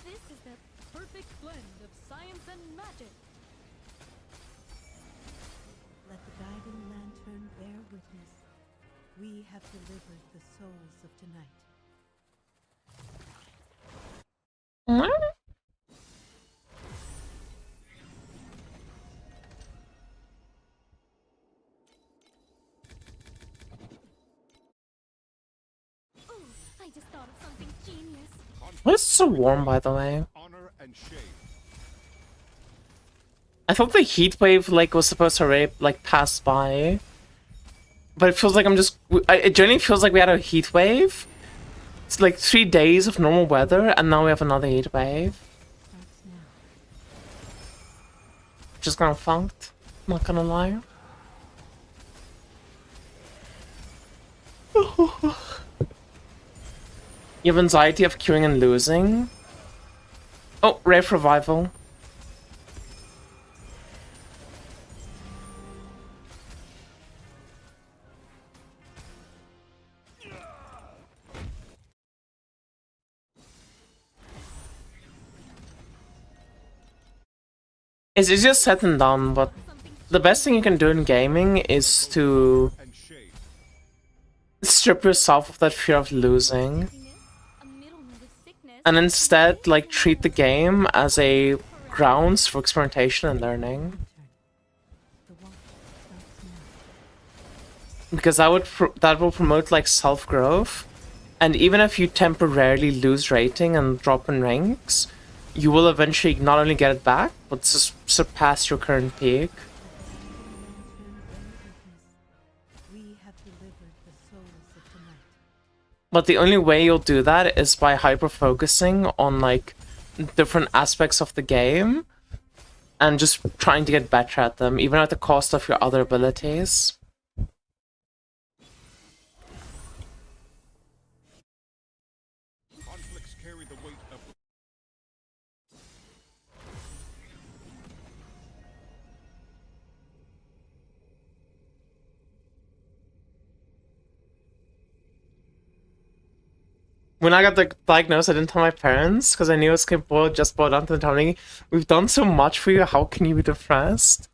this is the Perfect blend of science and magic. Let the guiding lantern bear witness. We have delivered the souls of tonight. Ooh, I just thought of something genius. Why is it so warm, by the way? Honor and shame. I thought the heat wave like was supposed to already like pass by, but it feels like it generally feels like we had a heat wave. It's like 3 days of normal weather, and now we have another heat wave. Starts now. Just kind of funked. Not gonna lie. You have anxiety of queuing and losing. Oh, Rave Revival. It's easier said than done, but the best thing you can do in gaming is to And shame. strip yourself of that fear of losing, A middleman with sickness. and instead like treat the game as a grounds for experimentation and learning. Lantern. The watch starts now. Because that will promote like self-growth, and even if you temporarily lose rating and drop in ranks, you will eventually not only get it back, but surpass your current peak. Lantern bear witness. We have delivered the souls of tonight. But the only way you'll do that is by hyper-focusing on like different aspects of the game and just trying to get better at them, even at the cost of your other abilities. Conflicts carry the weight of When I got diagnosed, I didn't tell my parents because I knew it was just boiled down to telling me, we've done so much for you, how can you be depressed?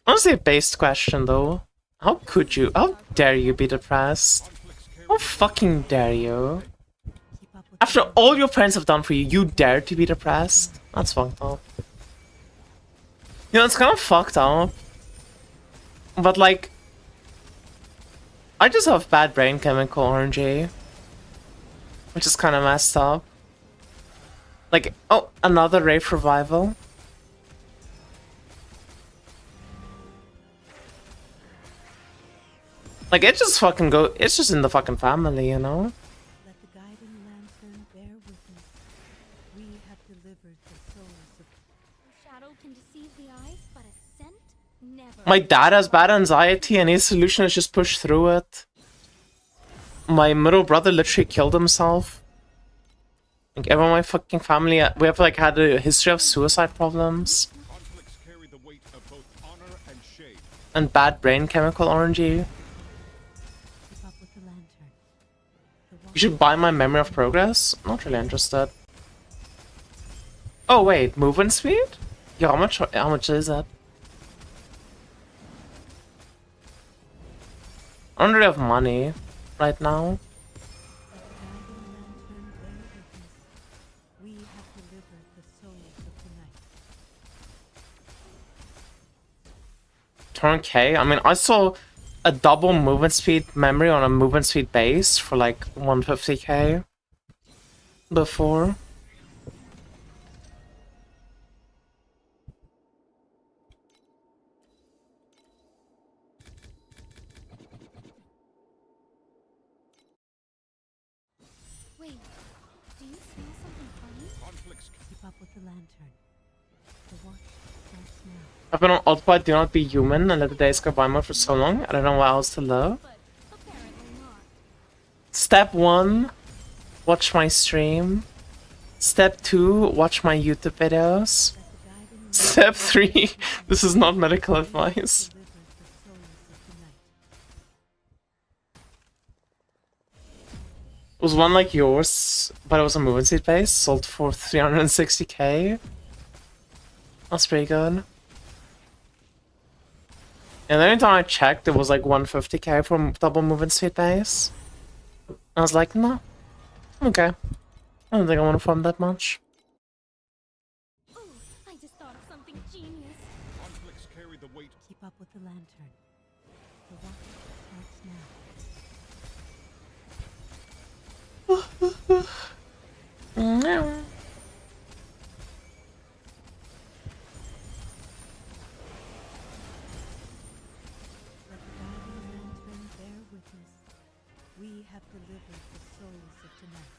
Honestly, a based question though. How could you? How dare you be depressed? conflicts carry How fucking dare you? Keep up with After all your parents have done for you, you dare to be depressed? That's fucked up. You know, it's kind of fucked up. But like, I just have bad brain chemical RNG. Which is kind of messed up. Like, oh, another Wraith Revival. Like, it just fucking it's just in the fucking family, you know? Let the guiding lantern bear witness. We have delivered the souls of can deceive the eyes, but a scent never. My dad has bad anxiety and his solution is just push through it. My middle brother literally killed himself. Like everyone in my fucking family, we have like had a history of suicide problems. Conflicts carry the weight of both honor and shade. And bad brain chemical orangey. Keep up with the lantern. You should buy my memory of progress. Not really interested. Oh wait, movement speed? Yeah, how much is that? I don't really have money right now. We have delivered the souls of the night. 10k? I mean, I saw a double movement speed memory on a movement speed base for like 150k before. Wait, do you smell something funny? Conflicts Keep up with the lantern. The watch starts now. I've been on autopilot, do not be human, and let the days go by more for so long. I don't know what else to love. But apparently not. Step 1, watch my stream. Step 2, watch my YouTube videos. Step 3, this is not medical advice. Delivers the souls of the night. It was one like yours, but it was a movement speed base, sold for 360k. That's pretty good. And the only time I checked, it was like 150k for double movement speed base. I was like, no. Okay. I don't think I want to farm that much. Ooh, I just thought of something genius. conflicts carry the weight. Keep up with the lantern. The watch starts now. Let the guiding lantern bear witness. We have delivered the souls of tonight.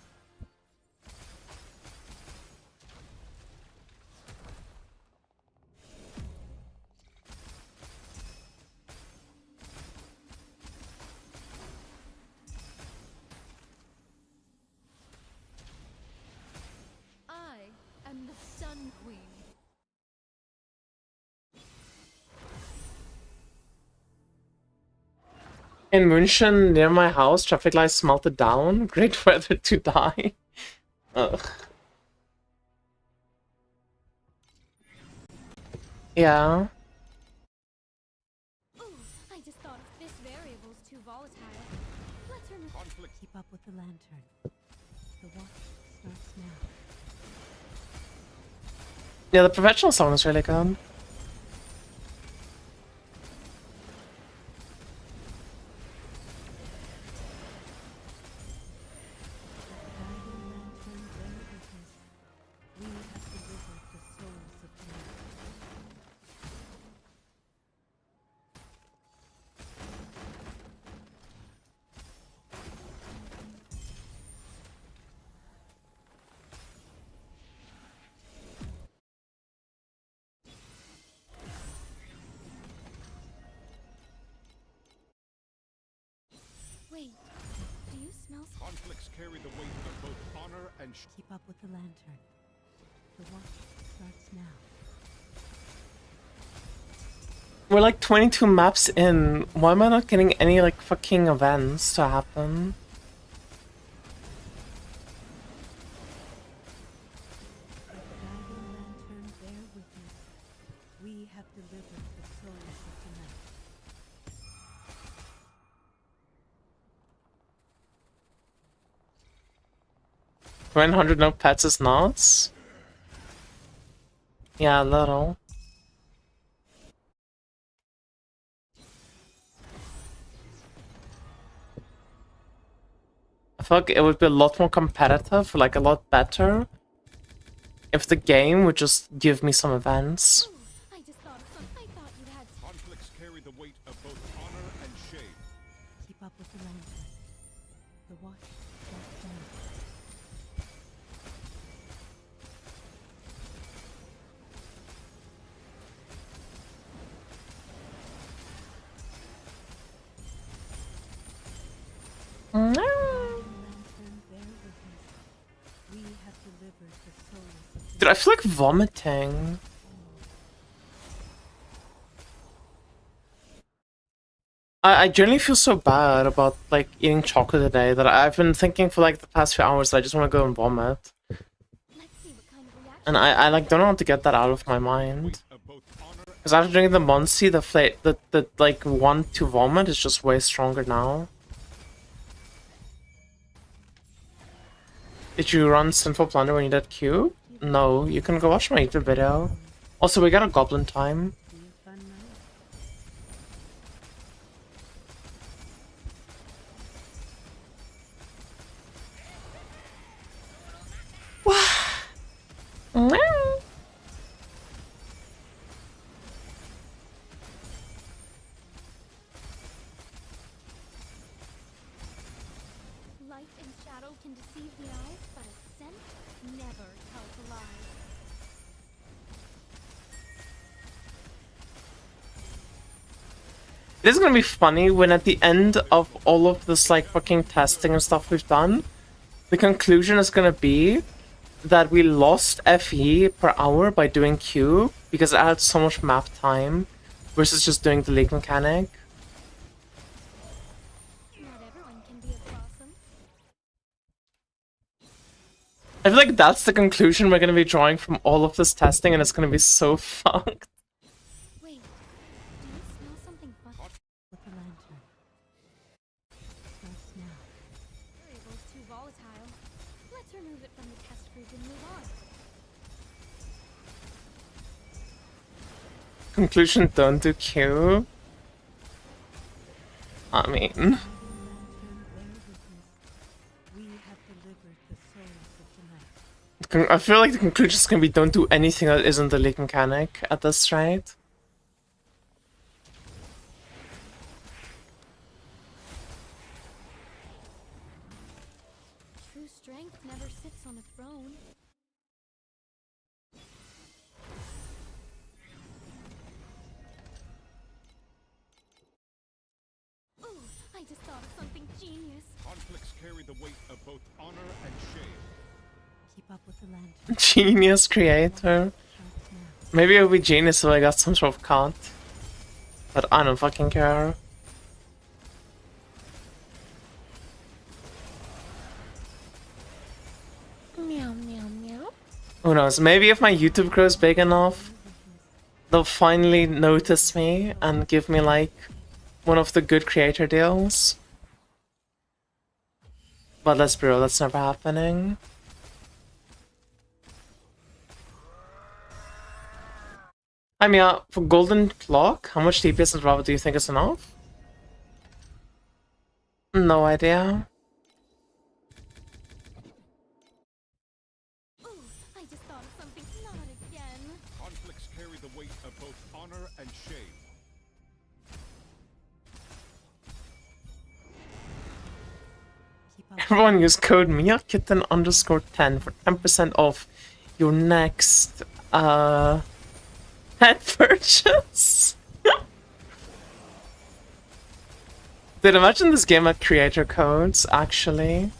I am the Sun Queen. In München, near my house, traffic lights melted down. Great weather to die. Ugh. Yeah. Ooh, I just thought of this variable's too volatile. Let's remove. Conflict Keep up with the lantern. The watch starts now. Yeah, the professional song is really good. Guiding lantern bear witness. We have delivered the souls of tonight. Wait, do you smell something? conflicts carry the weight of both honor and shade. Keep up with the lantern. The watch starts now. We're like 22 maps in. Why am I not getting any like fucking events to happen? Let the guiding lantern bear witness. We have delivered the souls of tonight. 100 no pets is nuts. Yeah, a little. I feel like it would be a lot more competitive, like a lot better, if the game would just give me some events. Ooh, I just thought of something. I thought you had. Conflicts carry the weight of both honor and shade. Keep up with the lantern. The watch starts now. delivered the souls of the Dude, I feel like vomiting. I generally feel so bad about like eating chocolate today that I've been thinking for like the past few hours that I just want to go and vomit. Let's see what kind of reaction. And I like don't know how to get that out of my mind. of both honor Because after drinking the Monsi, the like want to vomit is just way stronger now. Did you run Sinful Plunder when you did Q? No, you can go watch my YouTube video. Also, we got a goblin time. be a fun night. Light and shadow can deceive the eyes, but a scent never tells a lie. It is gonna be funny when at the end of all of this like fucking testing and stuff we've done, the conclusion is gonna be that we lost FE per hour by doing Q because it had so much map time versus just doing the league mechanic. Not everyone can be a blossom. I feel like that's the conclusion we're gonna be drawing from all of this testing, and it's gonna be so fucked. Wait, do you smell something funny? With the lantern. Starts now. Variable's too volatile. Let's remove it from the test group and move on. Conclusion, don't do Q. I mean, Lantern, bear witness. We have delivered the souls of the night. I feel like the conclusion is gonna be don't do anything that isn't the league mechanic at this rate. True strength never sits on a throne. Ooh, I just thought of something genius. conflicts carry the weight of both honor and shame. Keep up with the lantern. Genius creator. Starts now. Maybe it would be genius if I got some sort of cut. But I don't fucking care. Meow, meow, meow. Who knows? Maybe if my YouTube grows big enough, they'll finally notice me and give me like one of the good creator deals. But let's be real, that's never happening. I mean, for Golden Clock, how much DPS and Bravo do you think is enough? No idea. Ooh, I just thought of something. Not again. Conflicts carry the weight of both honor and shame. Keep up. Everyone use code MiaKitten_10 for 10% off your next pet purchase. Dude, imagine this game had creator codes, actually.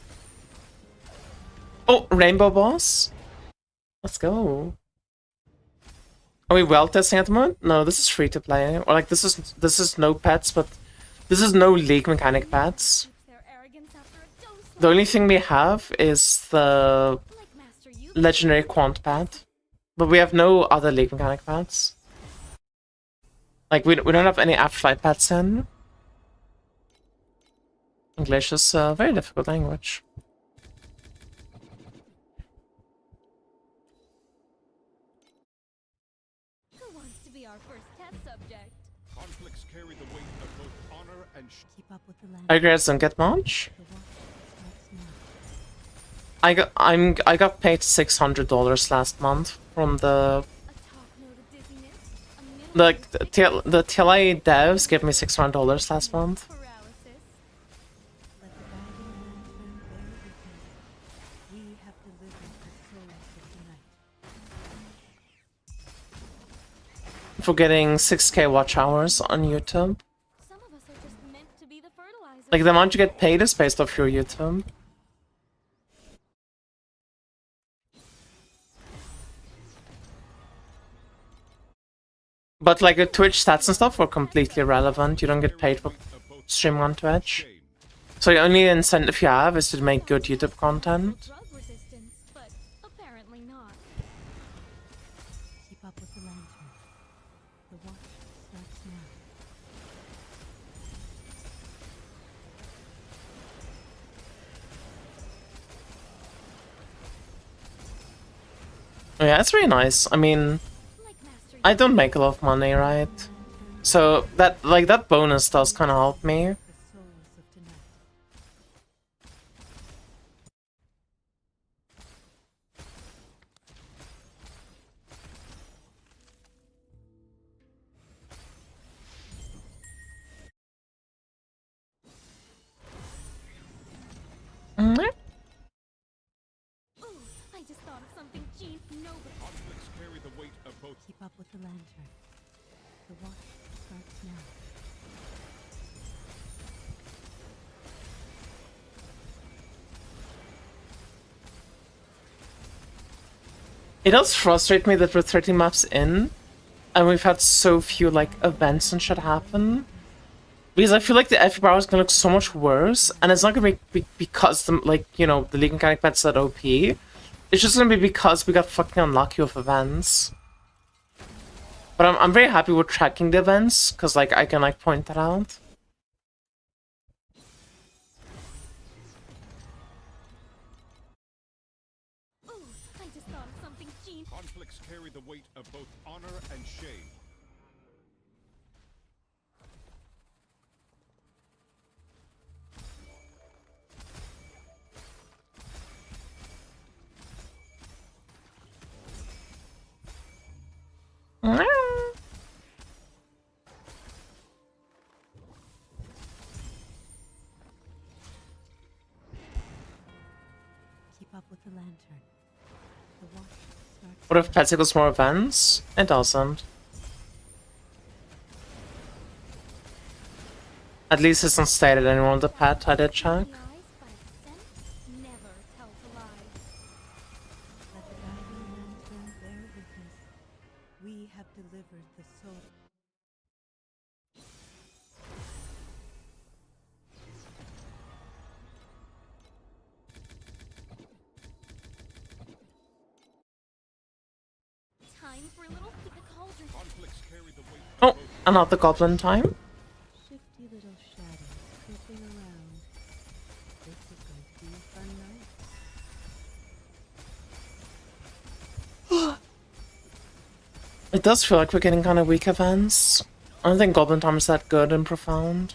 Oh, Rainbow Boss? Let's go. Are we well testing at the moment? No, this is free to play. Or like this is no pets, but this is no league mechanic pets. Keeps their arrogance after a dose The only thing we have is the like Master Yu. legendary quant pet. But we have no other league mechanic pets. Like we don't have any afterlight pets in. English is a very difficult language. Who wants to be our first test subject? Conflicts carry the weight of both honor and shame. Keep up with the lantern. I guys don't get much. The watch starts now. I got paid $600 last month from the A talk note of dizziness. A minute the TLA devs gave me $600 last month. paralysis. Let the guiding lantern bear witness. We have delivered the souls of the night. For getting 6k watch hours on YouTube. Some of us are just meant to be the fertilizer. Like the amount you get paid is based off your YouTube. But like the Twitch stats and stuff are completely irrelevant. You don't get paid for streaming on Twitch. So the only incentive you have is to make good YouTube content. Drug resistance, but apparently not. Keep up with the lantern. The watch starts now. Yeah, it's really nice. I mean, Like Master I don't make a lot of money, right? So that that bonus does kind of help me. The souls of tonight. Mhm. Ooh, I just thought of something nobody. Conflicts carry the weight of both. Keep up with the lantern. The watch starts now. It does frustrate me that we're 30 maps in, and we've had so few like events and shit happen. Because I feel like the FP power is gonna look so much worse, and it's not gonna be because the the League mechanic pet's that OP. It's just gonna be because we got fucking unlucky with events. But I'm very happy with tracking the events, cause like I can like point that out. Ooh, I just thought of something Conflicts carry the weight of both honor and shame. Keep up with the lantern. The watch starts What if pet equals more events? It doesn't. At least it's not stated anyone with the pet, I did check. The eyes, but a scent never tells a lie. Let the guiding lantern bear witness. We have delivered the soul. Time for a little cauldron. Conflicts carry the weight of Oh, both. another goblin time. Shifty little shadows creeping around. This is going to be a fun night. It does feel like we're getting kind of weak events. I don't think Goblin Time is that good and profound.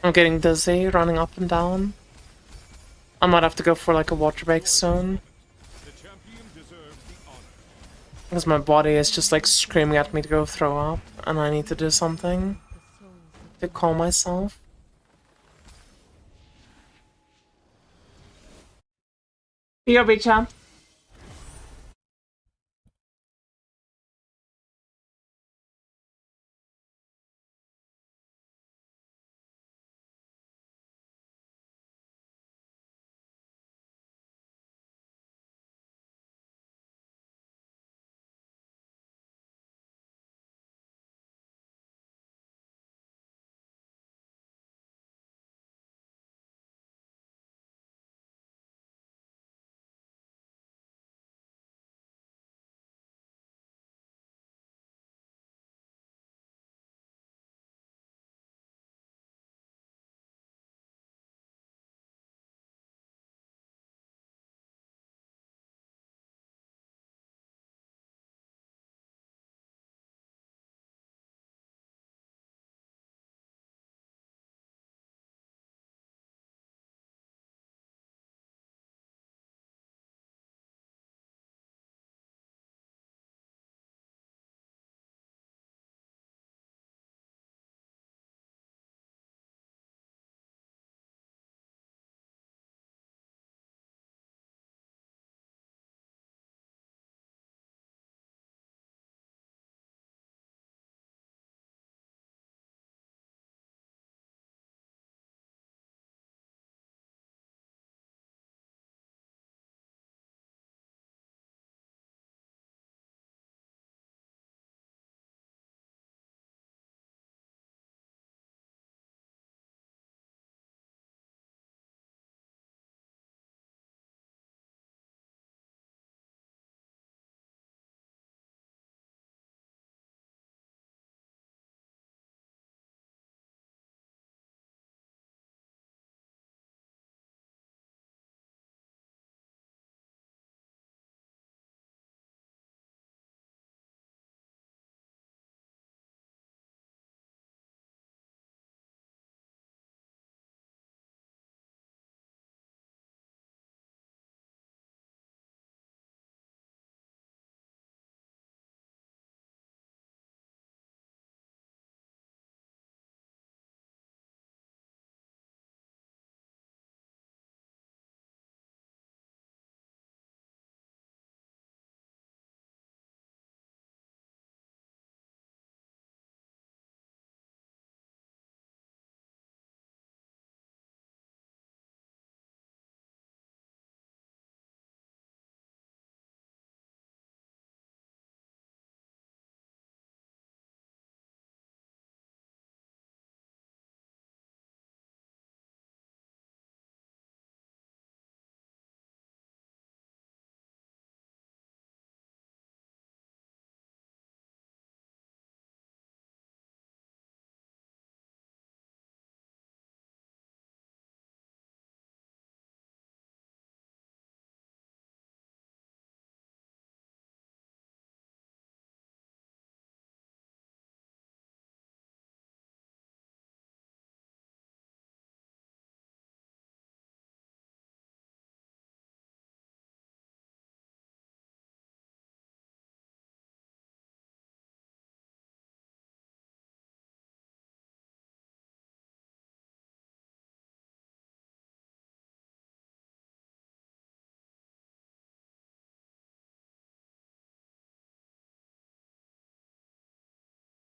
I'm getting dizzy, running up and down. I might have to go for like a water break soon. The champion deserves the honor. Because my body is just like screaming at me to go throw up, and I need to do something The souls of to calm myself. BRB champ.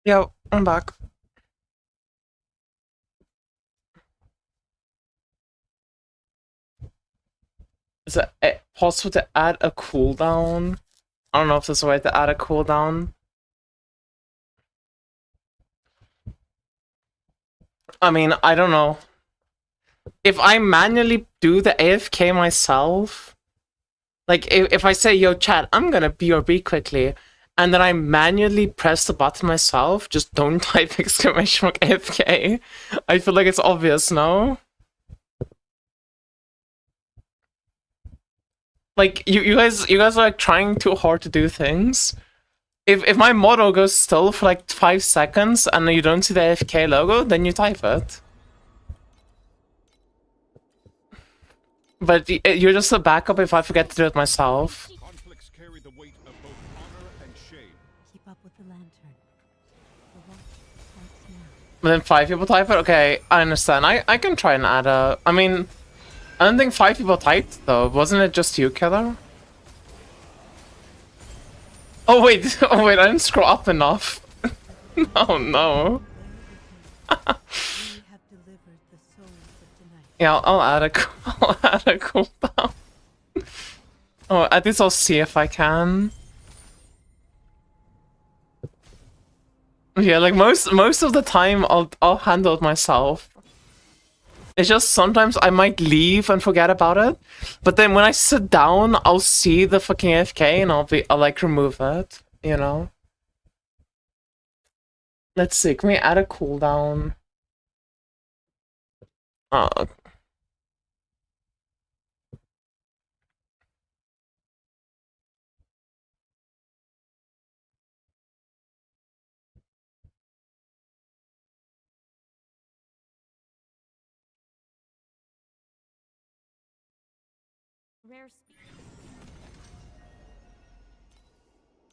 Yeah, I'm back. Is it possible to add a cooldown? I don't know if there's a way to add a cooldown. I mean, I don't know. If I manually do the AFK myself, like if I say, yo, chat, I'm gonna BRB quickly, and then I manually press the button myself, just don't type exclamation mark AFK, I feel like it's obvious, no? Like, you guys are like trying too hard to do things. If my model goes still for like 5 seconds and you don't see the AFK logo, then you type it. But you're just a backup if I forget to do it myself. Conflicts carry the weight of both honor and shame. Keep up with the lantern. The watch starts now. But then 5 people type it? Okay, I understand. I can try and add a... I mean, I don't think 5 people typed though. Wasn't it just you, Killer? Oh wait, oh wait, I didn't scroll up enough. Oh no. We have delivered the souls of tonight. Yeah, I'll add a cooldown. Oh, at least I'll see if I can. Yeah, like most of the time I'll handle it myself. It's just sometimes I might leave and forget about it, but then when I sit down, I'll see the fucking AFK and I'll like remove it, you know? Let's see, can we add a cooldown? Oh, Rare speed.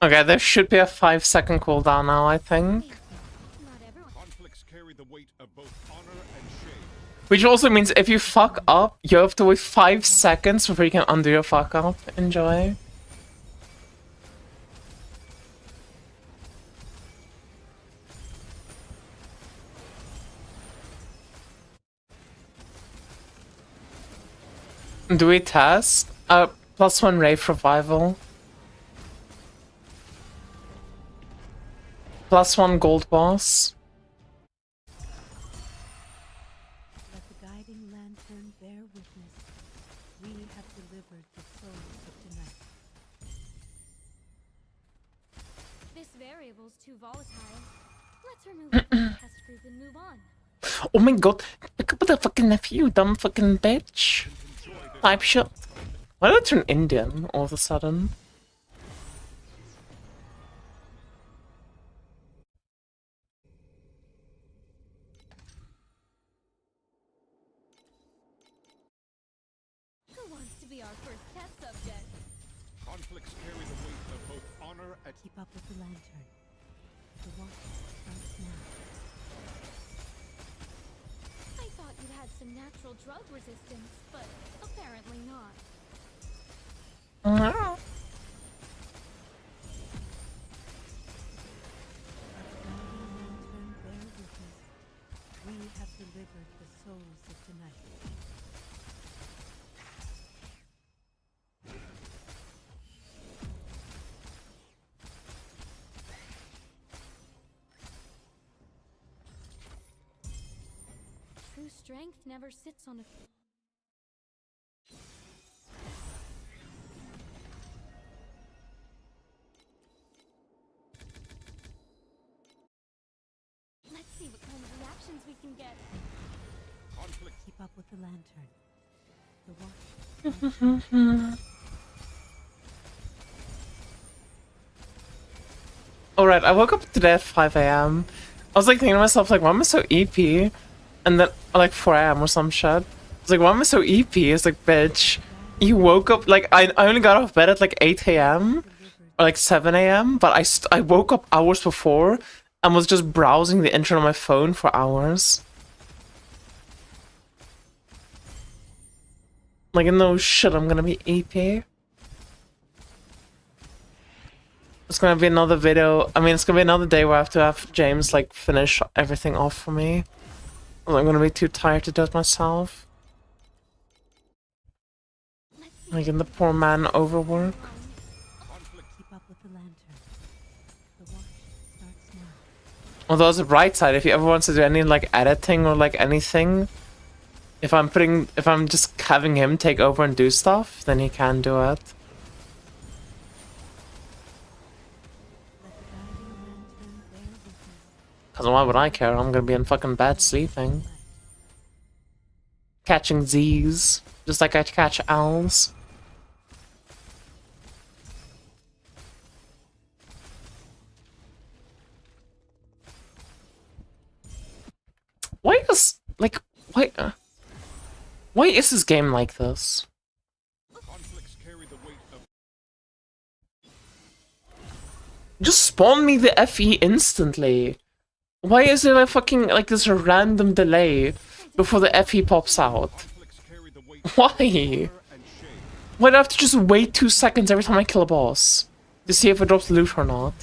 okay, there should be a 5-second cooldown now, I think. Not everyone. Conflicts carry the weight of both honor and shame. Which also means if you fuck up, you have to wait 5 seconds before you can undo your fuck up. Enjoy. Do we test? +1 Wraith Revival. +1 Gold Boss. Let the guiding lantern bear witness. We have delivered the souls of tonight. This variable's too volatile. Let's remove it from the test group and move on. Oh my god, pick up the fucking nephew, dumb fucking bitch. Type shit. Why did I turn Indian all of a sudden? Who wants to be our first test subject? Conflicts carry the weight of both honor and Keep up with the lantern. The watch starts now. I thought you had some natural drug resistance, but apparently not. Let the guiding lantern bear witness. We have delivered the souls of tonight. True strength never sits on a... Let's see what kind of reactions we can get. conflict. Keep up with the lantern. The watch. Alright, I woke up today at 5 AM. I was like thinking to myself, like, why am I so EP? And then, like, 4 AM or some shit. I was like, why am I so EP? It's like, bitch, you woke up, like, I only got off bed at like 8 AM or like 7 AM, but I woke up hours before and was just browsing the internet on my phone for hours. Like, no shit, I'm gonna be EP. It's gonna be another video. I mean, it's gonna be another day where I have to have James like finish everything off for me. I'm gonna be too tired to do it myself. Like, and the poor man overwork. Keep up with the lantern. The watch starts now. Although, as a bright side, if he ever wants to do any like editing or like anything, if I'm just having him take over and do stuff, then he can do it. Let the guiding lantern bear witness. Cause why would I care? I'm gonna be in fucking bed sleeping. Catching Z's. Just like I catch owls. Why is like why is this game like this? Conflicts carry the weight of Just spawn me the FE instantly. Why is there a fucking like this random delay before the FE pops out? conflicts carry the weight Why? and shame. Why do I have to just wait 2 seconds every time I kill a boss to see if it drops loot or not?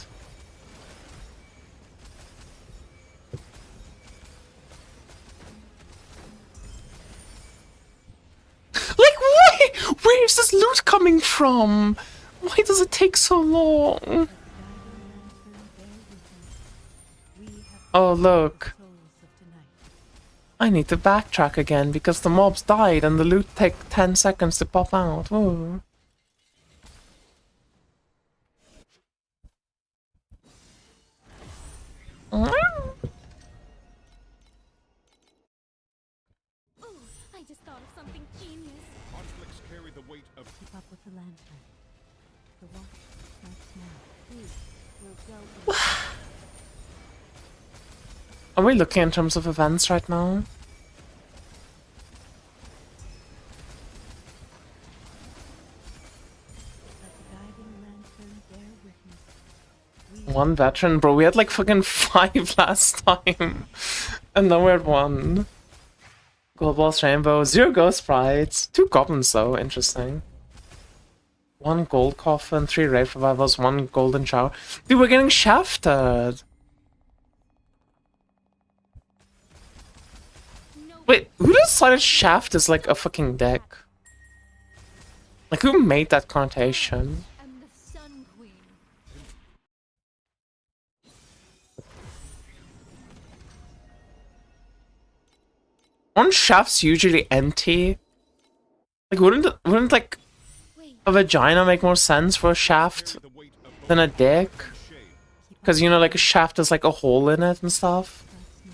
Like, why? Where is this loot coming from? Why does it take so long? Guiding lantern bear witness. We have Oh, look. souls of tonight. I need to backtrack again because the mobs died and the loot take 10 seconds to pop out. Whoa. Ooh, I just thought of something genius. Conflicts carry the weight of Keep up with the lantern. The watch starts now. Are we looking in terms of events right now? Let the guiding lantern bear witness. We One veteran, bro. We had like fucking 5 last time. And now we're at 1. Gold Boss Rainbow, 0 Ghost Sprites, 2 Goblins though, interesting. 1 Gold Coffin, 3 Wraith Revivals, 1 Golden Shower. Dude, we're getting shafted! No Wait, who decided Shaft is like a fucking deck? Like, who made that connotation? I'm the Sun Queen. Aren't Shafts usually empty? Like, wouldn't like wait. a vagina make more sense for a shaft the weight of both than a dick? shame. Because, you know, like a shaft has like a hole in it and stuff. starts now.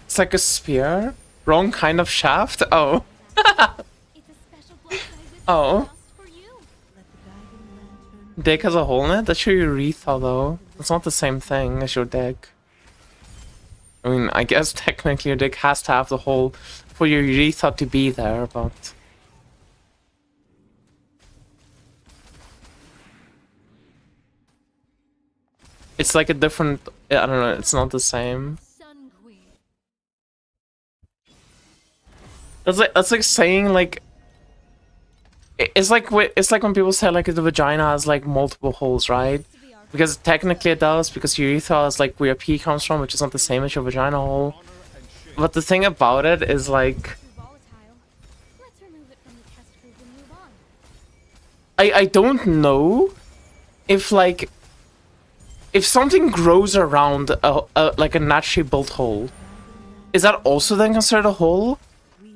It's like a spear. Wrong kind of shaft? Oh. It's a special blood dye with Oh. just for you. Let the guiding lantern Dick has a hole in it? That's your urethra though. It's not the same thing as your dick. I mean, I guess technically your dick has to have the hole for your urethra to be there, but... It's like a different... I don't know, it's not the same. Sun Queen. That's like saying like... It's like when people say like the vagina has like multiple holes, right? To be our Because technically it does, because your urethra is like where your pee comes from, which is not the same as your vagina hole. Honor and shame. But the thing about it is like... too volatile. Let's remove it from the test tube and move on. I don't know if like... If something grows around like a naturally built hole, is that also then considered a hole?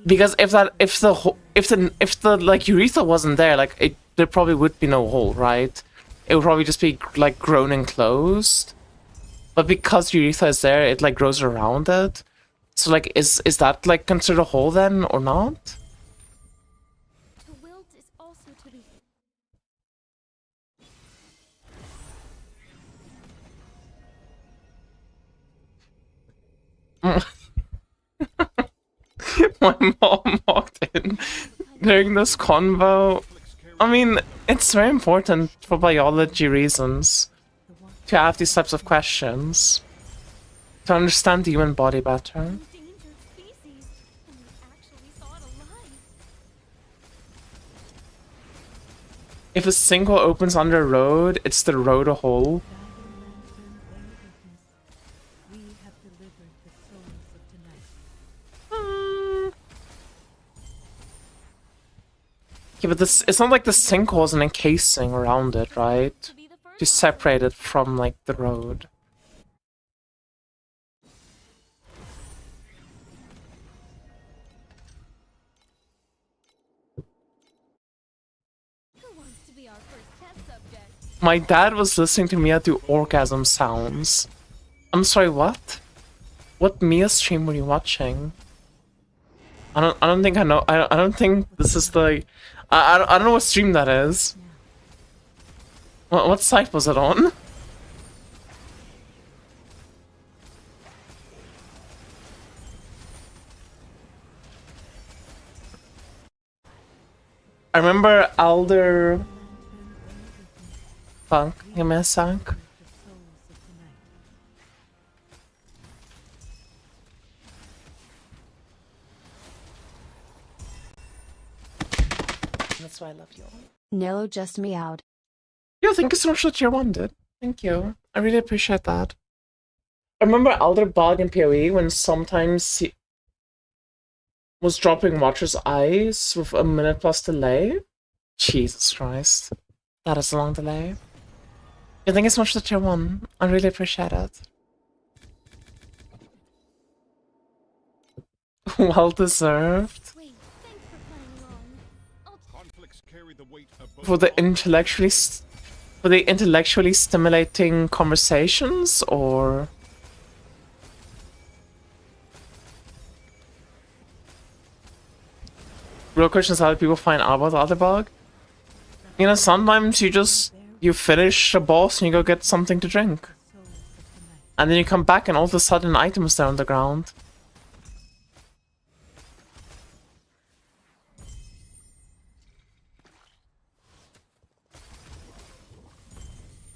Because if the like urethra wasn't there, like there probably would be no hole, right? It would probably just be like grown and closed. But because urethra is there, it like grows around it. So like, is that like considered a hole then or not? To wilt is also to be. My mom walked in during this convo. I mean, it's very important for biology reasons to have these types of questions. To understand the human body better. Endangered species, and we actually saw it alive. If a sinkhole opens under a road, it's the road a hole. Guiding lantern bear witness. We have delivered the souls of tonight. Yeah, but this, it's not like the sinkhole is an encasing around it, right? To be the To first separate it from, like, the road. who wants to be our first test subject? My dad was listening to Mia do orgasm sounds. I'm sorry, what? What Mia stream were you watching? I don't think I know. I don't think this is the. I don't know what stream that is. What site was it on? I remember Alder. Funk, give me a sec. The souls of tonight. That's why I love you all. Nello just meowed. Yo, thank you so much for tier 1, dude. Thank you. I really appreciate that. I remember Alder Bog in PoE when sometimes he was dropping Watcher's eyes with a minute plus delay. Jesus Christ. That is a long delay. Yeah, thank you so much for tier 1. I really appreciate it. Well deserved. Wait, thanks for playing along. I'll Conflicts carry the weight of both For the honor intellectually stimulating conversations, or real question is how do people find out about the other bug? You know, sometimes you finish a boss and you go get something to drink, Souls of tonight. and then you come back and all of a sudden an item is there on the ground.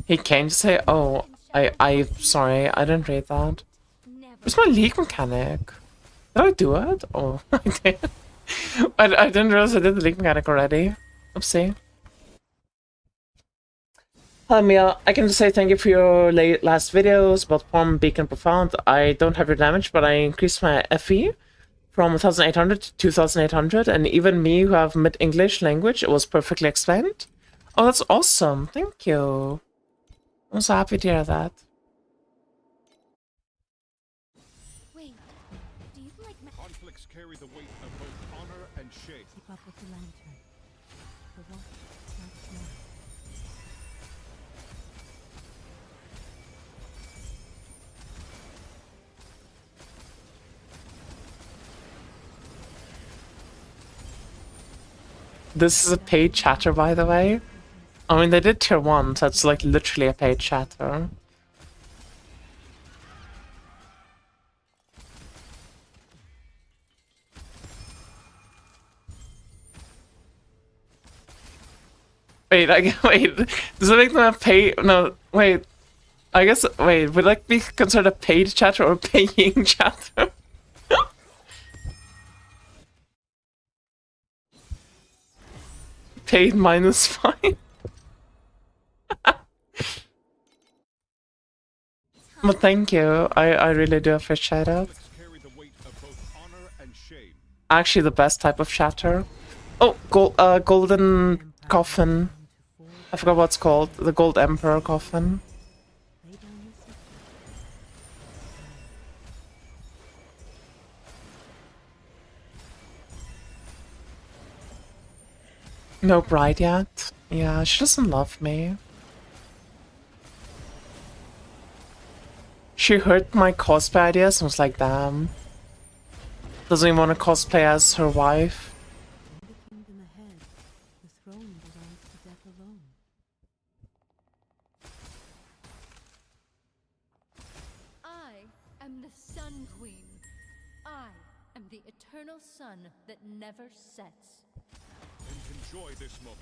He came to say, "Oh, sorry, I didn't read that. never. Where's my league mechanic? Did I do it? Oh, I did. I didn't realize I did the league mechanic already. Oopsie. Hi Mia, I can just say thank you for your last videos about Palm, Beacon, Profound. I don't have your damage, but I increased my FE from 1800 to 2800, and even me who have mid-English language, it was perfectly explained. Oh, that's awesome. Thank you. I'm so happy to hear that. Wait, do you like conflicts carry the weight of both honor and shame. Keep up with the lantern. The watch starts now. This is a paid chatter, by the way. I mean, they did tier 1, so it's like literally a paid chatter. Wait, wait, does it make them a pay? No, wait. I guess, wait, would that be considered a paid chatter or paying chatter? Paid minus fine. But thank you. I really do appreciate it. Conflicts carry the weight of both honor and shame. Actually, the best type of chatter. Oh, golden coffin. I forgot what it's called. The Gold Emperor coffin. Lay down your secret. No bride yet. Yeah, she doesn't love me. She heard my cosplay ideas and was like, damn. Doesn't even want to cosplay as her wife. In the kingdom ahead, the throne belongs to death alone. I am the Sun Queen. I am the eternal sun that never sets. Enjoy this moment.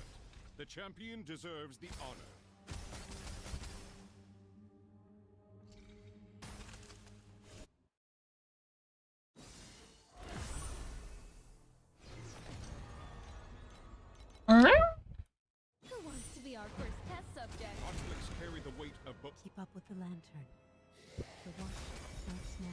The champion deserves the honor. Who wants to carry the weight of both. Keep up with the lantern. The watch starts now.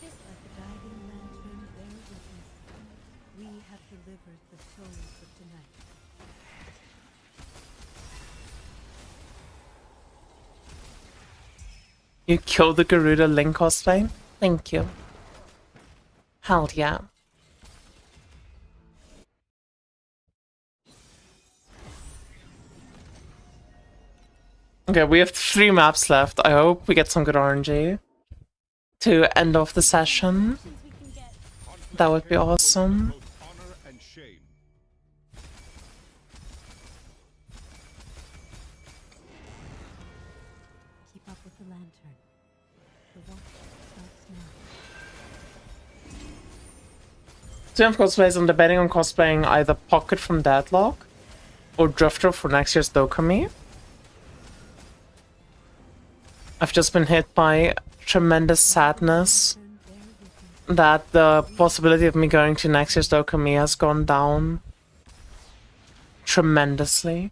This Like the guiding lantern bear witness, we have delivered the souls of tonight. You killed the Garuda Link cosplay? Thank you. Hell yeah. Okay, we have 3 maps left. I hope we get some good RNG to end off the session. options we can get. That would be awesome. Both honor and shame. Keep up with the lantern. The watch starts now. Speaking of cosplays, I'm debating on cosplaying either Pocket from Deadlock or Drifter for next year's Dokami. I've just been hit by tremendous sadness Lantern bear witness. that the possibility of me going to next year's Dokami has gone down tremendously.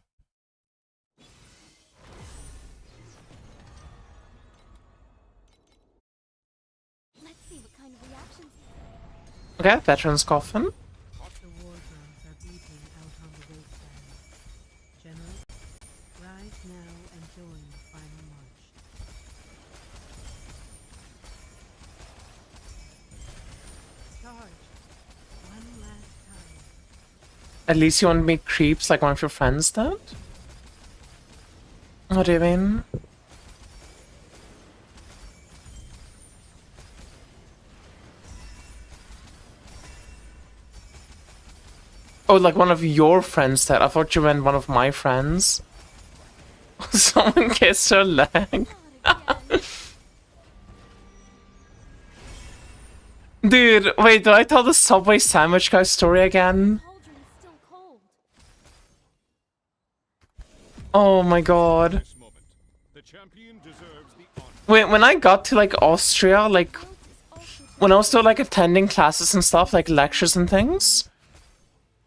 Let's see what kind of reactions. Okay, Veteran's Coffin. The war drums are beating out on the wastelands. General, rise now and join the final march. Charge. One last time. At least you want to meet creeps like one of your friends did? What do you mean? Oh, like one of your friends did. I thought you meant one of my friends. Someone kissed her leg. Not again. Dude, wait, did I tell the Subway sandwich guy story again? Cauldron's still cold. Oh my god. This moment, the champion deserves the honor. Wait, when I got to like Austria, like Guilt is also when I was still like attending classes and stuff, like lectures and things,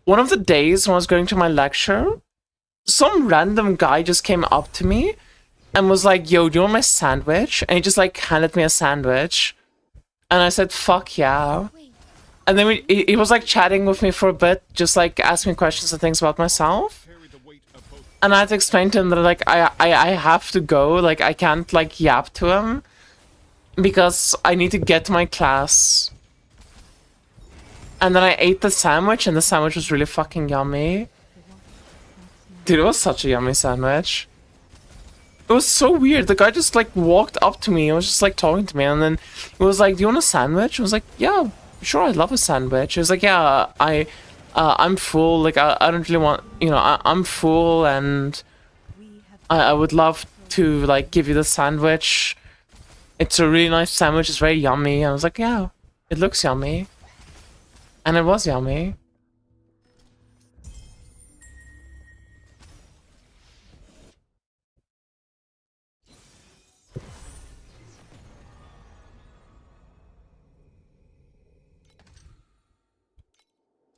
one of the days when I was going to my lecture, some random guy just came up to me and was like, yo, do you want my sandwich? And he just like handed me a sandwich. And I said, fuck yeah. Wait, And then he was like chatting with me for a bit, just like asking me questions and things about myself. Carry the weight of both. And I had to explain to him that like I have to go, like I can't like yap to him because I need to get to my class. And then I ate the sandwich and the sandwich was really fucking yummy. Dude, it was such a yummy sandwich. It was so weird. The guy just like walked up to me and was just like talking to me, and then he was like, "Do you want a sandwich?" I was like, "Yeah, sure, I'd love a sandwich." He was like, "Yeah, I'm full. Like I don't really want, you know, I'm full, and We have I would love to like give you the sandwich. It's a really nice sandwich. It's very yummy." I was like, "Yeah, it looks yummy," and it was yummy.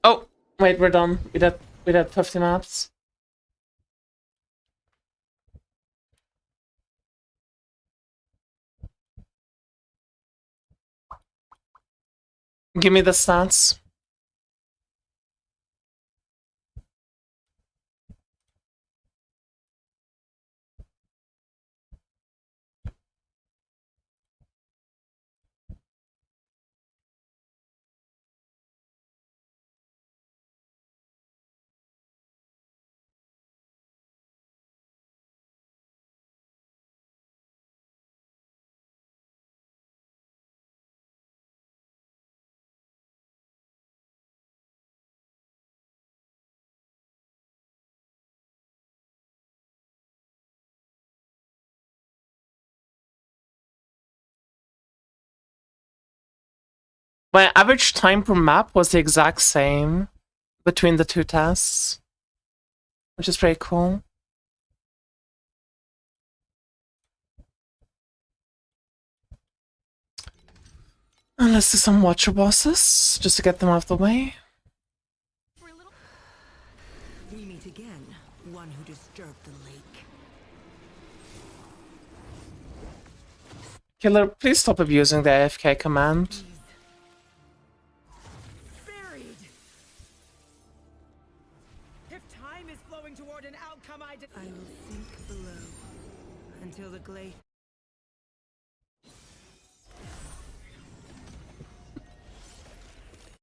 Oh, wait, we're done. We did 50 maps. Give me the stats. My average time per map was the exact same between the two tests, which is pretty cool. And let's do some watcher bosses, just to get them out of the way. For a little. We meet again, one who disturbed the lake. Killer, please stop abusing the AFK command. Buried. If time is flowing toward an outcome, I will sink below until the glade.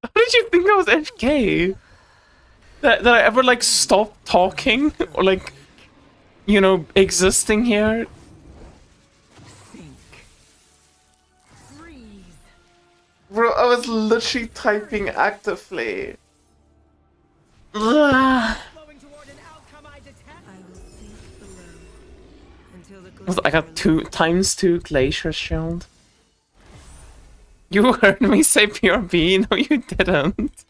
How did you think I was AFK? That I ever like stop talking or like, you know, existing here? Sink. Freeze. Bro, I was literally typing actively. Ugh. Flowing toward an outcome I detest. I will sink below until the I got 2 × 2 glacier shield. You heard me say PRB? No, you didn't.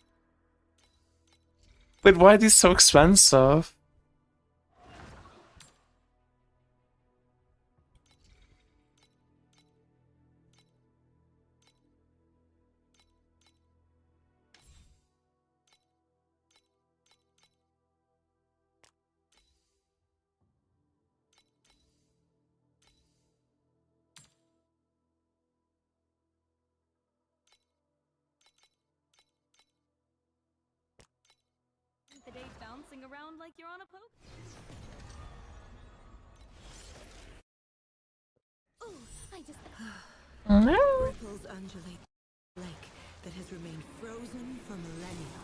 Wait, why are these so expensive? The day bouncing around like you're on a poke. Oh, I just. ripples undulate lake that has remained frozen for millennia.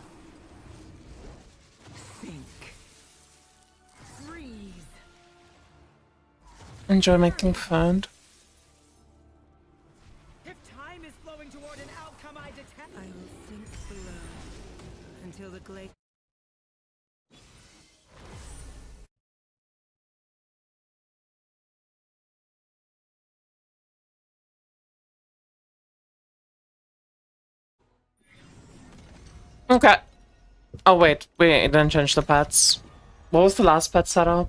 Sink. Freeze. Enjoy making fun. If time is flowing toward an outcome I detest, I will sink below until the glade. Okay. Oh wait, we didn't change the pets. What was the last pet setup?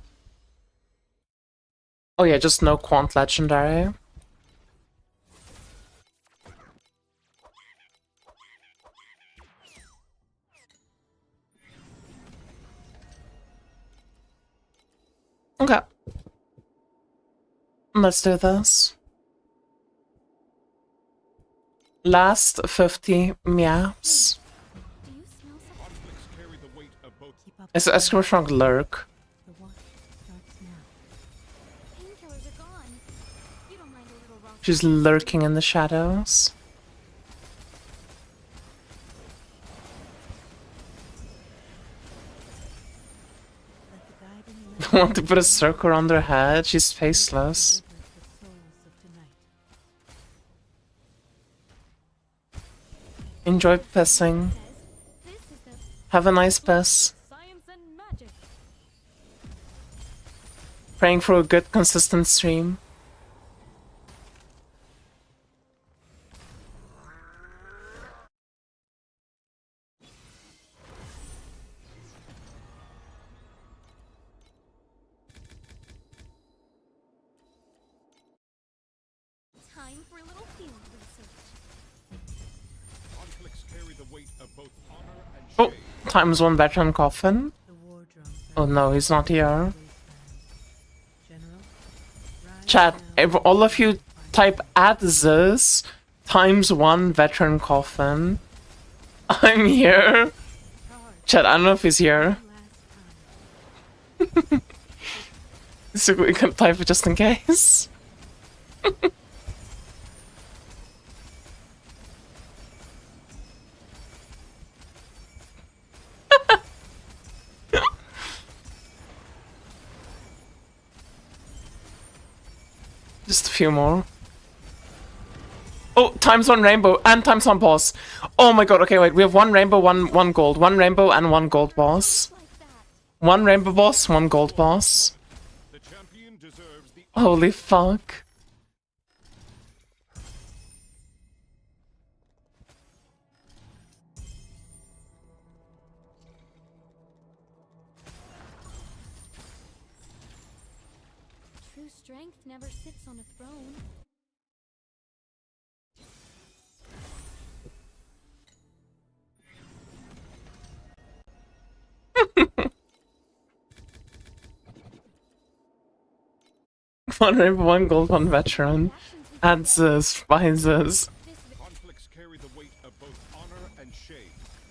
Oh yeah, just no Quant Legendary. Okay. Let's do this. Last 50 meows. Do you smell something? Conflicts carry the weight of both. Keep up. Is Escrow lurk? The war starts now. Painkillers are gone. You don't mind a little rock. She's lurking in the shadows. Let the guiding Want to put a circle around her head? She's faceless. deliver the souls of tonight. Enjoy pissing. This is the Have a nice piss. science and magic. Praying for a good, consistent stream. Time for a little field research. Conflicts carry the weight of both honor and Oh, shame. times 1 veteran coffin. The war drums Oh are no, he's not here. wasteland. General, rise Chat, now. if all of you type at this times 1 veteran coffin. I'm here. Chat, I don't know if he's here. Last time. So we can type it just in case. Just a few more. Oh, times 1 rainbow and times 1 boss. Oh my god, okay, wait. We have 1 rainbow, one gold. 1 rainbow and 1 gold boss. Like that. 1 rainbow boss, 1 gold boss. The champion deserves the Holy fuck. True strength never sits on a throne. one rainbow, one gold, one veteran. Adds this, buys this. Conflicts carry the weight of both honor and shame.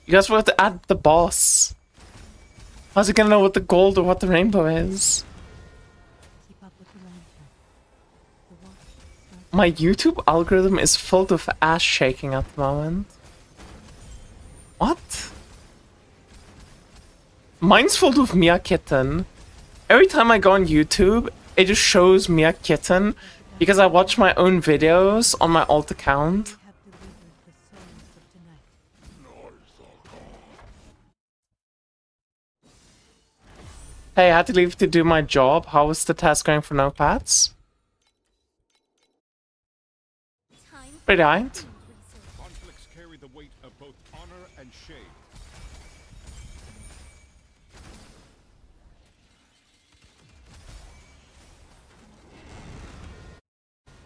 You guys forgot to add the boss. How's he gonna know what the gold or what the rainbow is? Keep up with the lantern. The watch starts. My YouTube algorithm is full of ass shaking at the moment. What? Mine's full of Mia Kitten. Every time I go on YouTube, it just shows Mia Kitten because I watch my own videos on my alt account. We have delivered the souls of tonight. Hey, I had to leave to do my job. How was the test going for notepads? Time Pretty aight. Conflicts carry the weight of both honor and shame.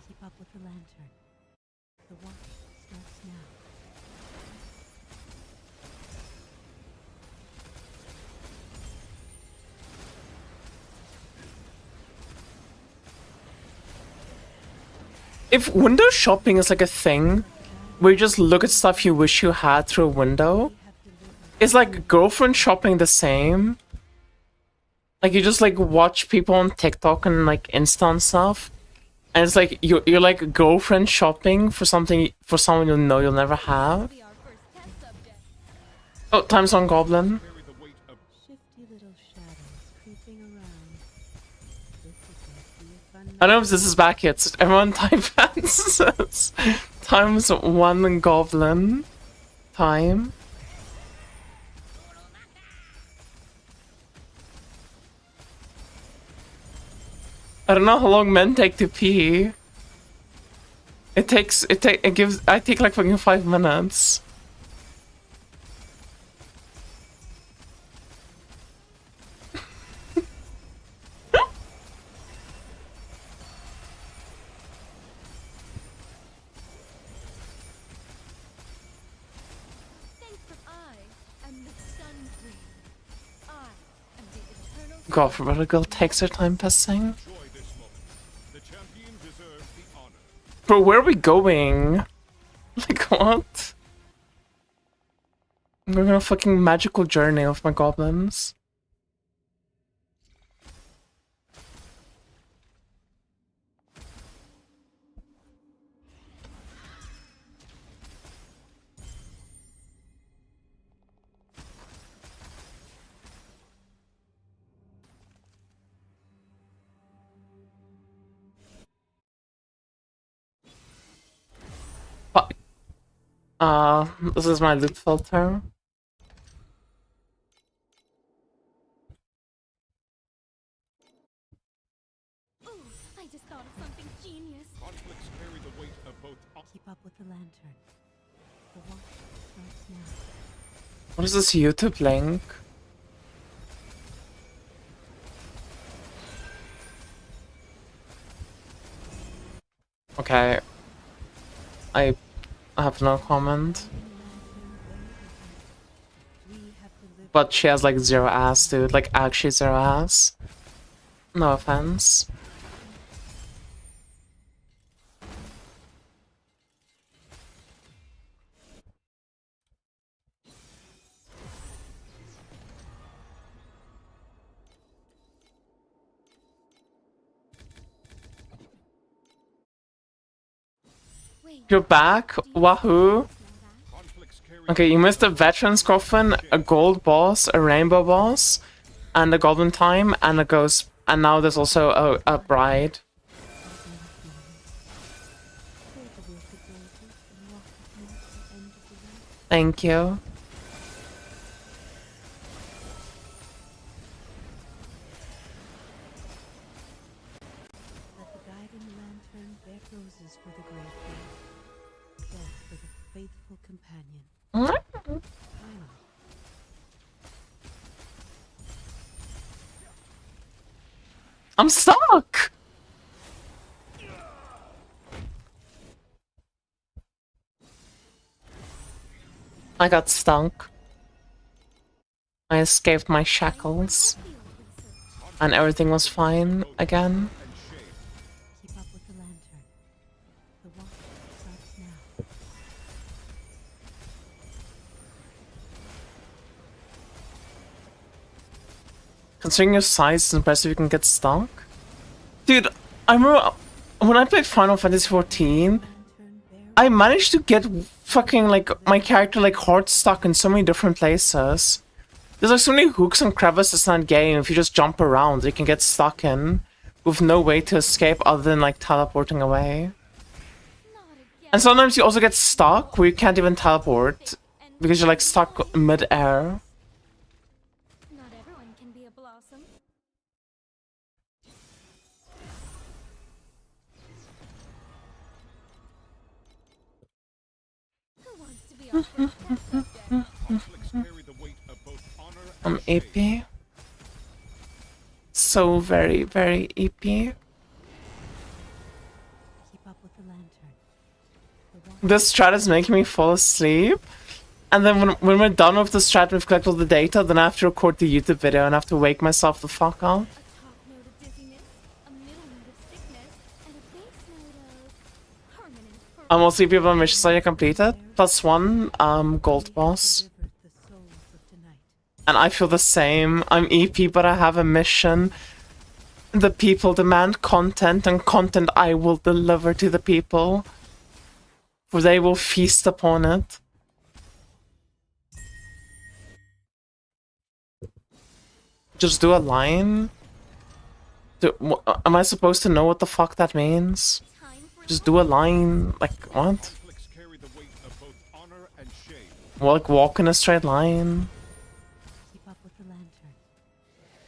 Keep up with the lantern. The watch starts now. If window shopping is like a thing, where you just look at stuff you wish you had through a window, is like girlfriend shopping the same? Like you just like watch people on TikTok and like Insta and stuff, and it's like you're like girlfriend shopping for something for someone you know you'll never have. Be our first test subject. Oh, time's on Goblin. Carry the weight of Shifty little shadows creeping around. This is going to be a fun I don't know night. if this is back yet. So everyone type answers. Time's one Goblin. Time. I don't know how long men take to pee. It gives I take like fucking 5 minutes. Think that I am the Sun Queen. I am the eternal God, for what a girl takes her time pissing. enjoy this moment. The champion deserves the honor. Bro, where are we going? Like what? We're on a fucking magical journey of my goblins. Fuck. This is my loot filter. Ooh, I just thought of something genius. Conflicts carry the weight of both Keep up with the lantern. The watch starts now. What is this YouTube link? Okay. I have no comment. We have delivered. But she has like zero ass, dude. Like actually zero ass. No offense. Wait, You're back? Wahoo! conflicts carry Okay, you missed a veteran's coffin, a gold boss, a rainbow boss, and a golden time, and a ghost, and now there's also a bride. Take a look at Daisy and walk with me to the end of the road. Thank you. Let the guiding lantern bear roses for the grave thief, death for the faithful companion. Finally, I'm stuck! I got stunk. I escaped my shackles, and everything was fine again. and shame. Considering your size, it's impressive you can get stuck. Dude, I remember when I played Final Fantasy XIV, I managed to get fucking like my character like hard stuck in so many different places. There's like so many hooks and crevices in that game. If you just jump around, you can get stuck in with no way to escape other than like teleporting away. And sometimes you also get stuck where you can't even teleport because you're like stuck mid-air. Not everyone can be a blossom. Who wants to be our first test subject? Conflicts carry the weight of both honor I'm and shame. EP. So very, very EP. Keep up with the lantern. The water This strat is making me fall asleep. And then when we're done with the strat, we've collected all the data, then I have to record the YouTube video and I have to wake myself the fuck up. A top note of dizziness, a middle note of sickness, and a base note of permanent. I'm also EP on mission site completed. +1 gold boss. delivered the souls of tonight. And I feel the same. I'm EP, but I have a mission. The people demand content, and content I will deliver to the people. For they will feast upon it. Just do a line? Am I supposed to know what the fuck that means? Time for Just do a line? Like, what? Conflicts carry the weight of both honor and shame. Well, like, walk in a straight line? Keep up with the lantern.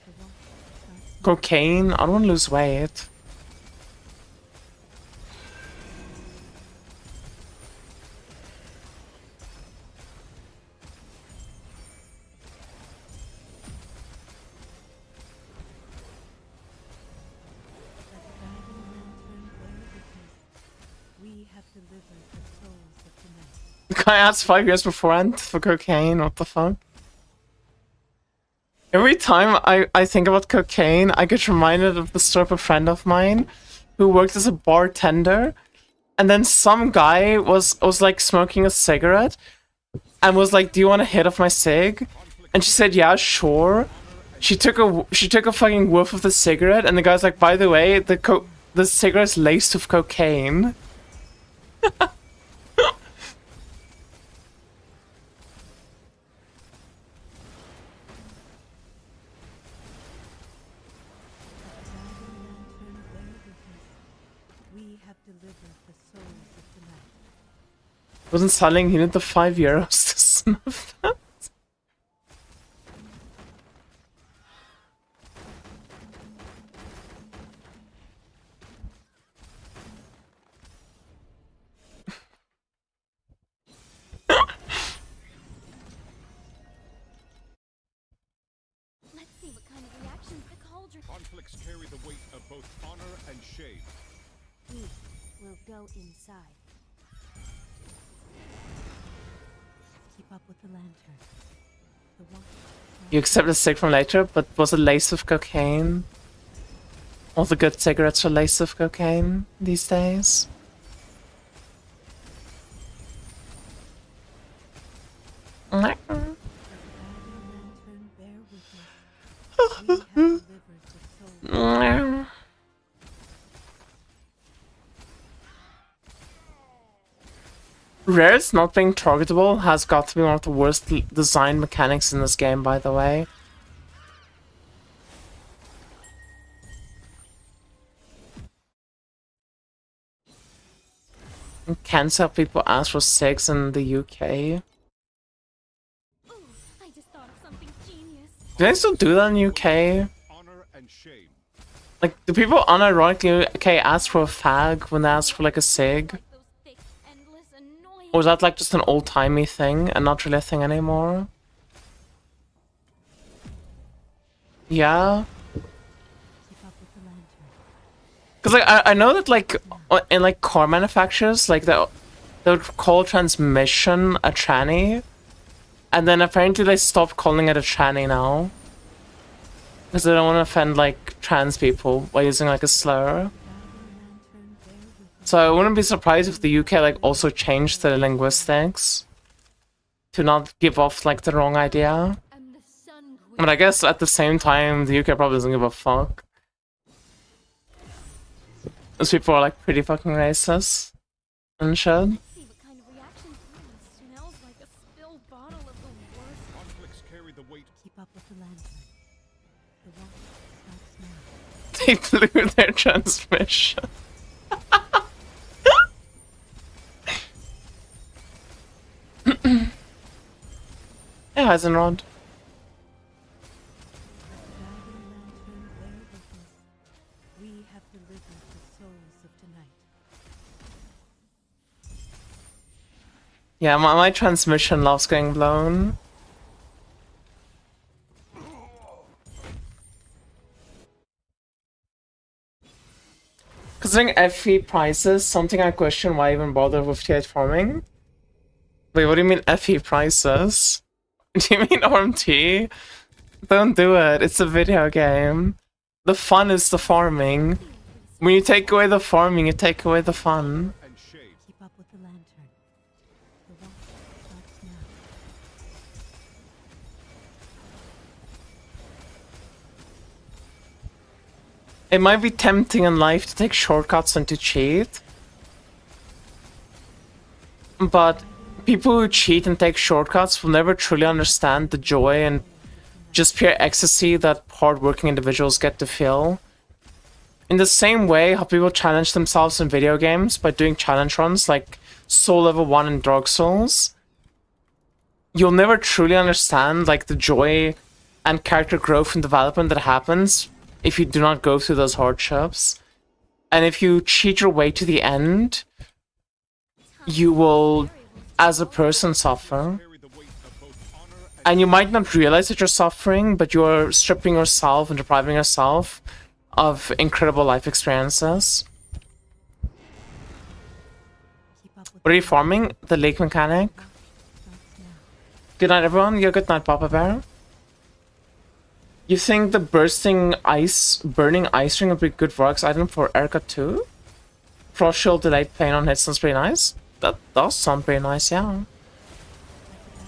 The water starts Cocaine? I don't want to lose weight. like a guiding lantern bear witness. We have delivered the souls of tonight. The guy asked 5 years beforehand for cocaine, what the fuck? Every time I think about cocaine, I get reminded of the story of a friend of mine who worked as a bartender, and then some guy was like smoking a cigarette and was like, "Do you want a hit of my cig?" And she said, "Yeah, sure." She took a fucking whiff of the cigarette, and the guy's like, "By the way, the cigarette's laced with cocaine." Guiding lantern bear witness. We have delivered the souls of tonight. Wasn't selling, he needed the €5 to snuff that. Let's see what kind of reactions the cauldron. Conflicts carry the weight of both honor and shame. We will go inside. Keep up with the lantern. The water You accept a cig from later, but was it laced with cocaine? All the good cigarettes are laced with cocaine these days. guiding lantern bear witness. We have delivered the souls. Rare's not being targetable has got to be one of the worst design mechanics in this game, by the way. Cancel people ask for cigs in the UK. Ooh, I just thought of something genius. Do they still do that in the UK? Honor and shame. Like, do people unironically ask for a fag when they ask for like a cig? Like those thick, endless, annoying. Or is that like just an old-timey thing and not really a thing anymore? Yeah? Keep up with the lantern. Because like I know that like in like car manufacturers, like they would call transmission a tranny, and then apparently they stopped calling it a tranny now because they don't want to offend like trans people by using like a slur. Guiding lantern bear witness. So I wouldn't be surprised if the UK like also changed their linguistics to not give off like the wrong idea. I'm the Sun But I guess at the same time, the UK probably doesn't give a fuck. Those people are like pretty fucking racist and shit. Let's see what kind of reaction. Smells like a spilled bottle of the worst. Conflicts carry the weight. Keep up with the lantern. The watch starts now. They blew their transmission. Yeah, Eisenrod. Guiding lantern, bear witness. We have delivered the souls of tonight. Yeah, my transmission loves getting blown. Considering FE prices, something I question why even bother with T8 farming. Wait, what do you mean FE prices? Do you mean RMT? Don't do it, it's a video game. The fun is the farming. When you take away the farming, you take away the fun. And shade. Keep up with the lantern. The watch starts now. It might be tempting in life to take shortcuts and to cheat. But people who cheat and take shortcuts will never truly understand the joy and just pure ecstasy that hardworking individuals get to feel. In the same way how people challenge themselves in video games by doing challenge runs like Soul Level 1 and Dark Souls, you'll never truly understand like the joy and character growth and development that happens if you do not go through those hardships. And if you cheat your way to the end, you will, as a person, suffer. Carry the weight of both honor and And you might not realize that you're suffering, but you're stripping yourself and depriving yourself of incredible life experiences. Keep up with What are you farming? The lake mechanic? starts now. Good night, everyone. Yeah, good night, Papa Bear. You think the burning ice ring would be good Vortex item for Erica too? Frost Shield delayed pain on hits sounds pretty nice. That does sound pretty nice, yeah. Guiding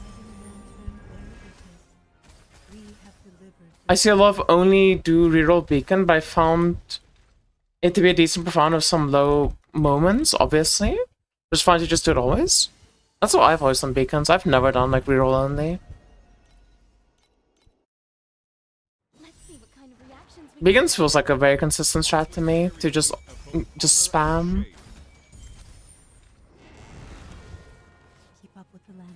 lantern, bear witness. We have delivered the I see a lot of only do reroll beacon, but I found it to be a decent profound of some low moments, obviously. Just fine to just do it always. That's what I've always done beacons. I've never done like reroll only. Let's see what kind of reactions we Beacons feels like a very consistent strat to me, to just spam. shade. keep up with the lantern.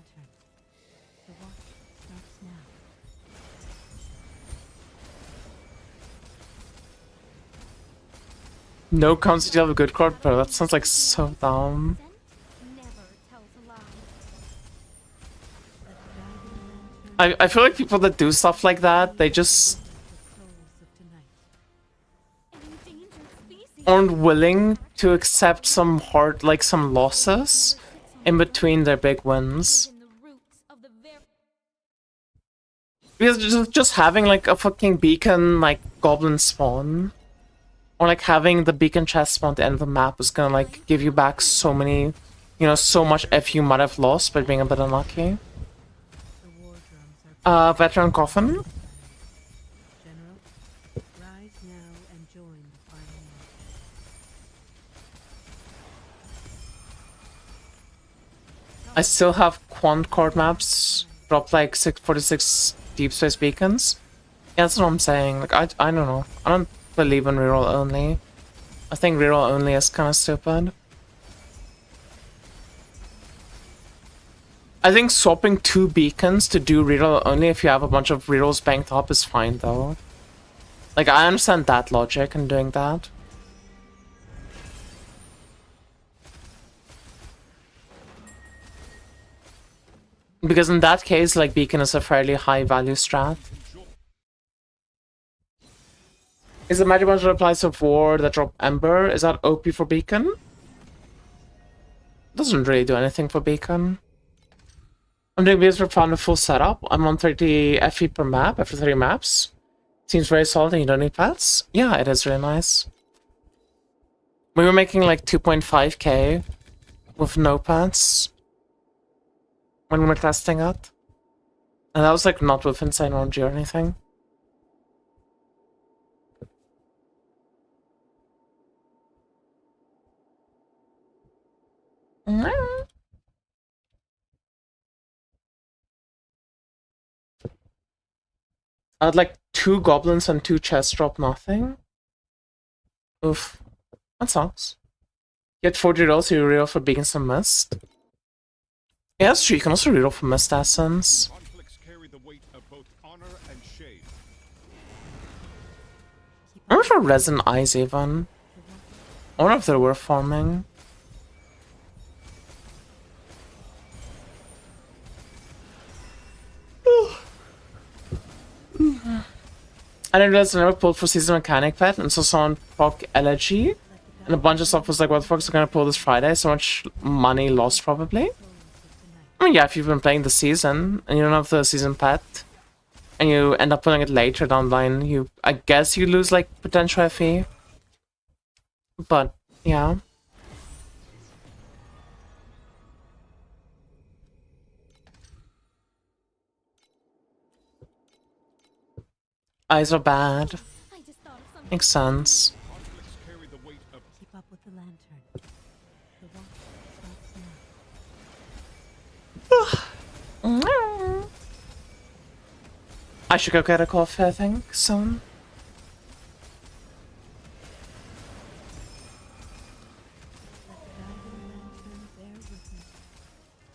The watch starts now. No counts to have a good card, bro. That sounds like so dumb. scent never tells a lie. Let the guiding lantern I feel like people that do stuff like that, they just the souls of tonight. An endangered species. aren't willing to accept some hard, like some losses in between their big wins. In the roots of the very Because just having like a fucking beacon like goblin spawn, or like having the beacon chest spawn at the end of the map is gonna like give you back so many, you know, so much F you might have lost by being a bit unlucky. The war drums are Veteran coffin. General, rise now and join the final march. I still have quant card maps drop like 646 deep space beacons. Yeah, that's what I'm saying. Like I don't know. I don't believe in reroll only. I think reroll only is kind of stupid. I think swapping 2 beacons to do reroll only if you have a bunch of rerolls banked up is fine though. Like I understand that logic in doing that. Because in that case, like beacon is a fairly high value strat. Is the magic bundle applies to war that drop Ember? Is that OP for beacon? Doesn't really do anything for beacon. I'm doing beacons for fun with full setup. I'm on 30 FE per map after 3 maps. Seems very solid and you don't need pets. Yeah, it is really nice. We were making like 2.5k with no pets when we were testing it. And that was like not with Insane Orgy or anything. I had like 2 goblins and 2 chests drop nothing. Oof. That sucks. You had 40 rolls, so you reroll for Beacons and Mist. Yeah, that's true. You can also reroll for Mist Essence. Conflicts carry the weight of both honor and shame. I remember for Resin Eyes even. I wonder if they were farming. I didn't realize I never pulled for Season Mechanic Pet, and so someone proc Elegy, and a bunch of stuff was like, what the fuck is gonna pull this Friday? So much money lost, probably. I mean, yeah, if you've been playing the season, and you don't have the season pet, and you end up pulling it later down the line, I guess you lose, like, potential FE. But, yeah. Eyes are bad. I just thought of something. Makes sense. Conflicts carry the weight of Keep up with the lantern. The watch stops now. I should go get a coffee, I think, soon. Let the guiding lantern bear witness.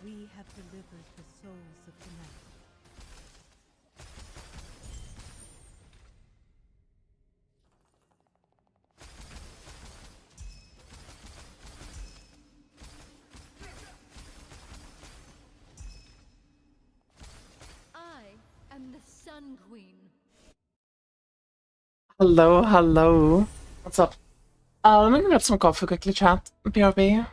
We have delivered the souls of the night. I am the Sun Queen. Hello, hello. What's up? Let me grab some coffee quickly, chat. BRB.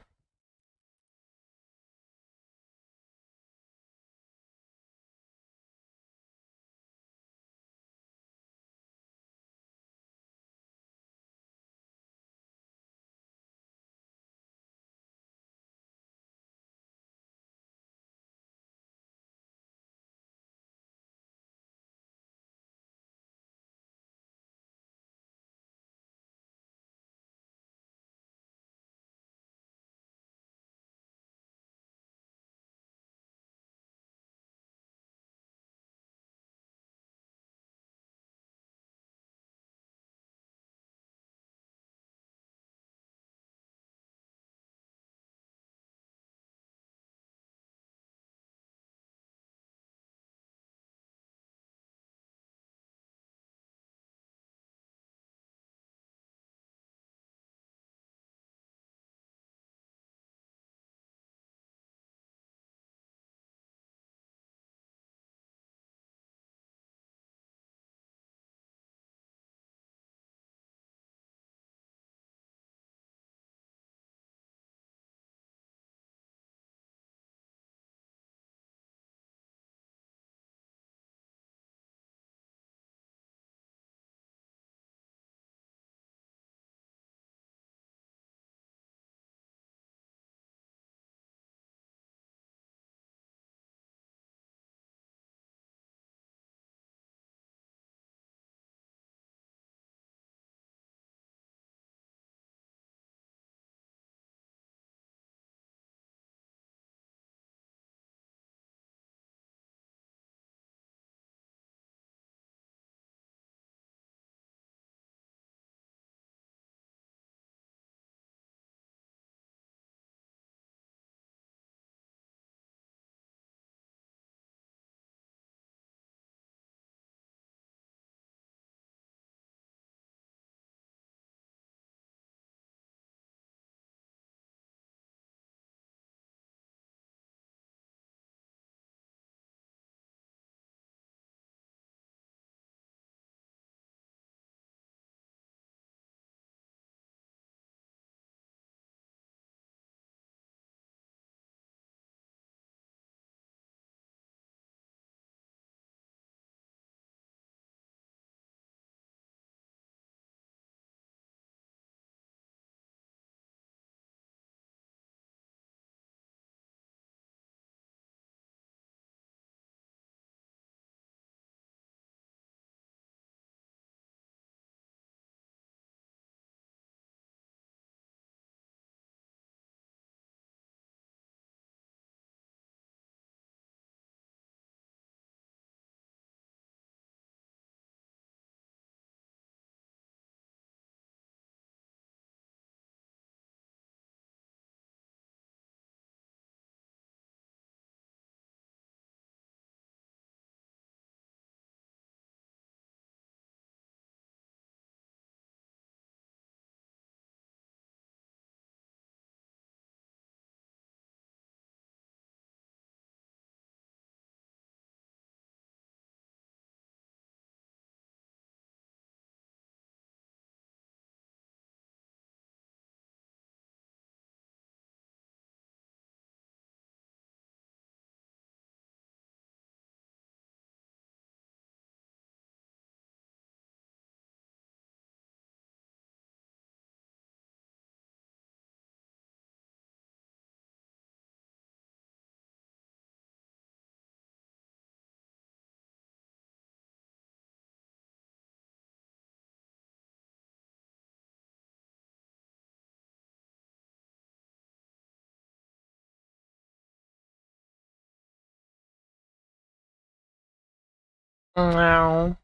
Wow.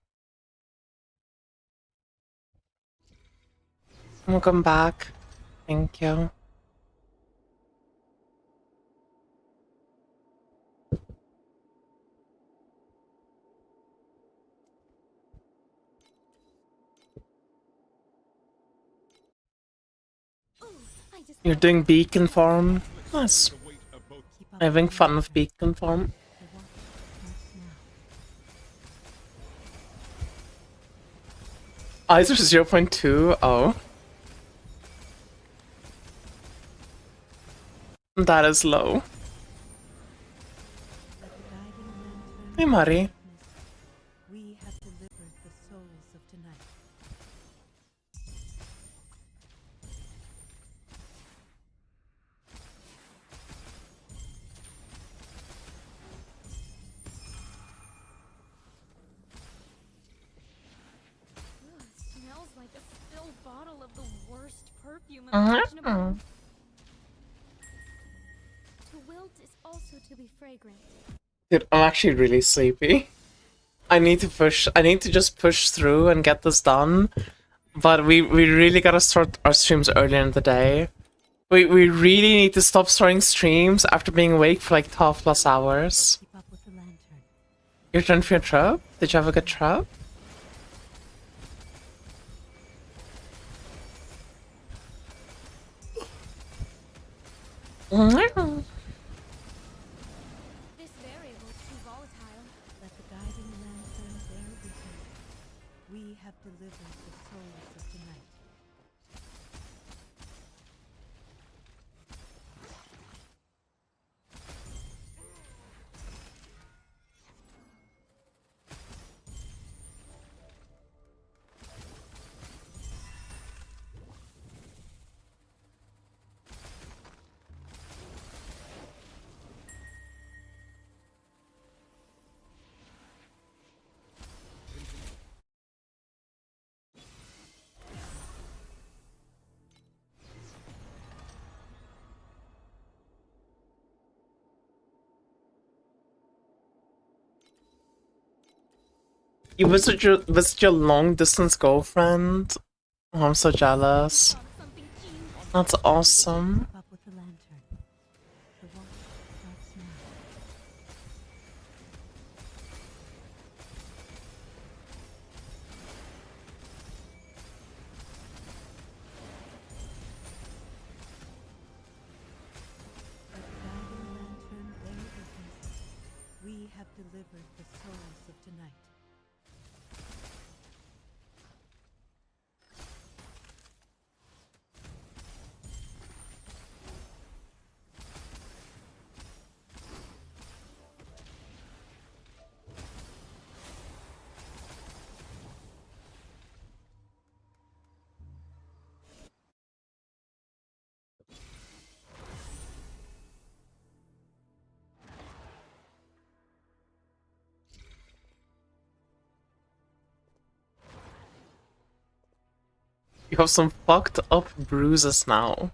Welcome back. Thank you. Ooh, I just You're thought doing about beacon that. farm. Conflicts Nice. carry the weight of both Keep up Having with the fun with lantern. beacon farm. The watch starts now. Eyes are 0.2. Oh. That is low. Like a guiding lantern Hey, in the Mari. darkness, we have delivered the souls of tonight. Ugh, smells like a spilled bottle of the worst perfume Mhm. imaginable. To wilt is also to be fragrant. Dude, I'm actually really sleepy. I need to push. I need to just push through and get this done. But we really gotta start our streams earlier in the day. We really need to stop starting streams after being awake for like 12 plus hours. Keep up with the lantern. Your turn for your trip? Did you have a good trip? This variable is too volatile. Let the guiding lantern bear witness. We have delivered the souls of tonight. You visit your long distance girlfriend? Oh, I'm so jealous. Found something genius. That's awesome. Keep up with the lantern. The watch starts now. Let the guiding lantern bear witness. We have delivered the souls of tonight. You have some fucked up bruises now.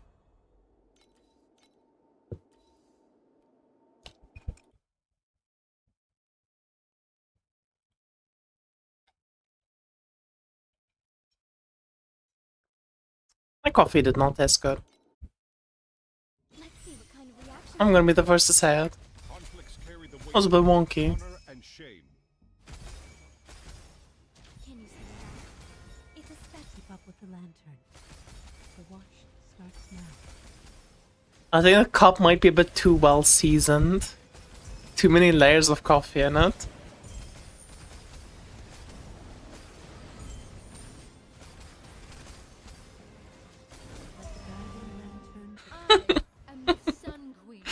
My coffee did not taste good. Let's see what kind of reaction. I'm gonna be the first to say it. conflicts carry the weight Was a bit of both wonky. honor and shame. Can you say that? It's a spectacle. Keep up with the lantern. The watch starts now. I think the cup might be a bit too well seasoned. Too many layers of coffee in it. Let the guiding lantern I am the Sun Queen.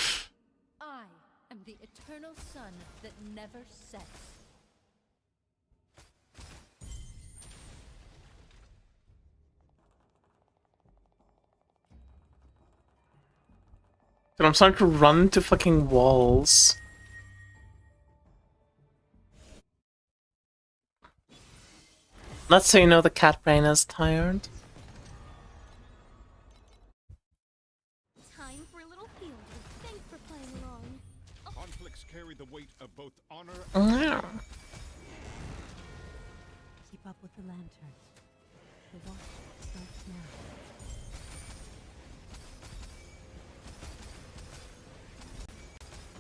I am the eternal sun that never sets. Dude, I'm starting to run to fucking walls. Let's say you know the cat brain is tired. Time for a little field. Thanks for playing along. Conflicts carry the weight of both honor Yeah. Keep up with the lantern. The watch starts now.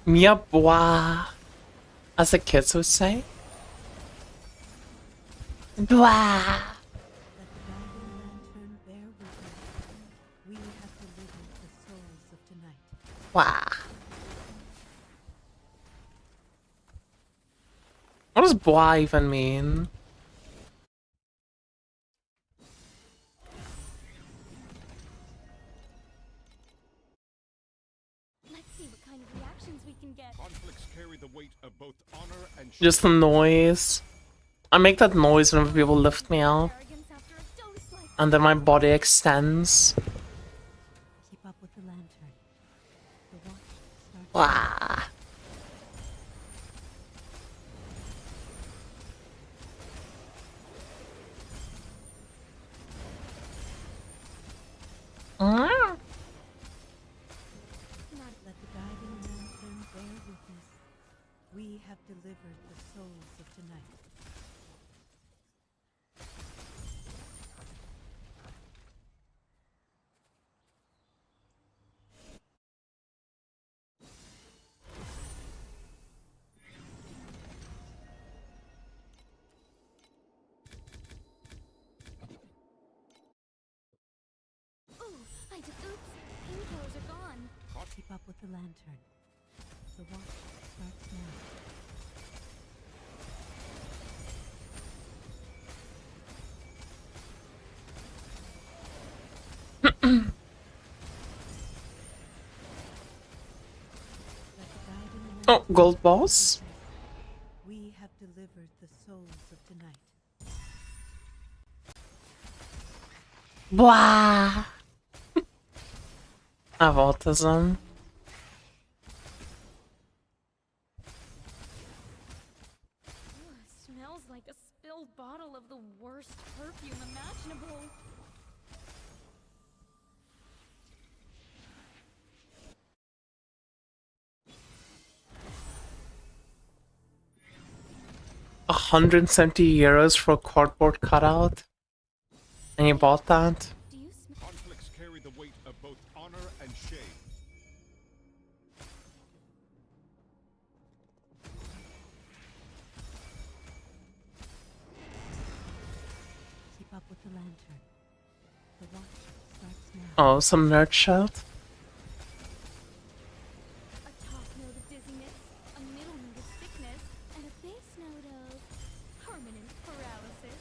Mia bois, as the kids would say. Bois. Let the guiding lantern bear witness. We have delivered the souls of tonight. Bois. What does bois even mean? Let's see what kind of reactions we can get. Conflicts carry the weight of both honor and shame. Just the noise. I make that noise whenever people lift me up, Arrogance after a dose like and then my body extends. Keep up with the lantern. The watch starts Bois. Mm. not Let the guiding lantern bear witness. We have delivered the souls of tonight. ooh, I did oops. Painkillers are gone. Keep up with the lantern. The watch starts now. Let the guiding Oh, lantern gold balls. We have delivered the souls of tonight. Bois. I have autism. Smells like a spilled bottle of the worst perfume imaginable. €170 for a cardboard cutout, and you bought that? Do you smell? Conflicts carry the weight of both honor and shame. Keep up with the lantern. The watch starts now. Oh, some nerd shit. A top note of dizziness, a middle note of sickness, and a base note of permanent paralysis.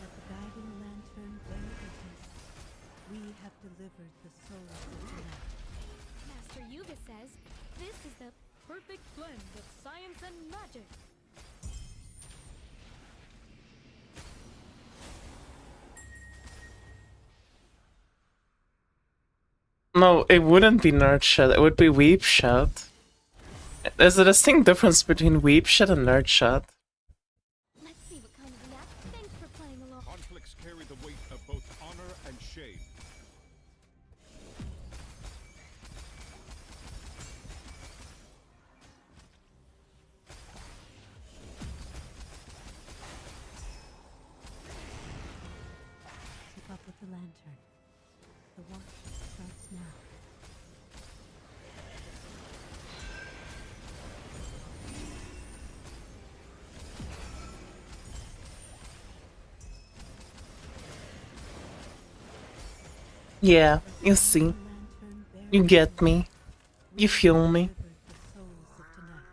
Let the guiding lantern bear witness. We have delivered the souls of tonight. Master Yuga says this is the perfect blend of science and magic. No, it wouldn't be nerd shit, it would be weep shit. There's a distinct difference between weep shit and nerd shit. Let's see what kind of react. Thanks for playing along. Conflicts carry the weight of both honor and shame. Keep up with the lantern. The watch starts now. Yeah, you see. Lantern bear You get me. You feel me. delivered the souls of tonight.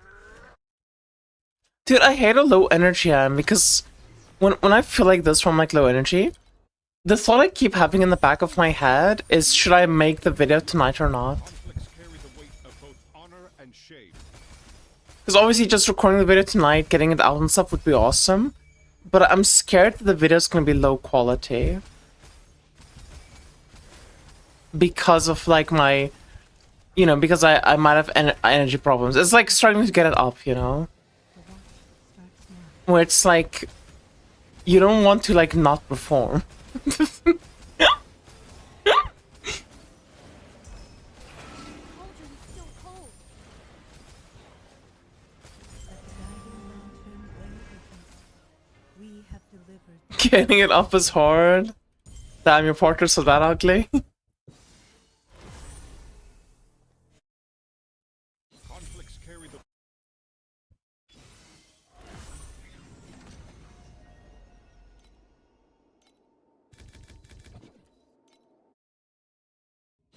Dude, I hate how low energy I am because when I feel like this from like low energy, the thought I keep having in the back of my head is should I make the video tonight or not? Conflicts carry the weight of both honor and shame. Because obviously just recording the video tonight, getting it out and stuff would be awesome. But I'm scared that the video is going to be low quality. Because of like my, you know, because I might have energy problems. It's like struggling to get it up, you know? The watch starts now. Where it's like, you don't want to like not perform. Cauldron's still cold. Let the guiding lantern bear witness. Getting it up is hard. Damn, your portraits are that ugly. Conflicts carry the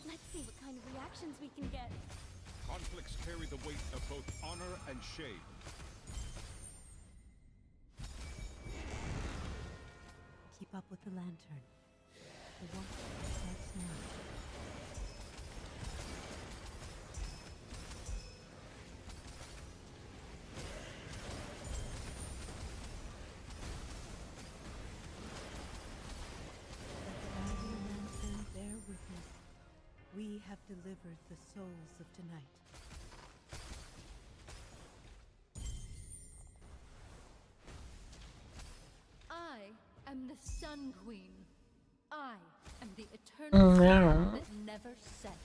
Let's see what kind of reactions we can get. conflicts carry the weight of both honor and shame. Keep up with the lantern. The watch starts now. Let the guiding lantern bear witness. We have delivered the souls of tonight. I am the Sun Queen. I am the eternal sun Yeah. that never sets.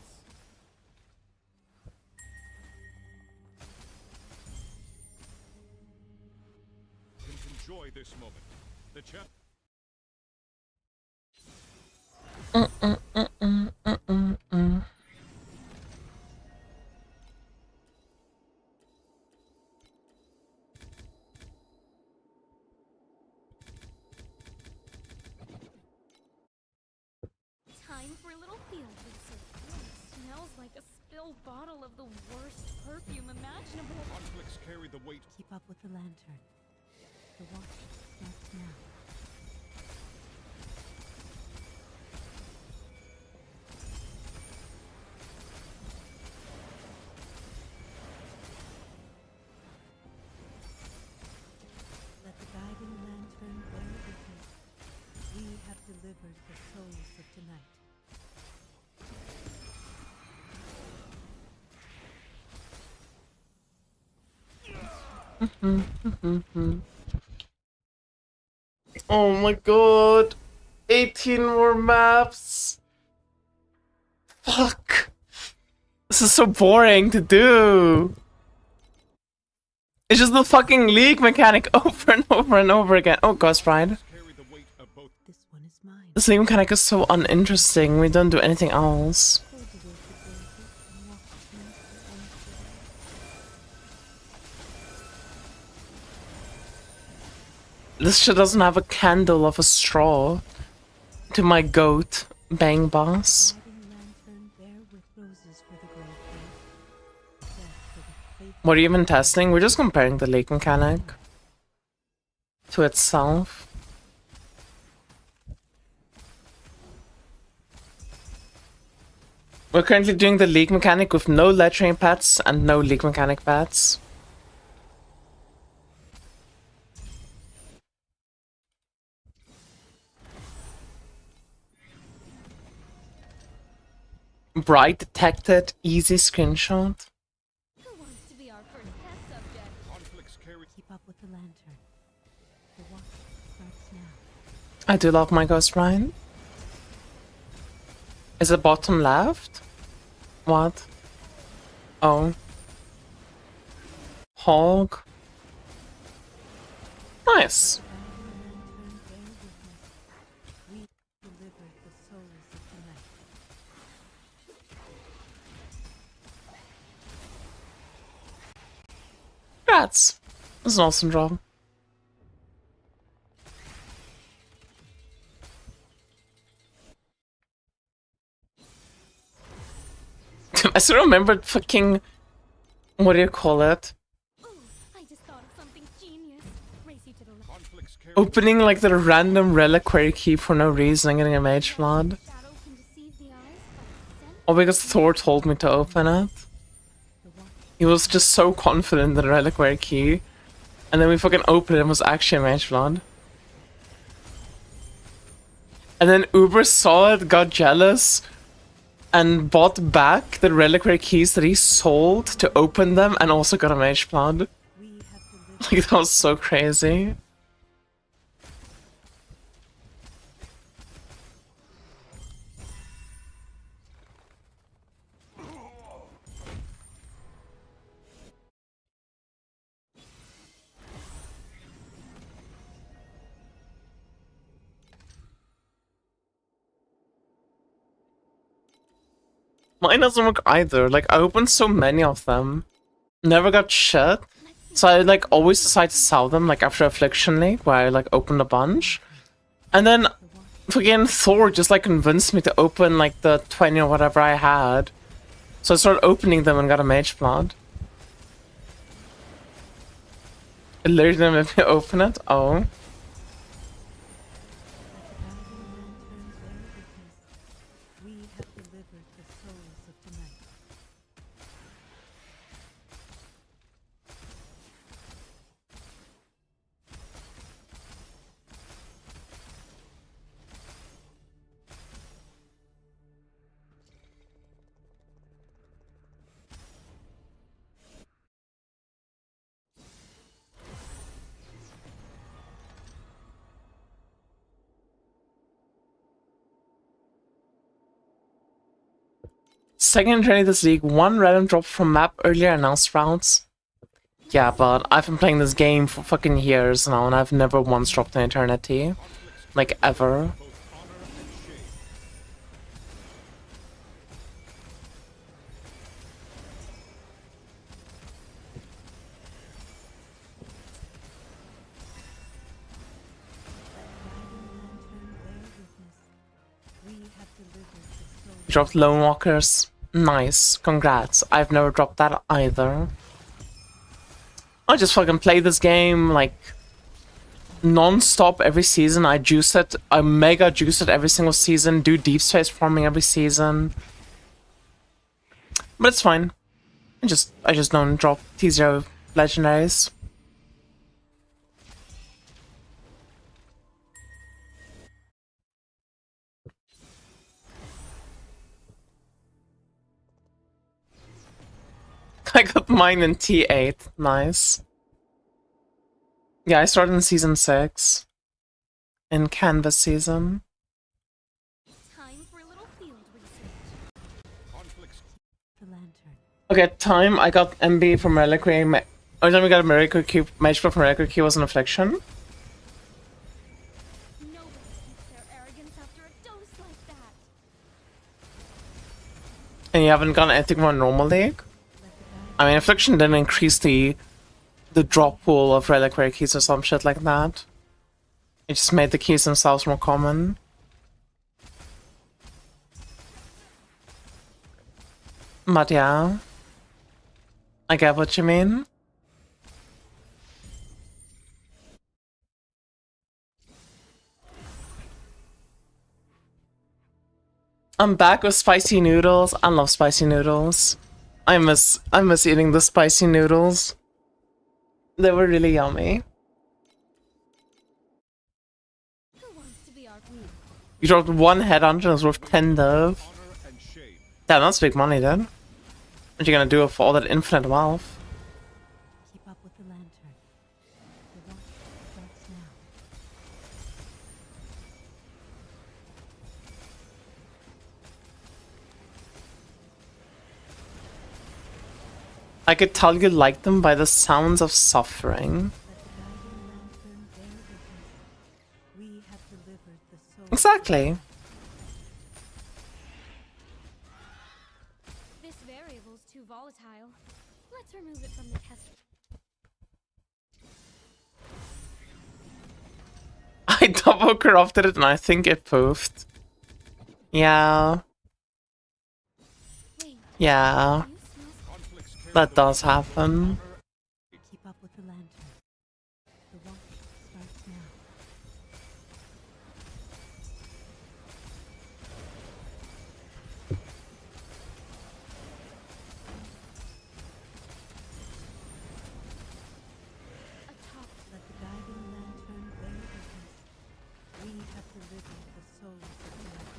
Enjoy this moment. The champ. Time for a little field research. Smells like a spilled bottle of the worst perfume imaginable. Conflicts carry the weight. Keep up with the lantern. The watch starts now. Let the guiding lantern bear witness. We have delivered the souls of tonight. Oh my god. 18 more maps. Fuck. This is so boring to do. It's just the fucking league mechanic over and over and over again. Oh, Ghost Bride. Carry the weight of both. This one is mine. This league mechanic is so uninteresting. We don't do anything else. Cultivate the desert and walk into unshade. This shit doesn't have a candle of a straw. To my goat, Bang Boss. Guiding lantern bear with roses for the grave face. Death for the faithful. What are you even testing? We're just comparing the league mechanic to itself. We're currently doing the league mechanic with no lettering pads and no league mechanic pads. Bright detected, easy screenshot. Who wants to be our first test subject? Conflicts carry. Keep up with the lantern. The watch starts now. I do love my Ghost Ryan. Is it bottom left? What? Oh. Hog. Nice. Guiding lantern bear witness. We delivered the souls of tonight. Congrats. That's an awesome job. I still remember fucking... What do you call it? Ooh, I just thought of something genius. Race you to the left. Conflicts carry. Opening like the random reliquary key for no reason and getting a mage flood. Shadow can deceive the eyes, but scent Or because Thor told me to open it. The watch He was just so confident in the reliquary key. And then we fucking opened it and it was actually a mage flood. And then Uber saw it, got jealous, and bought back the reliquary keys that he sold to open them and also got a mage flood. we have delivered. Like, that was so crazy. Mine doesn't work either. Like, I opened so many of them. Never got shit. So I, like, always decide to sell them, like, after Affliction League, where I, like, opened a bunch. And then, again, Thor just, like, convinced me to open, like, the 20 or whatever I had. So I started opening them and got a Mage Blood. It literally didn't make me open it? Oh. We have delivered the souls of tonight. Second training this league, one random drop from map earlier announced rounds. Yeah, but I've been playing this game for fucking years now, and I've never once dropped an eternity. Like, ever. Dropped Lone Walkers. Nice. Congrats. I've never dropped that either. I just fucking play this game, like, non-stop every season. I juice it. I mega juice it every single season. Do deep space farming every season. But it's fine. I just don't drop T0 legendaries. I got mine in T8. Nice. Yeah, I started in season 6. In Canvas season. Time for a little field research. The lantern. Okay, time I got MB from Reliquary. Only time we got a Miracle Cube, Mage Blood from Reliquary Cube was an Affliction. Nobody keeps their arrogance after a dose like that. And you haven't gotten anything from Normal League? I mean, Affliction didn't increase the drop pool of Reliquary keys or some shit like that. It just made the keys themselves more common. But yeah, I get what you mean. I'm back with spicy noodles. I love spicy noodles. I miss eating the spicy noodles. They were really yummy. Who wants to be our queen? You dropped one headhunter and it was worth 10 dove. Honor and shame. Damn, that's big money then. What are you gonna do for all that infinite wealth? Keep up with the lantern. The watch starts now. I could tell you like them by the sounds of suffering. Let the guiding lantern bear witness. We have delivered the souls. Exactly. This variable's too volatile. Let's remove it from the test. I double corrupted it and I think it poofed. Yeah. Wait, Yeah. you smell Conflicts carry That the does happen. Keep up with the lantern. The watch starts now. atop. Let the guiding lantern bear witness. We have delivered the souls of the night.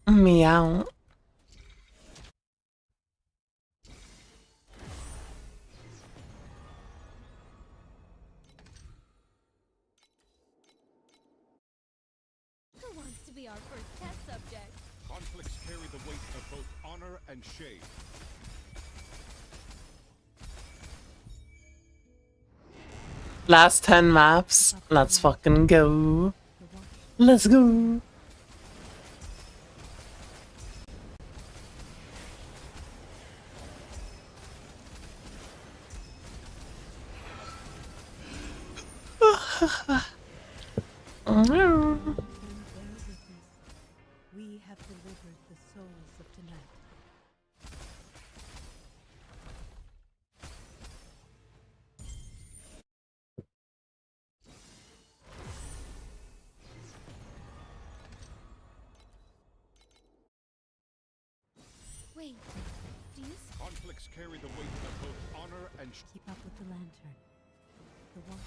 Meow. Who wants to be our first test subject? Conflicts carry the weight of both honor and shame. Last 10 maps. Let's fucking go. Let's go. We have delivered the souls of tonight. Wait, do you Conflicts carry the weight of both honor and Keep up with the lantern. The watch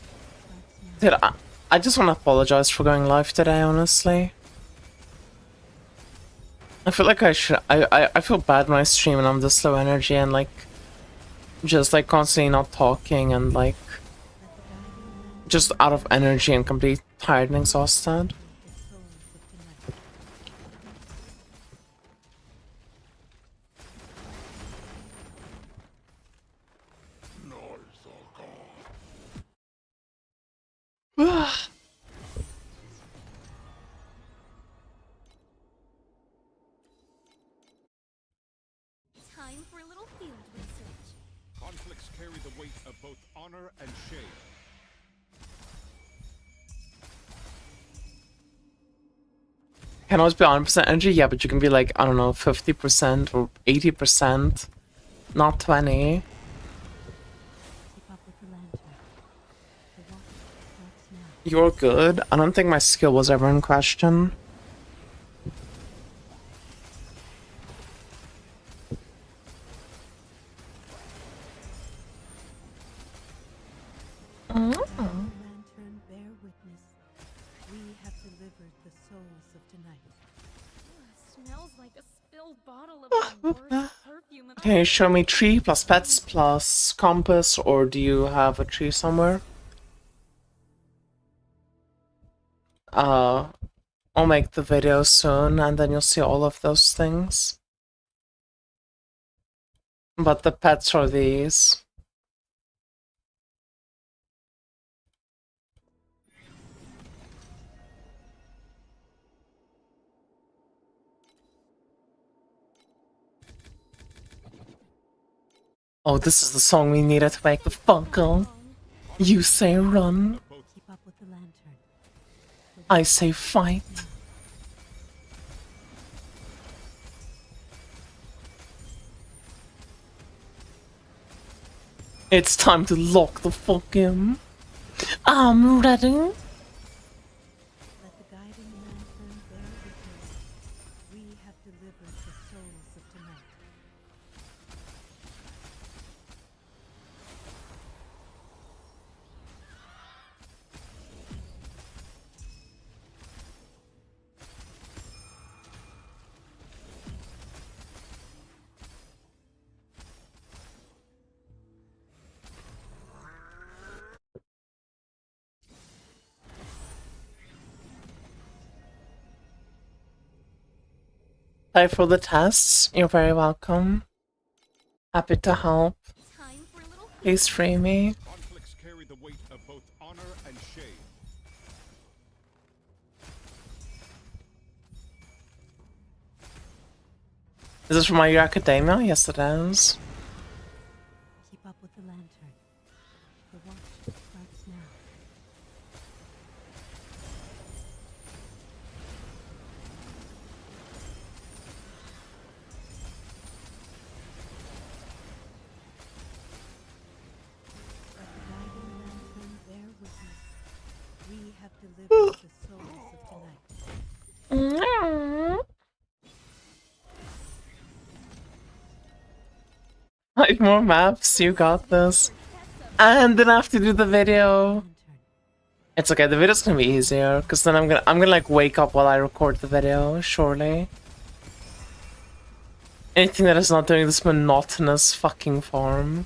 starts now. Dude, I just want to apologize for going live today, honestly. I feel like I should. I feel bad when I stream and I'm this low energy and like just like constantly not talking and like just out of energy and completely tired and exhausted. The souls of tonight. time for a little field research? conflicts carry the weight of both honor and shame. Can always be 100% energy, yeah, but you can be like, I don't know, 50% or 80%, not 20. Keep up with the lantern. The watch starts now. You're good. I don't think my skill was ever in question. Lantern, bear witness. We have delivered the souls of tonight. Smells like a spilled bottle of the worst perfume. Can you show me tree plus pets plus compass, or do you have a tree somewhere? I'll make the video soon and then you'll see all of those things. But the pets are these. Oh, this is the song we needed to make the Funko. You say run, Keep up with the lantern. I say fight. It's time to lock the fuck in. I'm ready. Let the guiding lantern bear witness. We have delivered the souls of tonight. Pay for the tests. You're very welcome. Happy to help. Time for a little Please free me. Conflicts carry the weight of both honor and shame. Is this from My Hero Academia? Yes, it is. Keep up with the lantern. The watch starts now. Let the guiding lantern bear witness. We have delivered the souls of tonight. 5 more maps, you got this. And then I have to do the video. Lantern. It's okay, the video's gonna be easier, because then I'm gonna like wake up while I record the video, surely. Anything that is not doing this monotonous fucking farm.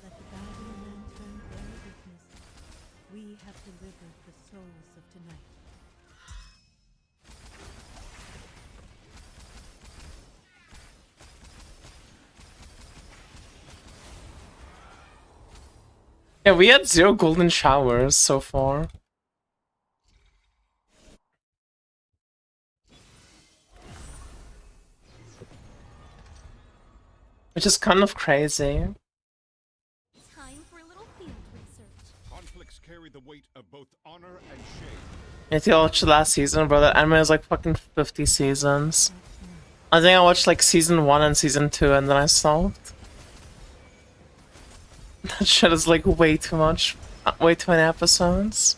Let the guiding lantern bear witness. We have delivered the souls of tonight. Yeah, we had 0 golden showers so far. Which is kind of crazy. Time for a little field research. Conflicts carry the weight of both honor and shame. If you watched the last season, bro, that anime is like fucking 50 seasons. I think I watched like season 1 and season 2 and then I stopped. That shit is like way too much. Way too many episodes.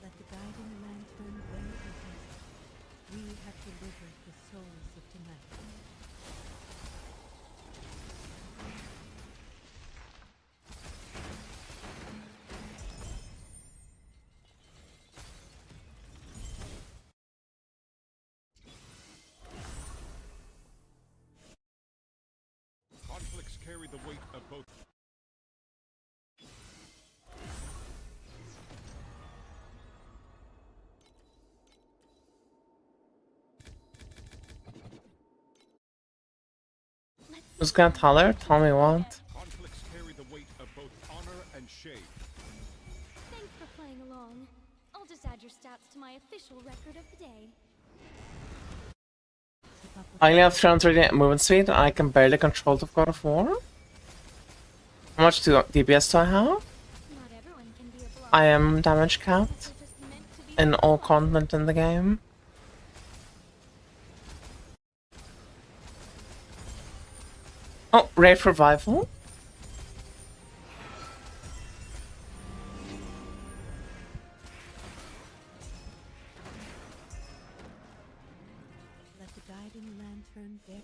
Let the guiding lantern bear witness. We have delivered the souls of tonight. Conflicts carry the weight of both. Who's gonna tell her? Tell me what? Conflicts carry the weight of both honor and shame. Thanks for playing along. I'll just add your stats to my official record of the day. I only have 338 movement speed and I can barely control the God of War. How much DPS do I have? Not everyone can be a blogger. I am damage capped They're just meant to be in all bloggers. content in the game. Oh, Wraith Revival. Let the guiding lantern bear.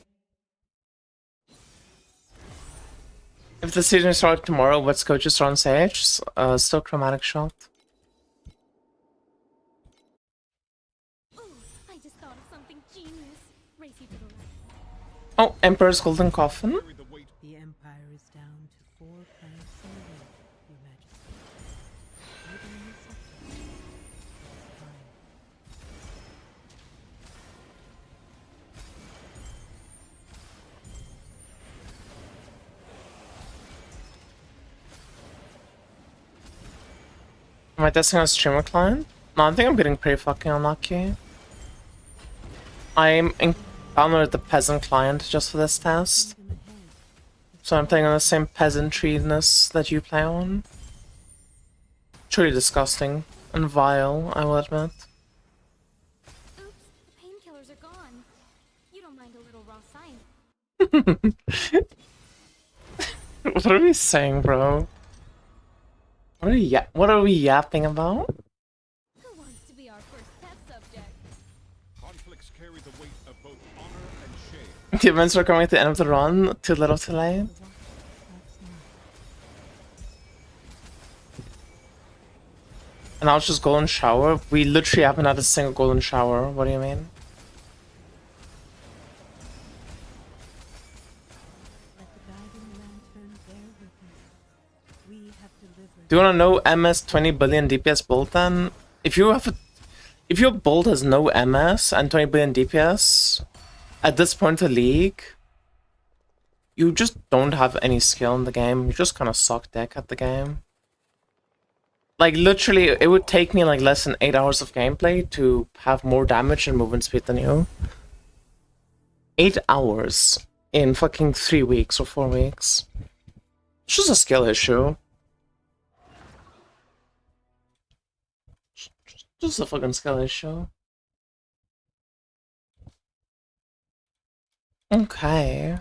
If the season starts tomorrow, what's coaches on Sage? Still Chromatic Shot. Ooh, I just thought of something genius. Race you to the left. Oh, Emperor's Golden Coffin. Carry the weight. The Empire is down to 4 planets in a row, Your Majesty. Within the sector. It's time. Am I testing on a streamer client? No, I think I'm getting pretty fucking unlucky. I'm encountered the peasant client just for this test. Kingdom ahead. So I'm playing on the same peasantry-ness that you play on. Truly disgusting and vile, I will admit. Oops, the painkillers are gone. You don't mind a little raw science. What are we saying, bro? What are we yapping about? Who wants to be our first test subject? Conflicts carry the weight of both honor and shame. The events are coming at the end of the run. Too little, too late. The watch starts now. And I'll just golden shower. We literally haven't had a single golden shower. What do you mean? Let the guiding lantern bear witness. We have delivered. Do you wanna know MS 20 billion DPS build then? If your build has no MS and 20 billion DPS, at this point of the league, you just don't have any skill in the game. You just kind of suck dick at the game. Like, literally, it would take me like less than 8 hours of gameplay to have more damage and movement speed than you. 8 hours in fucking 3 weeks or 4 weeks. It's just a skill issue. Just a fucking skill issue. Okay.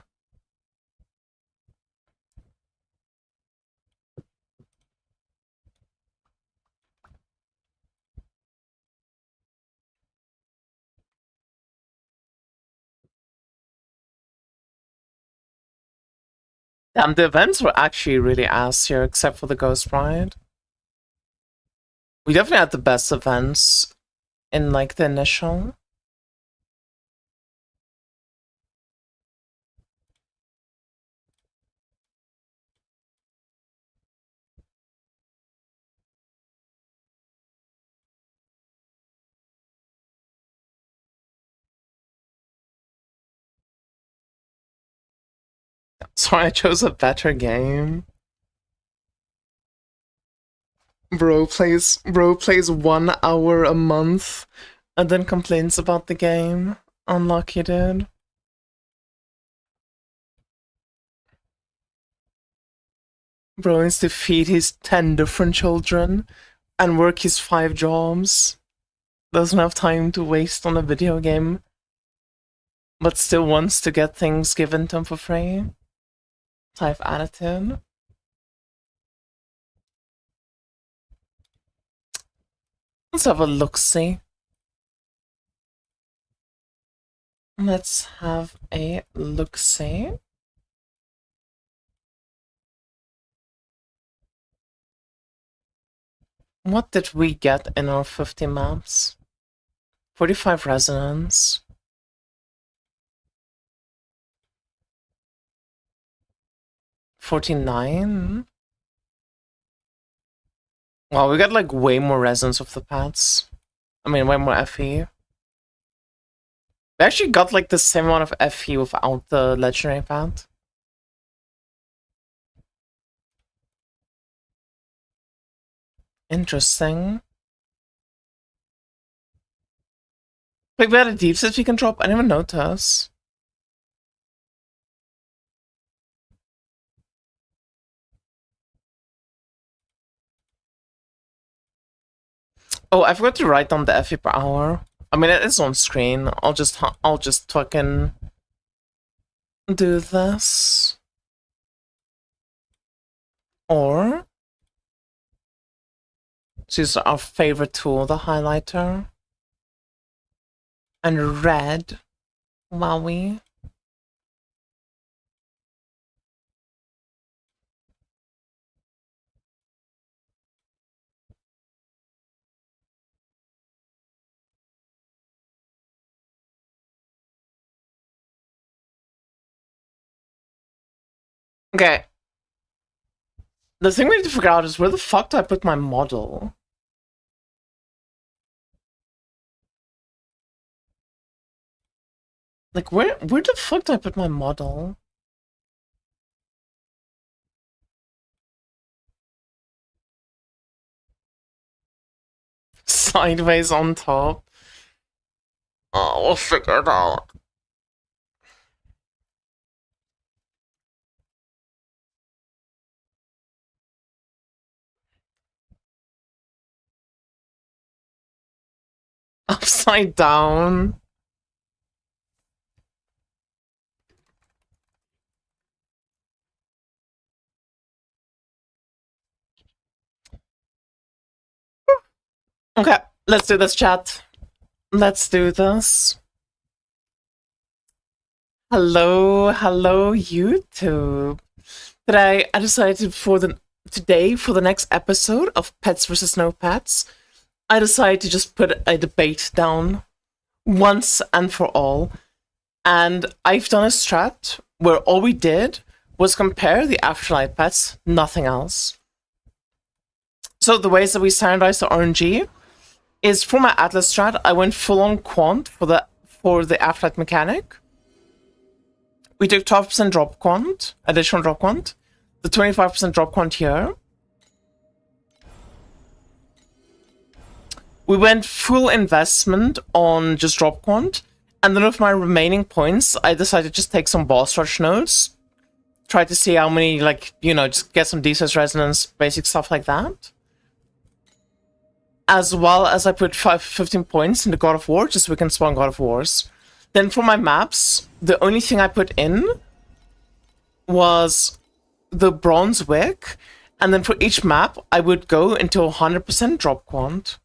Damn, the events were actually really ass here, except for the Ghost Ride. We definitely had the best events in, like, the initial. Sorry, I chose a better game. Bro plays 1 hour a month and then complains about the game. Unlucky, dude. Bro needs to feed his 10 different children and work his 5 jobs. Doesn't have time to waste on a video game, but still wants to get things given to him for free. Type attitude. Let's have a look-see. Let's have a look-see. What did we get in our 50 maps? 45 resonance. 49. Well, we got like way more resonance of the pads. I mean, way more FE. We actually got like the same amount of FE without the legendary pad. Interesting. Like, we had a deep set we can drop. I didn't even notice. Oh, I forgot to write down the FE per hour. I mean, it is on screen. I'll just fucking do this. Or use our favorite tool, the highlighter. And red. Wowie. Okay. The thing we need to figure out is where the fuck do I put my model? Like, where the fuck do I put my model? Sideways on top. Oh, we'll figure it out. Upside down. Okay, let's do this, chat. Let's do this. Hello, YouTube. Today, I decided for the next episode of Pets vs. No Pets, I decided to just put a debate down once and for all. And I've done a strat where all we did was compare the afterlight pets, nothing else. So the ways that we standardized the RNG is for my Atlas strat, I went full on quant for the afterlight mechanic. We took 12% drop quant, additional drop quant, the 25% drop quant here. We went full investment on just drop quant, and then with my remaining points, I decided to just take some boss rush nodes, try to see how many, like, you know, just get some decent resonance, basic stuff like that. As well as I put 15 points into God of War, just so we can spawn God of Wars. Then for my maps, the only thing I put in was the bronze wick, and then for each map, I would go into 100% drop quant.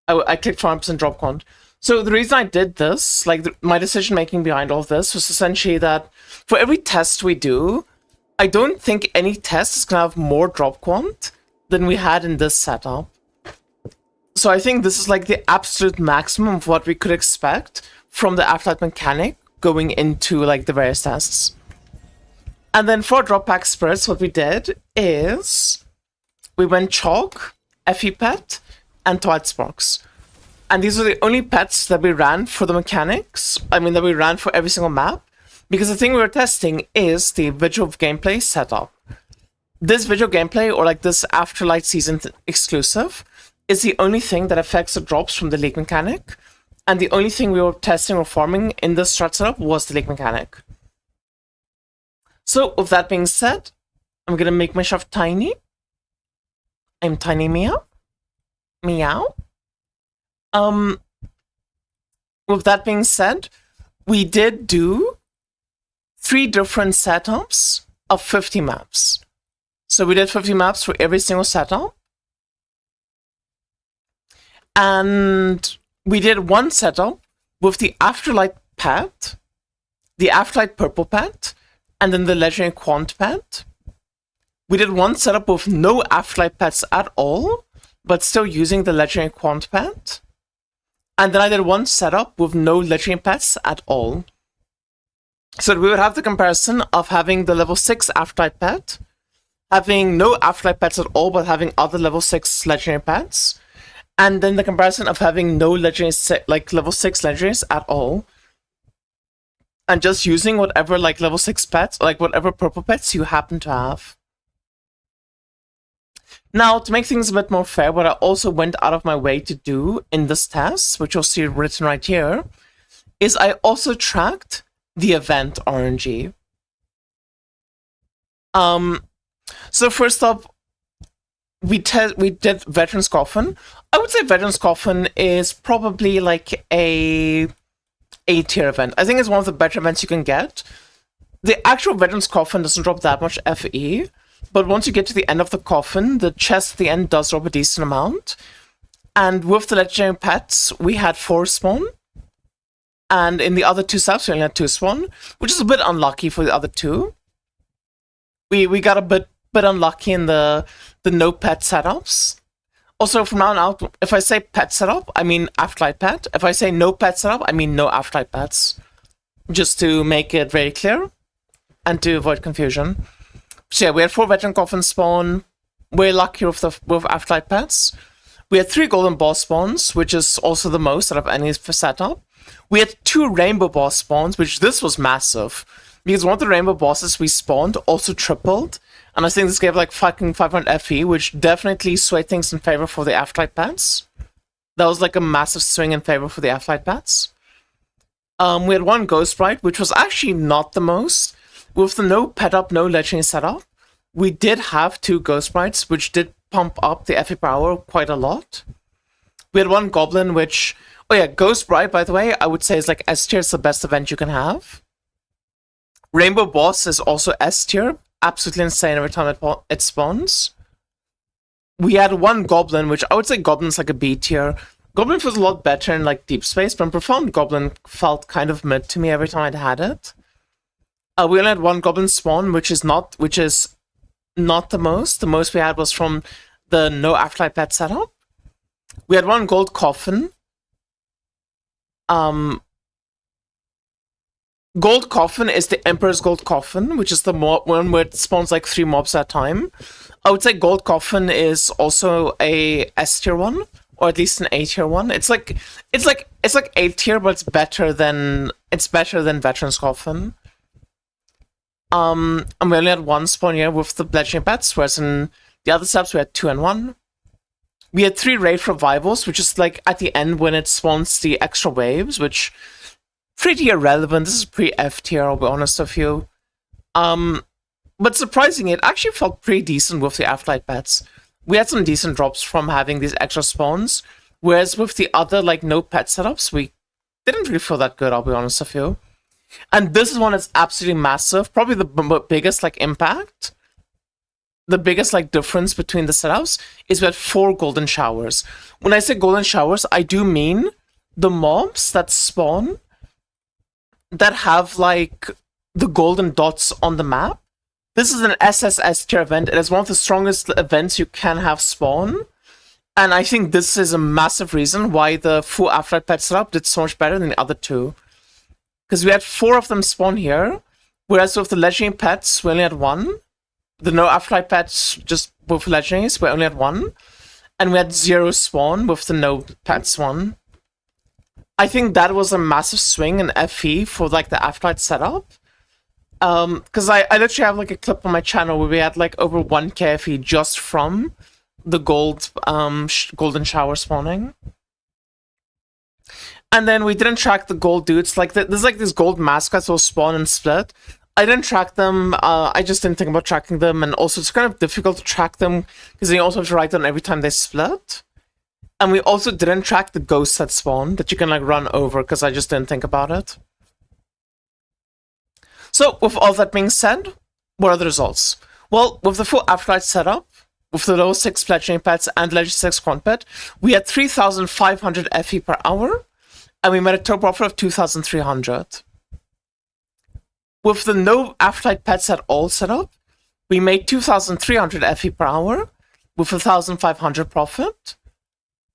I clicked 100% drop quant. So the reason I did this, like my decision making behind all of this, was essentially that for every test we do, I don't think any test is gonna have more drop quant than we had in this setup. So I think this is like the absolute maximum of what we could expect from the afterlight mechanic going into like the various tests. And then for drop pack spirits, what we did is we went chalk, FE pet, and Twilight Sparks. And these are the only pets that we ran for the mechanics. I mean, that we ran for every single map. Because the thing we were testing is the visual gameplay setup. This visual gameplay, or like this Afterlight season exclusive, is the only thing that affects the drops from the league mechanic. And the only thing we were testing or farming in this strat setup was the league mechanic. So, with that being said, I'm gonna make myself tiny. I'm tiny meow. Meow. With that being said, we did do 3 different setups of 50 maps. So we did 50 maps for every single setup. And we did one setup with the Afterlight pet, the Afterlight purple pet, and then the Legendary Quant pet. We did one setup with no Afterlight pets at all, but still using the Legendary Quant pet. And then I did one setup with no Legendary pets at all. So we would have the comparison of having the level 6 Afterlight pet, having no Afterlight pets at all, but having other level 6 Legendary pets, and then the comparison of having no Legendary, like level 6 Legendaries at all, and just using whatever like level 6 pets, like whatever purple pets you happen to have. Now, to make things a bit more fair, what I also went out of my way to do in this test, which you'll see written right here, is I also tracked the event RNG. So first up, we did Veteran's Coffin. I would say Veteran's Coffin is probably like a A-tier event. I think it's one of the better events you can get. The actual Veteran's Coffin doesn't drop that much FE, but once you get to the end of the coffin, the chest at the end does drop a decent amount. And with the legendary pets, we had 4 spawn. And in the other 2 subs, we only had 2 spawn, which is a bit unlucky for the other 2. We got a bit unlucky in the no pet setups. Also, from now on out, if I say pet setup, I mean Afterlight pet. If I say no pet setup, I mean no Afterlight pets. Just to make it very clear and to avoid confusion. So yeah, we had 4 veteran coffins spawn. We're lucky with Afterlight pets. We had 3 golden boss spawns, which is also the most out of any setup. We had 2 rainbow boss spawns, which this was massive. Because one of the rainbow bosses we spawned also tripled. And I think this gave like fucking 500 FE, which definitely swayed things in favor for the Afterlight pets. That was like a massive swing in favor for the Afterlight pets. We had 1 Ghost Sprite, which was actually not the most. With the no pet up, no legendary setup, we did have 2 Ghost Sprites, which did pump up the FE power quite a lot. We had 1 Goblin, which... Oh yeah, Ghost Sprite, by the way, I would say is like S tier. It's the best event you can have. Rainbow Boss is also S tier. Absolutely insane every time it spawns. We had 1 Goblin, which I would say Goblin's like a B tier. Goblin feels a lot better in like Deep Space, but Profound Goblin felt kind of mid to me every time I'd had it. We only had 1 Goblin spawn, which is not the most. The most we had was from the no Afterlight pet setup. We had 1 Gold Coffin. Gold Coffin is the Emperor's Gold Coffin, which is the one where it spawns like 3 mobs at a time. I would say Gold Coffin is also a S tier one, or at least an A tier one. It's like A tier, but it's better than Veteran's Coffin. And we only had 1 spawn here with the legendary pets, whereas in the other subs we had 2 and 1. We had 3 Wraith Revivals, which is like at the end when it spawns the extra waves, which pretty irrelevant. This is pre-F tier, I'll be honest with you. But surprisingly, it actually felt pretty decent with the Afterlight pets. We had some decent drops from having these extra spawns, whereas with the other like no pet setups, we didn't really feel that good, I'll be honest with you. And this is one that's absolutely massive, probably the biggest like impact. The biggest like difference between the setups is we had 4 golden showers. When I say golden showers, I do mean the mobs that spawn that have like the golden dots on the map. This is an SSS tier event. It is one of the strongest events you can have spawn. And I think this is a massive reason why the full Afterlight pet setup did so much better than the other 2. Because we had 4 of them spawn here, whereas with the legendary pets, we only had 1. The no Afterlight pets, just with legendaries, we only had 1. And we had 0 spawn with the no pets one. I think that was a massive swing in FE for like the Afterlight setup. Because I literally have like a clip on my channel where we had like over 1k FE just from the golden shower spawning. And then we didn't track the gold dudes. Like there's like these gold mascots will spawn and split. I didn't track them. I just didn't think about tracking them, and also it's kind of difficult to track them because you also have to write down every time they split. And we also didn't track the ghosts that spawn that you can like run over because I just didn't think about it. So with all that being said, what are the results? Well, with the full afterlight setup, with the level 6 fletching pets and legendary 6 quant pet, we had 3,500 FE per hour, and we made a total profit of 2,300. With the no afterlight pets at all setup, we made 2,300 FE per hour, with 1,500 profit.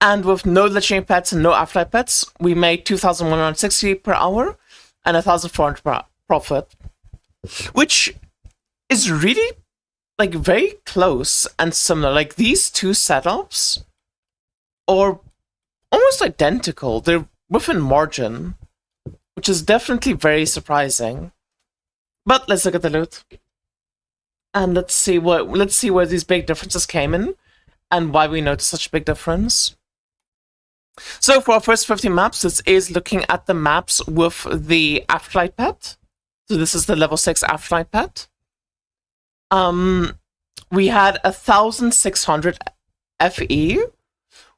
And with no legendary pets and no afterlight pets, we made 2,160 per hour and 1,400 per profit. Which is really, like, very close and similar. Like, these two setups are almost identical. They're within margin, which is definitely very surprising. But let's look at the loot. And let's see where these big differences came in and why we noticed such a big difference. So for our first 50 maps, this is looking at the maps with the afterlight pet. So this is the level 6 afterlight pet. We had 1,600 FE,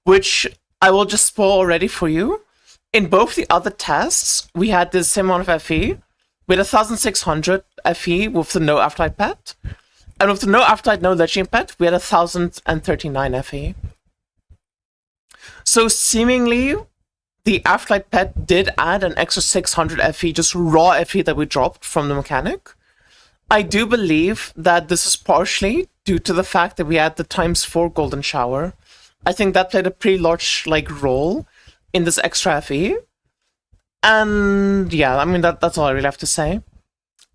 which I will just spoil already for you. In both the other tests, we had the same amount of FE. We had 1,600 FE with the no afterlight pet. And with the no afterlight, no legendary pet, we had 1,039 FE. So seemingly, the afterlight pet did add an extra 600 FE, just raw FE that we dropped from the mechanic. I do believe that this is partially due to the fact that we had the ×4 golden shower. I think that played a pretty large role in this extra FE. And yeah, I mean, that's all I really have to say.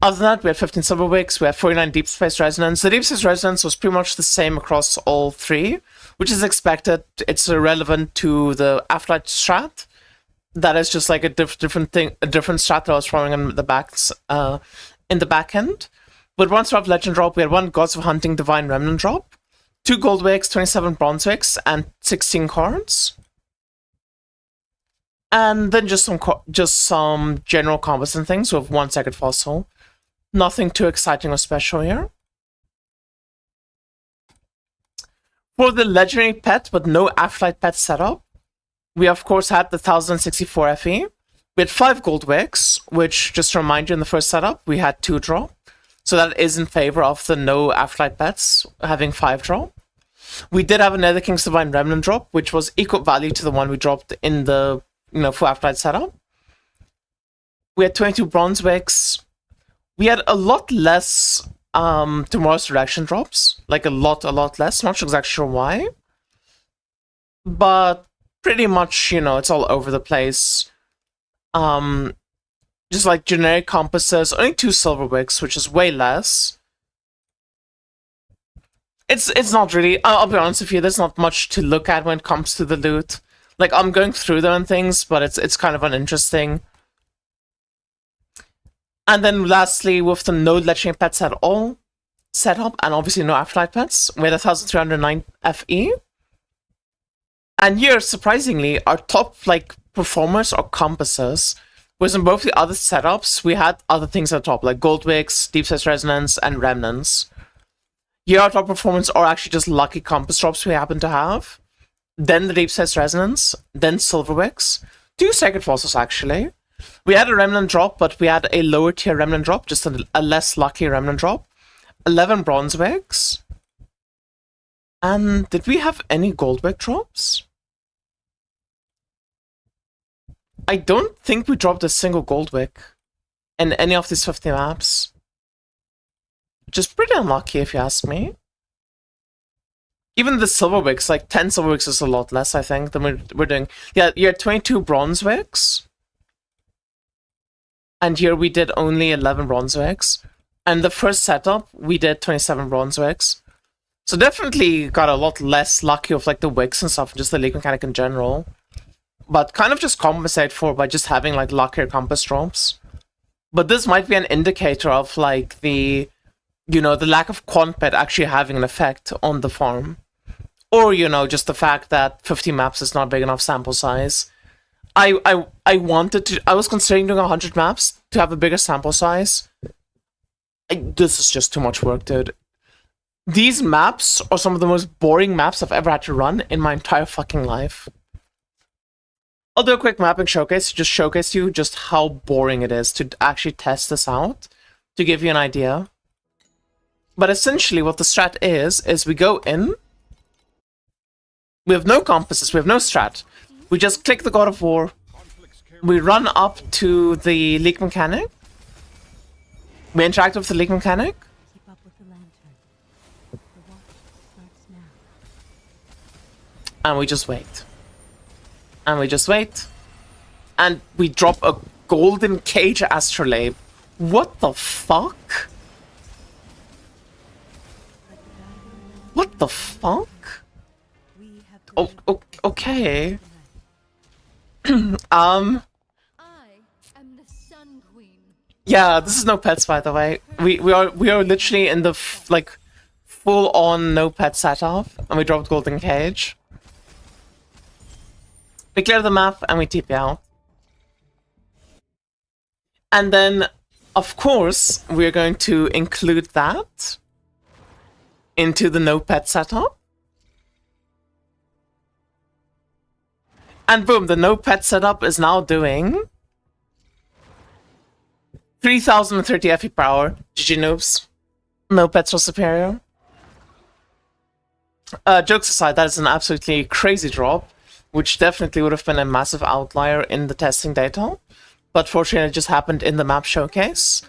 Other than that, we had 15 silver wicks, we had 49 deep space resonance. The deep space resonance was pretty much the same across all three, which is expected. It's irrelevant to the afterlight strat. That is just like a different thing, a different strat that I was throwing in the back end. But one star of legend drop, we had 1 Gods of Hunting Divine Remnant drop, 2 gold wicks, 27 bronze wicks, and 16 cards. And then just some general combos and things with 1 second fossil. Nothing too exciting or special here. For the legendary pet, but no afterlight pet setup, we of course had the 1,064 FE. We had 5 gold wicks, which, just to remind you, in the first setup, we had 2 draw. So that is in favor of the no afterlight pets having 5 draw. We did have another King's Divine Remnant drop, which was equal value to the one we dropped in the full afterlight setup. We had 22 bronze wicks. We had a lot less Tomorrow's Direction drops. Like a lot less. Not exactly sure why. But pretty much, it's all over the place. Just like generic compasses, only 2 silver wicks, which is way less. It's not really, I'll be honest with you, there's not much to look at when it comes to the loot. Like, I'm going through them and things, but it's kind of uninteresting. And then lastly, with the no legendary pets at all setup, and obviously no afterlight pets, we had 1,309 FE. And here, surprisingly, our top performers are compasses. Whereas in both the other setups, we had other things at the top, like gold wicks, deep space resonance, and remnants. Here, our top performance are actually just lucky compass drops we happen to have. Then the deep space resonance, then silver wicks, 2 second fossils actually. We had a remnant drop, but we had a lower tier remnant drop, just a less lucky remnant drop. 11 bronze wicks. And did we have any gold wick drops? I don't think we dropped a single gold wick in any of these 50 maps. Which is pretty unlucky if you ask me. Even the silver wicks, 10 silver wicks is a lot less, I think, than we're doing. Yeah, you had 22 bronze wicks. And here we did only 11 bronze wicks. And the first setup, we did 27 bronze wicks. So definitely got a lot less lucky with the wicks and stuff, just the league mechanic in general. But kind of just compensate for by just having luckier compass drops. But this might be an indicator of like the, you know, the lack of quant bet actually having an effect on the farm. Or, you know, just the fact that 50 maps is not big enough sample size. I was considering doing 100 maps to have a bigger sample size. This is just too much work, dude. These maps are some of the most boring maps I've ever had to run in my entire fucking life. I'll do a quick mapping showcase to just showcase you just how boring it is to actually test this out, to give you an idea. But essentially what the strat is we go in, we have no compasses, we have no strat. We just click the God of War, we run up to the leak mechanic, we interact with the leak mechanic, Keep up with the lantern. The watch starts now. and we just wait. And we just wait. And we drop a golden cage astrolabe. What the fuck? What the fuck? We have Oh, okay. I am the Sun Queen. Yeah, this is no pets, by the way. We are literally in the like full on no pet setup, and we dropped golden cage. We clear the map and we TP out. And then, of course, we're going to include that into the no pet setup. And boom, the no pet setup is now doing 3030 FE per hour. GG noobs. No pets are superior. Jokes aside, that is an absolutely crazy drop, which definitely would have been a massive outlier in the testing data. But fortunately, it just happened in the map showcase.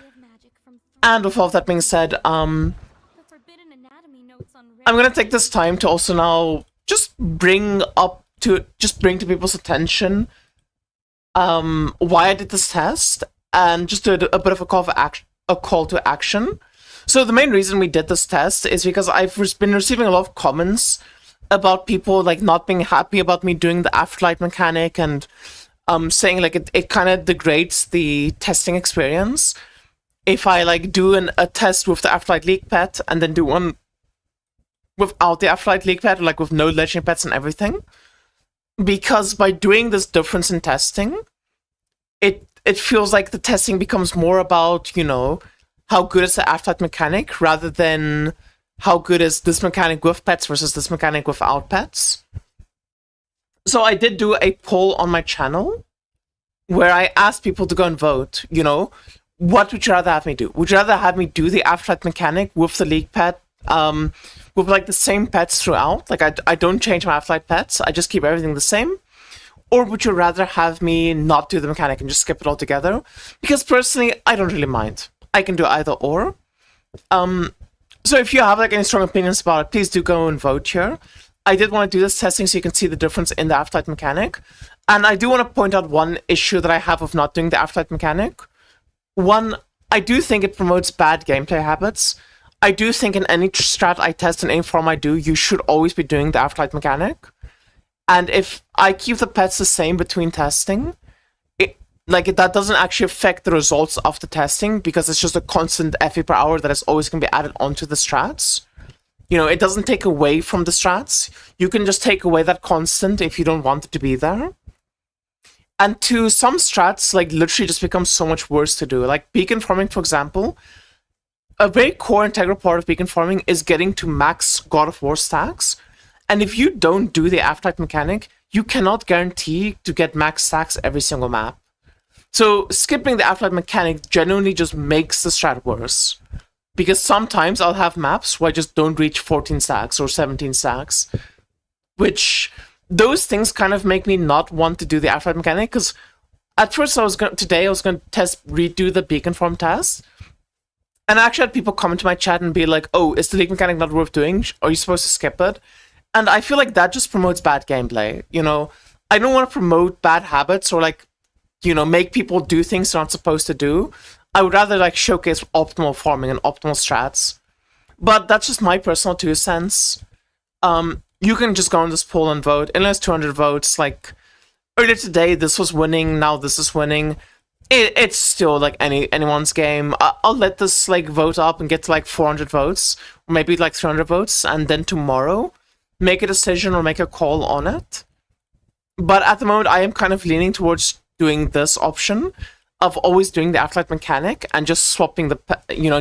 And with all of that being said, I'm gonna take this time to also now just bring to people's attention why I did this test, and just do a bit of a call to action. So the main reason we did this test is because I've been receiving a lot of comments about people like not being happy about me doing the afterlight mechanic, and saying like it kind of degrades the testing experience if I like do a test with the afterlight leak pet and then do one without the afterlight leak pet, like with no legendary pets and everything. Because by doing this difference in testing, it feels like the testing becomes more about, you know, how good is the afterlight mechanic rather than how good is this mechanic with pets versus this mechanic without pets. So I did do a poll on my channel where I asked people to go and vote, you know, what would you rather have me do? Would you rather have me do the afterlight mechanic with the leak pet, with like the same pets throughout? Like I don't change my afterlight pets, I just keep everything the same. Or would you rather have me not do the mechanic and just skip it altogether? Because personally, I don't really mind. I can do either or. So if you have like any strong opinions about it, please do go and vote here. I did want to do this testing so you can see the difference in the afterlight mechanic. And I do want to point out one issue that I have of not doing the afterlight mechanic. One, I do think it promotes bad gameplay habits. I do think in any strat I test, in any form I do, you should always be doing the afterlight mechanic. And if I keep the pets the same between testing, that doesn't actually affect the results of the testing, because it's just a constant FE per hour that is always going to be added onto the strats. You know, it doesn't take away from the strats. You can just take away that constant if you don't want it to be there. And to some strats, like, literally just becomes so much worse to do. Like, beacon farming, for example, a very core integral part of beacon farming is getting to max God of War stacks. And if you don't do the afterlight mechanic, you cannot guarantee to get max stacks every single map. So skipping the afterlight mechanic genuinely just makes the strat worse. Because sometimes I'll have maps where I just don't reach 14 stacks or 17 stacks. Which, those things kind of make me not want to do the afterlight mechanic. Because at first today I was going to redo the beacon farm test. And I actually had people comment to my chat and be like, oh, is the leak mechanic not worth doing? Are you supposed to skip it? And I feel like that just promotes bad gameplay, you know? I don't want to promote bad habits or, like, you know, make people do things they're not supposed to do. I would rather, like, showcase optimal farming and optimal strats. But that's just my personal 2 cents. You can just go on this poll and vote. And there's 200 votes. Like, earlier today, this was winning. Now this is winning. It's still like anyone's game. I'll let this like vote up and get to like 400 votes, or maybe like 300 votes, and then tomorrow make a decision or make a call on it. But at the moment, I am kind of leaning towards doing this option of always doing the afterlight mechanic and just swapping the,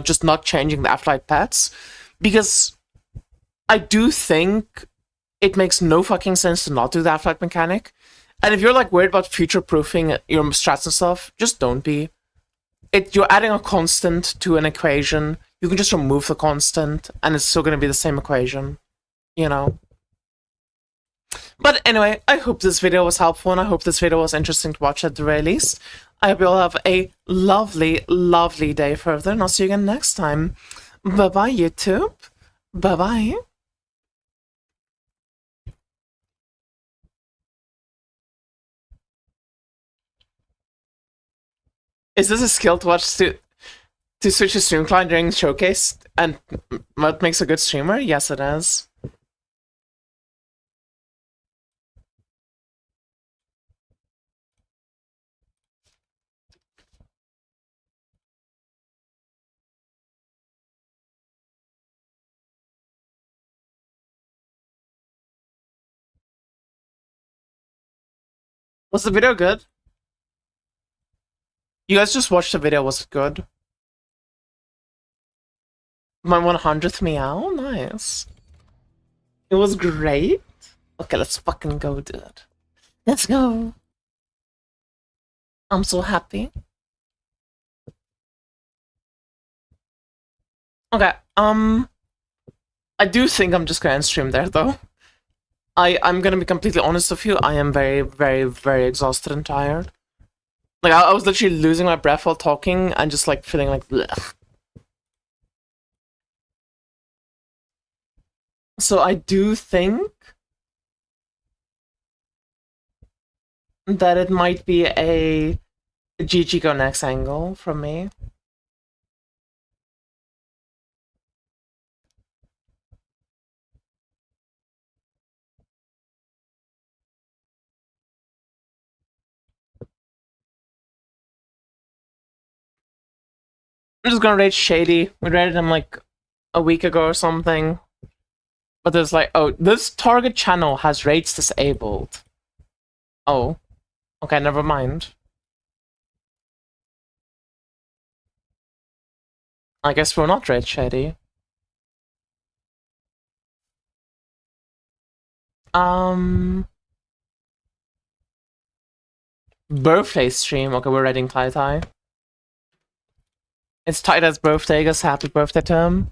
just not changing the afterlight pets, because I do think it makes no fucking sense to not do the afterlight mechanic. And if you're like worried about future-proofing your strats and stuff, just don't be. You're adding a constant to an equation. You can just remove the constant, and it's still going to be the same equation, But anyway, I hope this video was helpful, and I hope this video was interesting to watch at the very least. I hope you all have a lovely, lovely day further, and I'll see you again next time. Bye-bye, YouTube. Bye-bye. Is this a skill to watch to switch to stream client during showcase and what makes a good streamer? Yes, it is. Was the video good? You guys just watched the video, was it good? My 100th meow? Nice. It was great? Okay, let's fucking go, dude. Let's go. I'm so happy. Okay, I do think I'm just gonna end stream there, though. I'm gonna be completely honest with you, I am very, very, very exhausted and tired. Like, I was literally losing my breath while talking and just, like, feeling like, blech. So I do think that it might be a GG go next angle from me. I'm just gonna rate Shady. We rated him like a week ago or something. But there's like, oh, this target channel has rates disabled. Oh. Okay, never mind. I guess we're not rate Shady. Birthday stream. Okay, we're rating Tai Tai. It's Tai Tai's birthday, I guess happy birthday to him.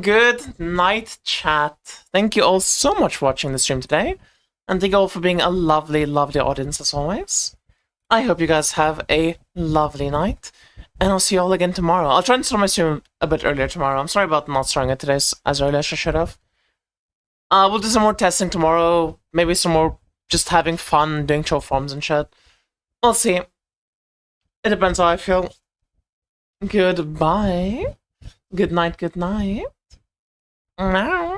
Good night, chat. Thank you all so much for watching the stream today. And thank you all for being a lovely, lovely audience as always. I hope you guys have a lovely night. And I'll see you all again tomorrow. I'll try and start my stream a bit earlier tomorrow. I'm sorry about not starting it today as early as I should have. We'll do some more testing tomorrow. Maybe some more just having fun, doing show forms and shit. We'll see. It depends how I feel. Goodbye. Good night, good night. Meow.